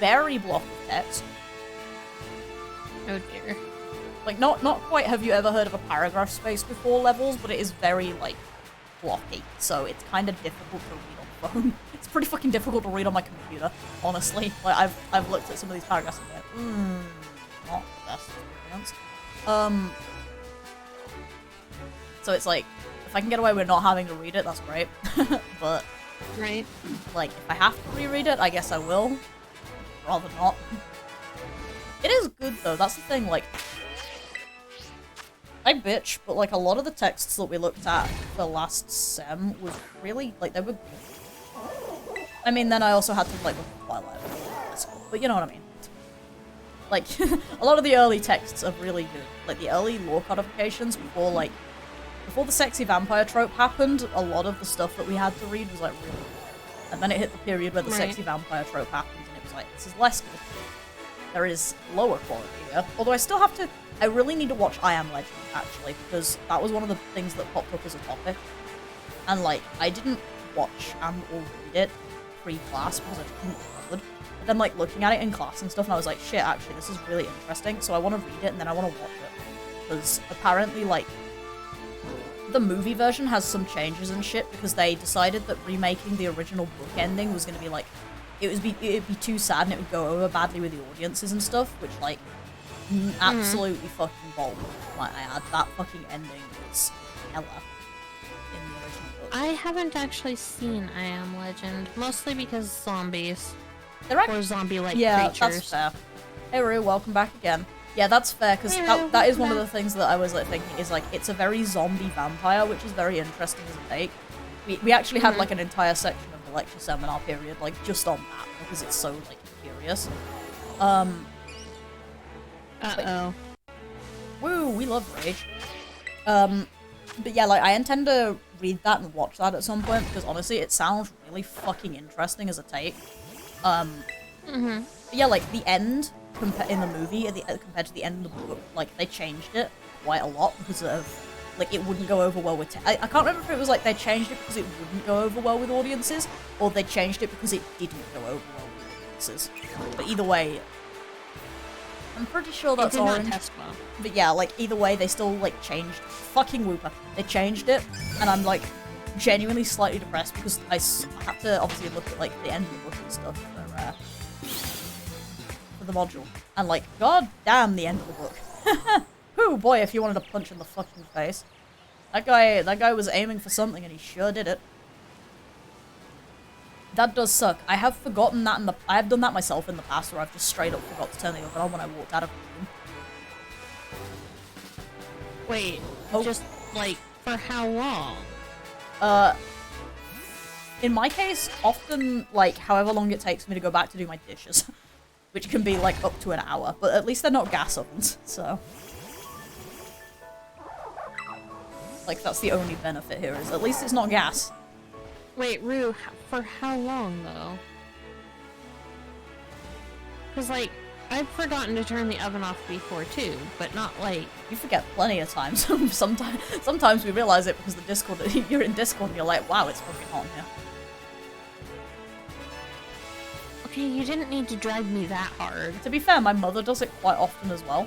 very block of text. Oh dear. Like, not quite have you ever heard of a paragraph space before levels, but it is very, like, blocky, so it's kind of difficult to read on the phone. It's pretty fucking difficult to read on my computer, honestly. Like, I've looked at some of these paragraphs and been like, not the best experience. So it's like, if I can get away with not having to read it, that's great. But, right. like, if I have to reread it, I guess I will. Rather not. is good though, that's the thing, like, I bitch, but like a lot of the texts that we looked at for last sem was really, like, they were good. I mean, then I also had to like look at Twilight, but you know what I mean. Like, a lot of the early texts are really good. Like, the early lore codifications before the sexy vampire trope happened, a lot of the stuff that we had to read was like really good. And then it hit the period where the sexy vampire trope happened, and it was like, this is less good. There is lower quality here. Although I really need to watch I Am Legend, actually, because that was one of the things that popped up as a topic. And, like, I didn't watch and or read it pre-class because I couldn't be bothered. But then, like, looking at it in class and stuff, and I was like, shit, actually, this is really interesting, so I want to read it and then I want to watch it. Because apparently, like, the movie version has some changes and shit because they decided that remaking the original book ending was going to be, like, it'd be too sad and it would go over badly with the audiences and stuff, which, like, absolutely fucking bold. Might I add, that fucking ending was hella in the original book. I haven't actually seen I Am Legend, mostly because zombies. Or zombie-like creatures. Yeah, that's fair. Hey Rue, welcome back again. Yeah, that's fair, because that is one of the things that I was like thinking is like, it's a very zombie vampire, which is very interesting as a take. We actually had like an entire section of the lecture seminar period, like, just on that, because it's so, like, curious. Uh-oh. Woo, we love Rage. But yeah, like, I intend to read that and watch that at some point, because honestly, it sounds really fucking interesting as a take. Yeah, like, the end, in the movie, compared to the end of the book, like, they changed it quite a lot because of, like, it wouldn't go over well with I can't remember if it was like they changed it because it wouldn't go over well with audiences, or they changed it because it didn't go over well with audiences. But either way, I'm pretty sure that's orange. Not test well. But yeah, like, either way, they still, like, changed fucking Whooper. They changed it, and I'm, like, genuinely slightly depressed because I have to obviously look at, like, the end of the book and stuff for the module. And, like, god damn the end of the book. Whew, boy, if you wanted a punch in the fucking face. That guy was aiming for something and he sure did it. That does suck. I have forgotten that I have done that myself in the past where I've just straight up forgot to turn the oven on when I walked out of the room. Wait, just, like, for how long? In my case, often, like, however long it takes me to go back to do my dishes. Which can be, like, up to an hour. But at least they're not gas ovens, so... Like, that's the only benefit here, is at least it's not gas. Wait, Rue, for how long, though? Because, like, I've forgotten to turn the oven off before, too, but not, like... You forget plenty of times. Sometimes we realize it because the Discord, you're in Discord and you're like, wow, it's fucking hot in here. Okay, you didn't need to drag me that hard. To be fair, my mother does it quite often as well.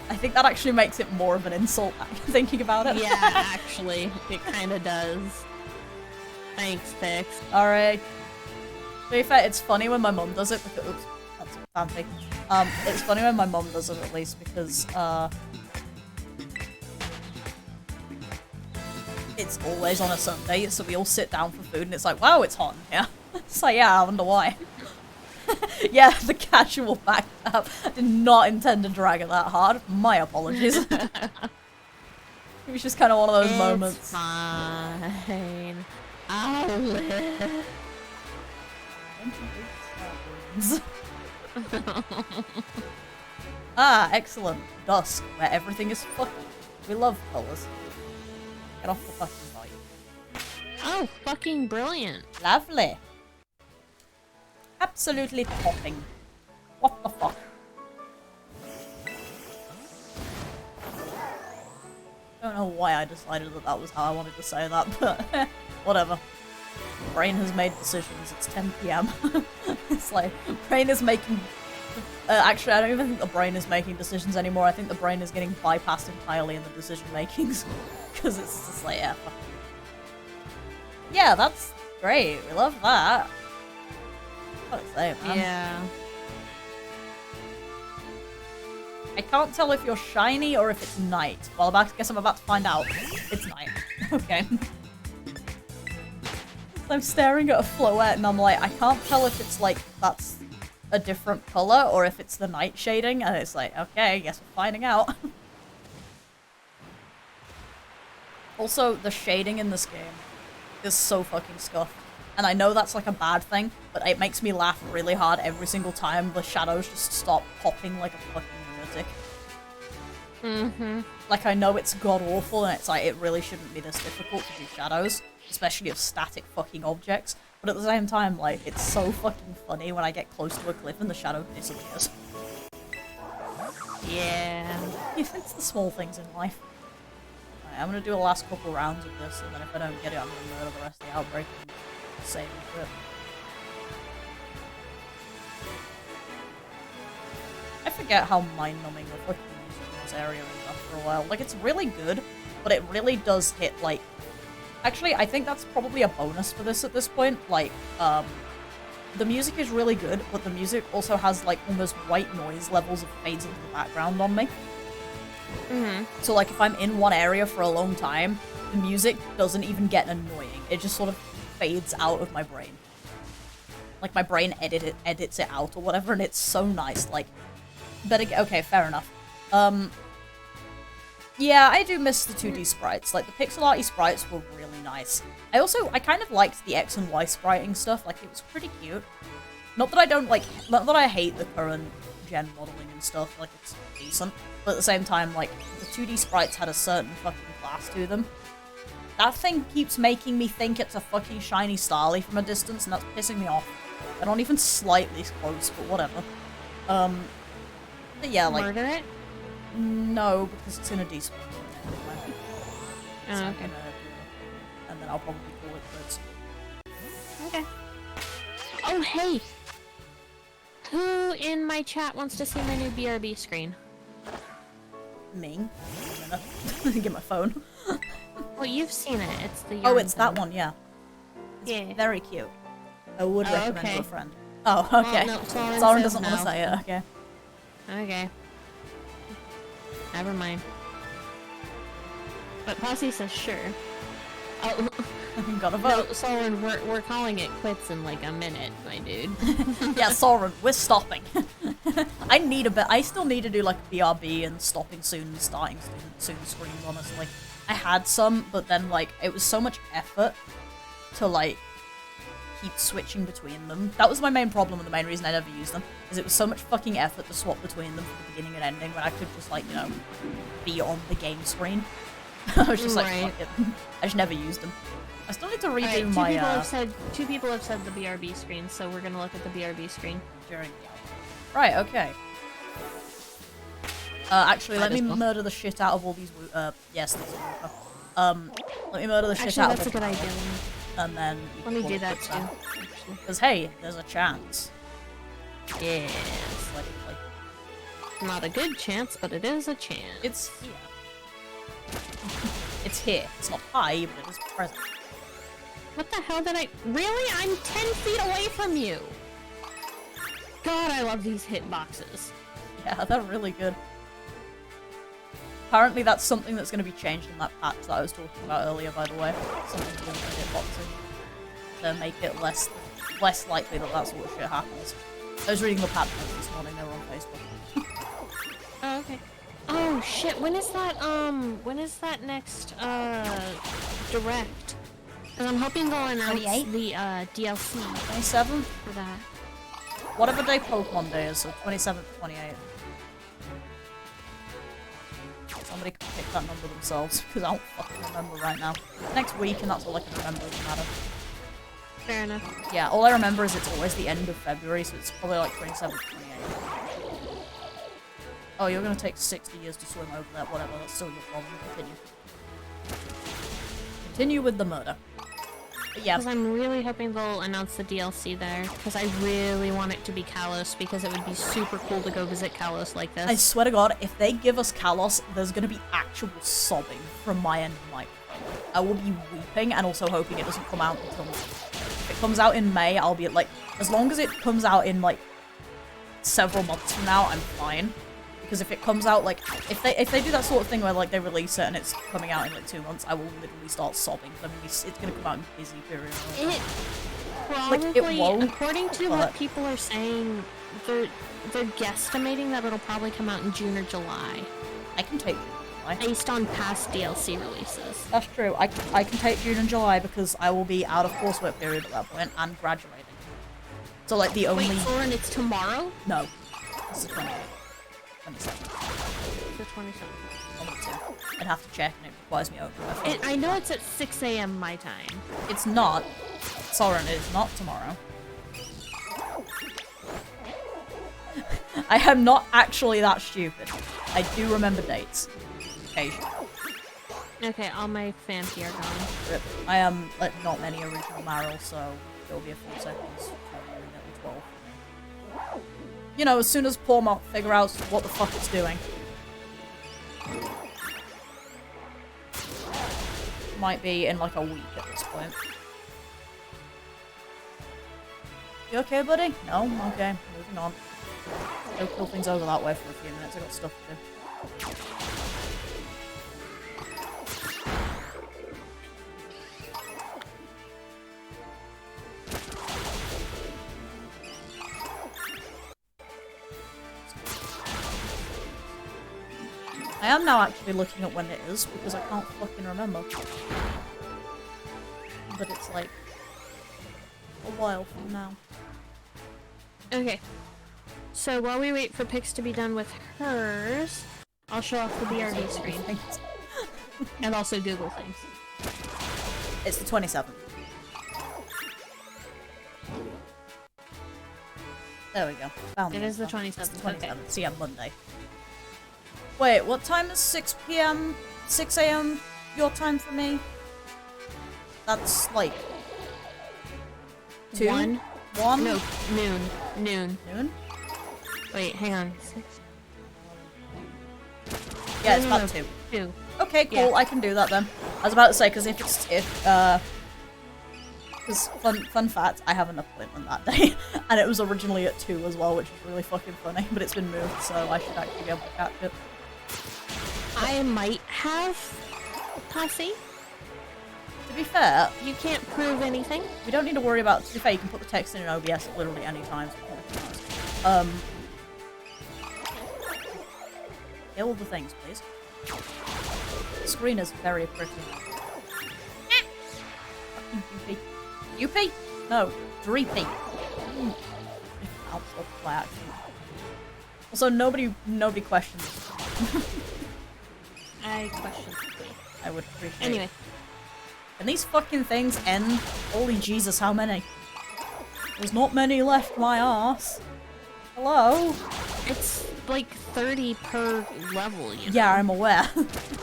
I think that actually makes it more of an insult, thinking about it. Yeah, actually, it kind of does. Thanks, Pix. Alright. To be fair, it's funny when my mum does it because... Oops, that's fancy. It's funny when my mum does it, at least, because, it's always on a Sunday, so we all sit down for food, and it's like, wow, it's hot in here. It's like, yeah, I wonder why. Yeah, the casual backstab. I did not intend to drag it that hard. My apologies. It was just kind of one of those moments. It's fine. I'll live. Ah, excellent. Dusk, where everything is fucking. We love colours. Get off the fucking bike. Oh, fucking brilliant. Lovely. Absolutely popping. What the fuck? I don't know why I decided that that was how I wanted to say that, but whatever. Brain has made decisions. It's 10 PM. It's like, brain is making... actually, I don't even think the brain is making decisions anymore. I think the brain is getting bypassed entirely in the decision makings. Because it's just like, yeah, fuck. Yeah, that's great. We love that. What to say, man. Yeah. I can't tell if you're shiny or if it's night. Well, I guess I'm about to find out. It's night. Okay. I'm staring at a floette and I'm like, I can't tell if it's like, that's a different color or if it's the night shading, and it's like, okay, I guess we're finding out. Also, the shading in this game is so fucking scuffed. And I know that's like a bad thing, but it makes me laugh really hard every single time the shadows just stop popping like a fucking lunatic. Mm-hmm. Like, I know it's god-awful, and it's like, it really shouldn't be this difficult to do shadows, especially of static fucking objects, but at the same time, like, it's so fucking funny when I get close to a cliff and the shadow disappears. Yeah. It's the small things in life. Right, I'm gonna do the last couple rounds of this, and then if I don't get it, I'm gonna murder the rest of the outbreak and save it. I forget how mind-numbing the fucking music in this area is after a while. Like, it's really good, but it really does hit, like... Actually, I think that's probably a bonus for this at this point. Like, the music is really good, but the music also has, like, almost white noise levels of fades into the background on me. Mm-hmm. So, like, if I'm in one area for a long time, the music doesn't even get annoying. It just sort of fades out of my brain. Like, my brain edits it out or whatever, and it's so nice. Like, but okay, fair enough. Yeah, I do miss the 2D sprites. Like, the pixel arty sprites were really nice. I kind of liked the X and Y spriting stuff. Like, it was pretty cute. Not that I hate the current gen modeling and stuff. Like, it's decent. But at the same time, like, the 2D sprites had a certain fucking class to them. That thing keeps making me think it's a fucking shiny Starly from a distance, and that's pissing me off. They're not even slightly close, but whatever. But yeah, like... Murder it? No, because it's in a decent Oh, so okay. And then I'll probably call it quits. Okay. Oh, hey! Who in my chat wants to see my new BRB screen? Me? Let me get my phone. Well, you've seen it. It's the Oh, yarn it's that thing. one, yeah. It's Yeah. very cute. I would recommend okay. to a friend. Oh, okay. Well, no, Soren Soren says doesn't want to no. say it, okay. Okay. Never mind. But Posse says sure. Oh, Gotta no, vote. Soren, we're calling it quits in like a minute, my dude. Yeah, Soren, we're stopping. I still need to do like BRB and stopping soon and starting soon screens, honestly. I had some, but then like, it was so much effort to like, keep switching between them. That was my main problem and the main reason I never used them, is it was so much fucking effort to swap between them for the beginning and ending when I could just like, you know, be on the game screen. I was just like, Right. fuck it. I just never used them. I still need to redo Alright, my, two people have said the BRB screen, so we're gonna look at the BRB screen. during Right, okay. Actually, let Might me as well. murder the shit out of all these yes, these are let me murder the shit Actually, out that's of a all good idea. and then Let me do that too. Because hey, there's a chance. Yes. Like, Not a good chance, but it is a chance. it's here. It's here. It's not high, but it is present. What the hell did I- Really? I'm 10 feet away from you! God, I love these hitboxes. Yeah, they're really good. Apparently that's something that's going to be changed in that patch that I was talking about earlier, by the way. Something to do with hitboxing. To make it less likely that that sort of shit happens. I was reading the patch notes this morning, they were on Facebook. Oh, okay. Oh, shit, when is that next, direct? Because I'm hoping they'll announce 28? the, DLC 27th? for that. Whatever day Pokemon Day is, so 27th, 28th. Somebody can pick that number themselves, because I don't fucking remember right now. Next week, and that's all I can remember, doesn't matter. Fair enough. Yeah, all I remember is it's always the end of February, so it's probably like 27th, 28th. Oh, you're gonna take 60 years to swim over that, whatever, that's still your problem. Continue. Continue with the murder. But yeah. Because I'm really hoping they'll announce the DLC there, because I really want it to be Kalos, because it would be super cool to go visit Kalos like this. I swear to God, if they give us Kalos, there's gonna be actual sobbing from my end of the microphone. I will be weeping and also hoping it doesn't come out until... If it comes out in May, I'll be like... As long as it comes out in, like, several months from now, I'm fine. Because if it comes out, like... If they do that sort of thing where, like, they release it and it's coming out in, like, 2 months, I will literally start sobbing. I mean, it's gonna come out in busy period. It Like, probably, it won't, according to but- what people are saying, they're guesstimating that it'll probably come out in June or July. I can take June and July. Based on past DLC releases. That's true. I can take June and July because I will be out of coursework period at that point and graduating. So like the only... Wait, Soren, it's tomorrow? No. It's the 28th. 27th. The 27th. I'd have to check and it requires me over. I know it's at 6 a.m. my time. It's not. Soren, it is not tomorrow. I am not actually that stupid. I do remember dates. Occasionally. Okay, all my fan gear gone. Rip. I am like not many original Marill, so it'll be a full seconds. You know, as soon as poor Mop figure out what the fuck it's doing. Might be in like a week at this point. You okay, buddy? No? Okay, moving on. Go kill things over that way for a few minutes, I got stuff to do. I am now actually looking at when it is, because I can't fucking remember. But it's like a while from now. Okay. So while we wait for Pix to be done with hers, I'll show off the BRD screen. And also Google things. It's the 27th. There we go. Found It is the 27th. It's the 27th. Okay. So yeah, Monday. Wait, what time is 6 p.m.? 6 a.m. your time for me? That's like 2? 1? 1? No, noon. Noon. Noon? Wait, hang on. 6? Yeah, it's No, about 2. 2. Okay, cool. Yeah. I can do that then. I was about to say, because because fun fact, I have an appointment that day, and it was originally at 2 as well, which is really fucking funny, but it's been moved, so I should actually be able to catch it. I might have Posse. To be fair, You can't prove anything. we don't need to worry about, to be fair, you can put the text in OBS at literally any time. Kill the things, please. The screen is very pretty. Fucking Youpie? No, Dreepy. Also, nobody questions. I question it. I would appreciate Anyway. it. Can these fucking things end? Holy Jesus, how many? There's not many left, my ass. Hello? It's like 30 per level, you know? Yeah, I'm aware.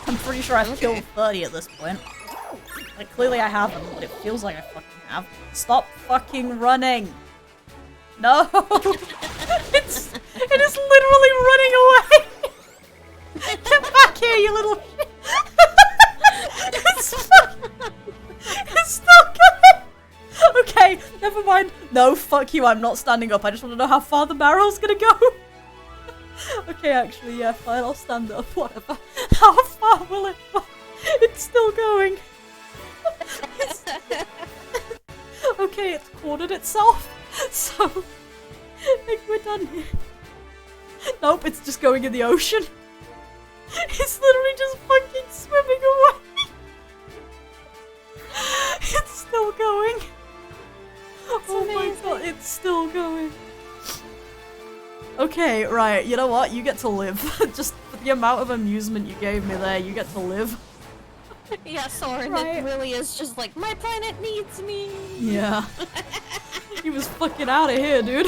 I'm pretty sure I've killed 30 at this point. Like, clearly I haven't, but it feels like I fucking have. Stop fucking running! No! It is literally running away! Get back here, you little shit! It's still going! Okay, never mind. No, fuck you, I'm not standing up. I just want to know how far the barrel's gonna go. Okay, actually, yeah, fine, I'll stand up, whatever. How far will it go? It's still going. Okay, it's cornered itself, so I think we're done here. Nope, it's just going in the ocean. It's literally just fucking swimming away. It's still going. Oh my god, it's still going. Okay, right, you know what? You get to live. Just for the amount of amusement you gave me there, you get to live. Yeah, Soren, Right. it really is just like, my planet needs me! Yeah. He was fucking out of here, dude.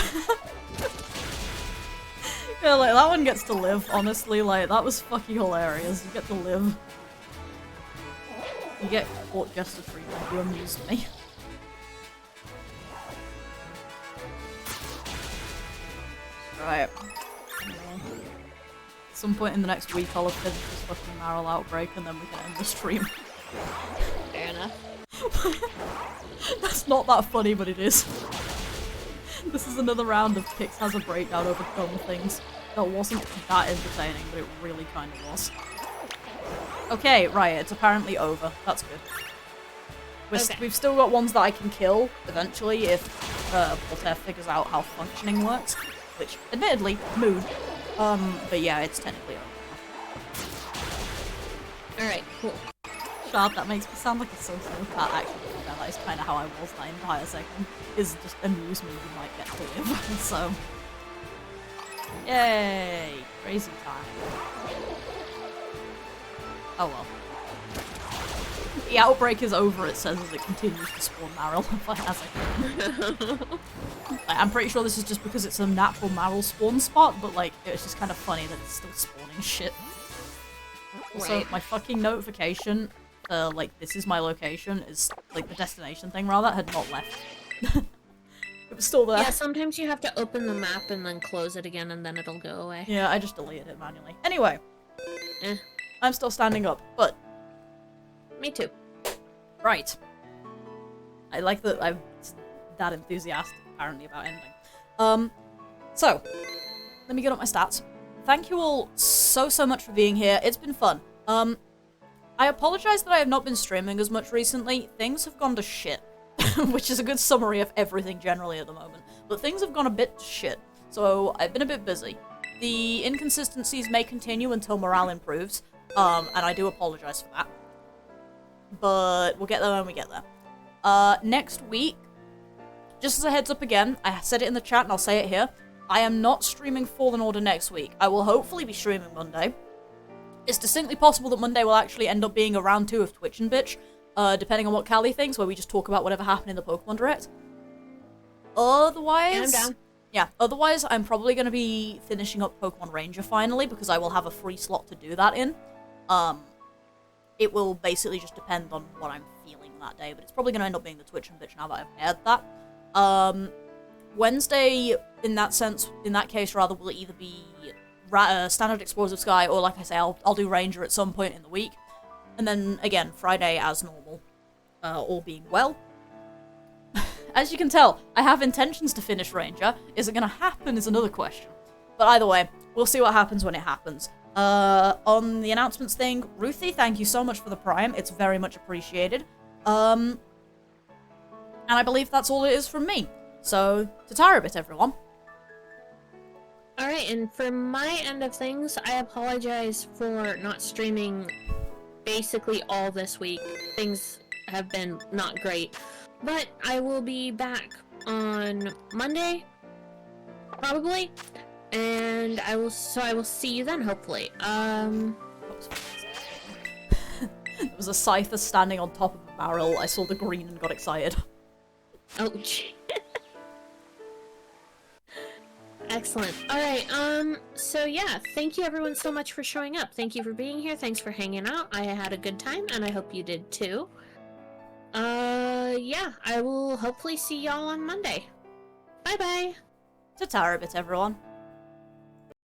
Yeah, like, that one gets to live, honestly. Like, that was fucking hilarious. You get to live. You get caught just to treatment. You amused me. Right. At some point in the next week, I'll have finished this fucking Marill outbreak, and then we can end the stream. Fair enough. That's not that funny, but it is. This is another round of Pix has a breakdown over dumb things. That wasn't that entertaining, but it really kind of was. Okay, right, it's apparently over. That's good. We've still got ones that I can kill, eventually, if Voltaire figures out how functioning works. which, admittedly, mood. But yeah, it's technically over. Alright, cool. Shut up, that makes me sound like a sociopath. Actually, yeah, that is kind of how I was that entire second. Is just amuse me you might get to live. So, yay! Crazy time. Oh well. The outbreak is over, it says as it continues to spawn Marill as I can. Like, I'm pretty sure this is just because it's a natural Marill spawn spot, but like, it's just kind of funny that it's still spawning shit. Also, Right. my fucking notification, like, this is my location, is, like, the destination thing, rather, had not left. It was still there. Yeah, sometimes you have to open the map and then close it again and then it'll go away. Yeah, I just deleted it manually. Anyway. Eh. I'm still standing up, but... Me too. Right. I like that I'm that enthusiastic, apparently, about ending. So, let me get up my stats. Thank you all so much for being here. It's been fun. I apologize that I have not been streaming as much recently. Things have gone to shit. Which is a good summary of everything generally at the moment. But things have gone a bit to shit. So, I've been a bit busy. The inconsistencies may continue until morale improves. And I do apologize for that. But we'll get there when we get there. Next week, just as a heads up again, I said it in the chat and I'll say it here. I am not streaming Fallen Order next week. I will hopefully be streaming Monday. It's distinctly possible that Monday will actually end up being a round 2 of Twitch and Bitch, depending on what Callie thinks, where we just talk about whatever happened in the Pokemon Direct. Otherwise... I'm down. Yeah, otherwise I'm probably going to be finishing up Pokemon Ranger finally, because I will have a free slot to do that in. It will basically just depend on what I'm feeling that day, but it's probably going to end up being the Twitch and Bitch now that I've aired that. Wednesday, in that case, rather, will either be Standard Explosive Sky, or like I say, I'll do Ranger at some point in the week. And then, again, Friday as normal, all being well. As you can tell, I have intentions to finish Ranger. Is it going to happen is another question. But either way, we'll see what happens when it happens. On the announcements thing, Ruthie, thank you so much for the Prime. It's very much appreciated. And I believe that's all it is from me. So, Tatara bit, everyone. Alright, and for my end of things, I apologize for not streaming basically all this week. Things have been not great. But I will be back on Monday, probably. And I will see you then, hopefully. There was a Scyther standing on top of a barrel. I saw the green and got excited. Oh, gee. Excellent. Alright, so yeah, thank you everyone so much for showing up. Thank you for being here, thanks for hanging out. I had a good time, and I hope you did too. Yeah, I will hopefully see y'all on Monday. Bye-bye! Tatara bit, everyone.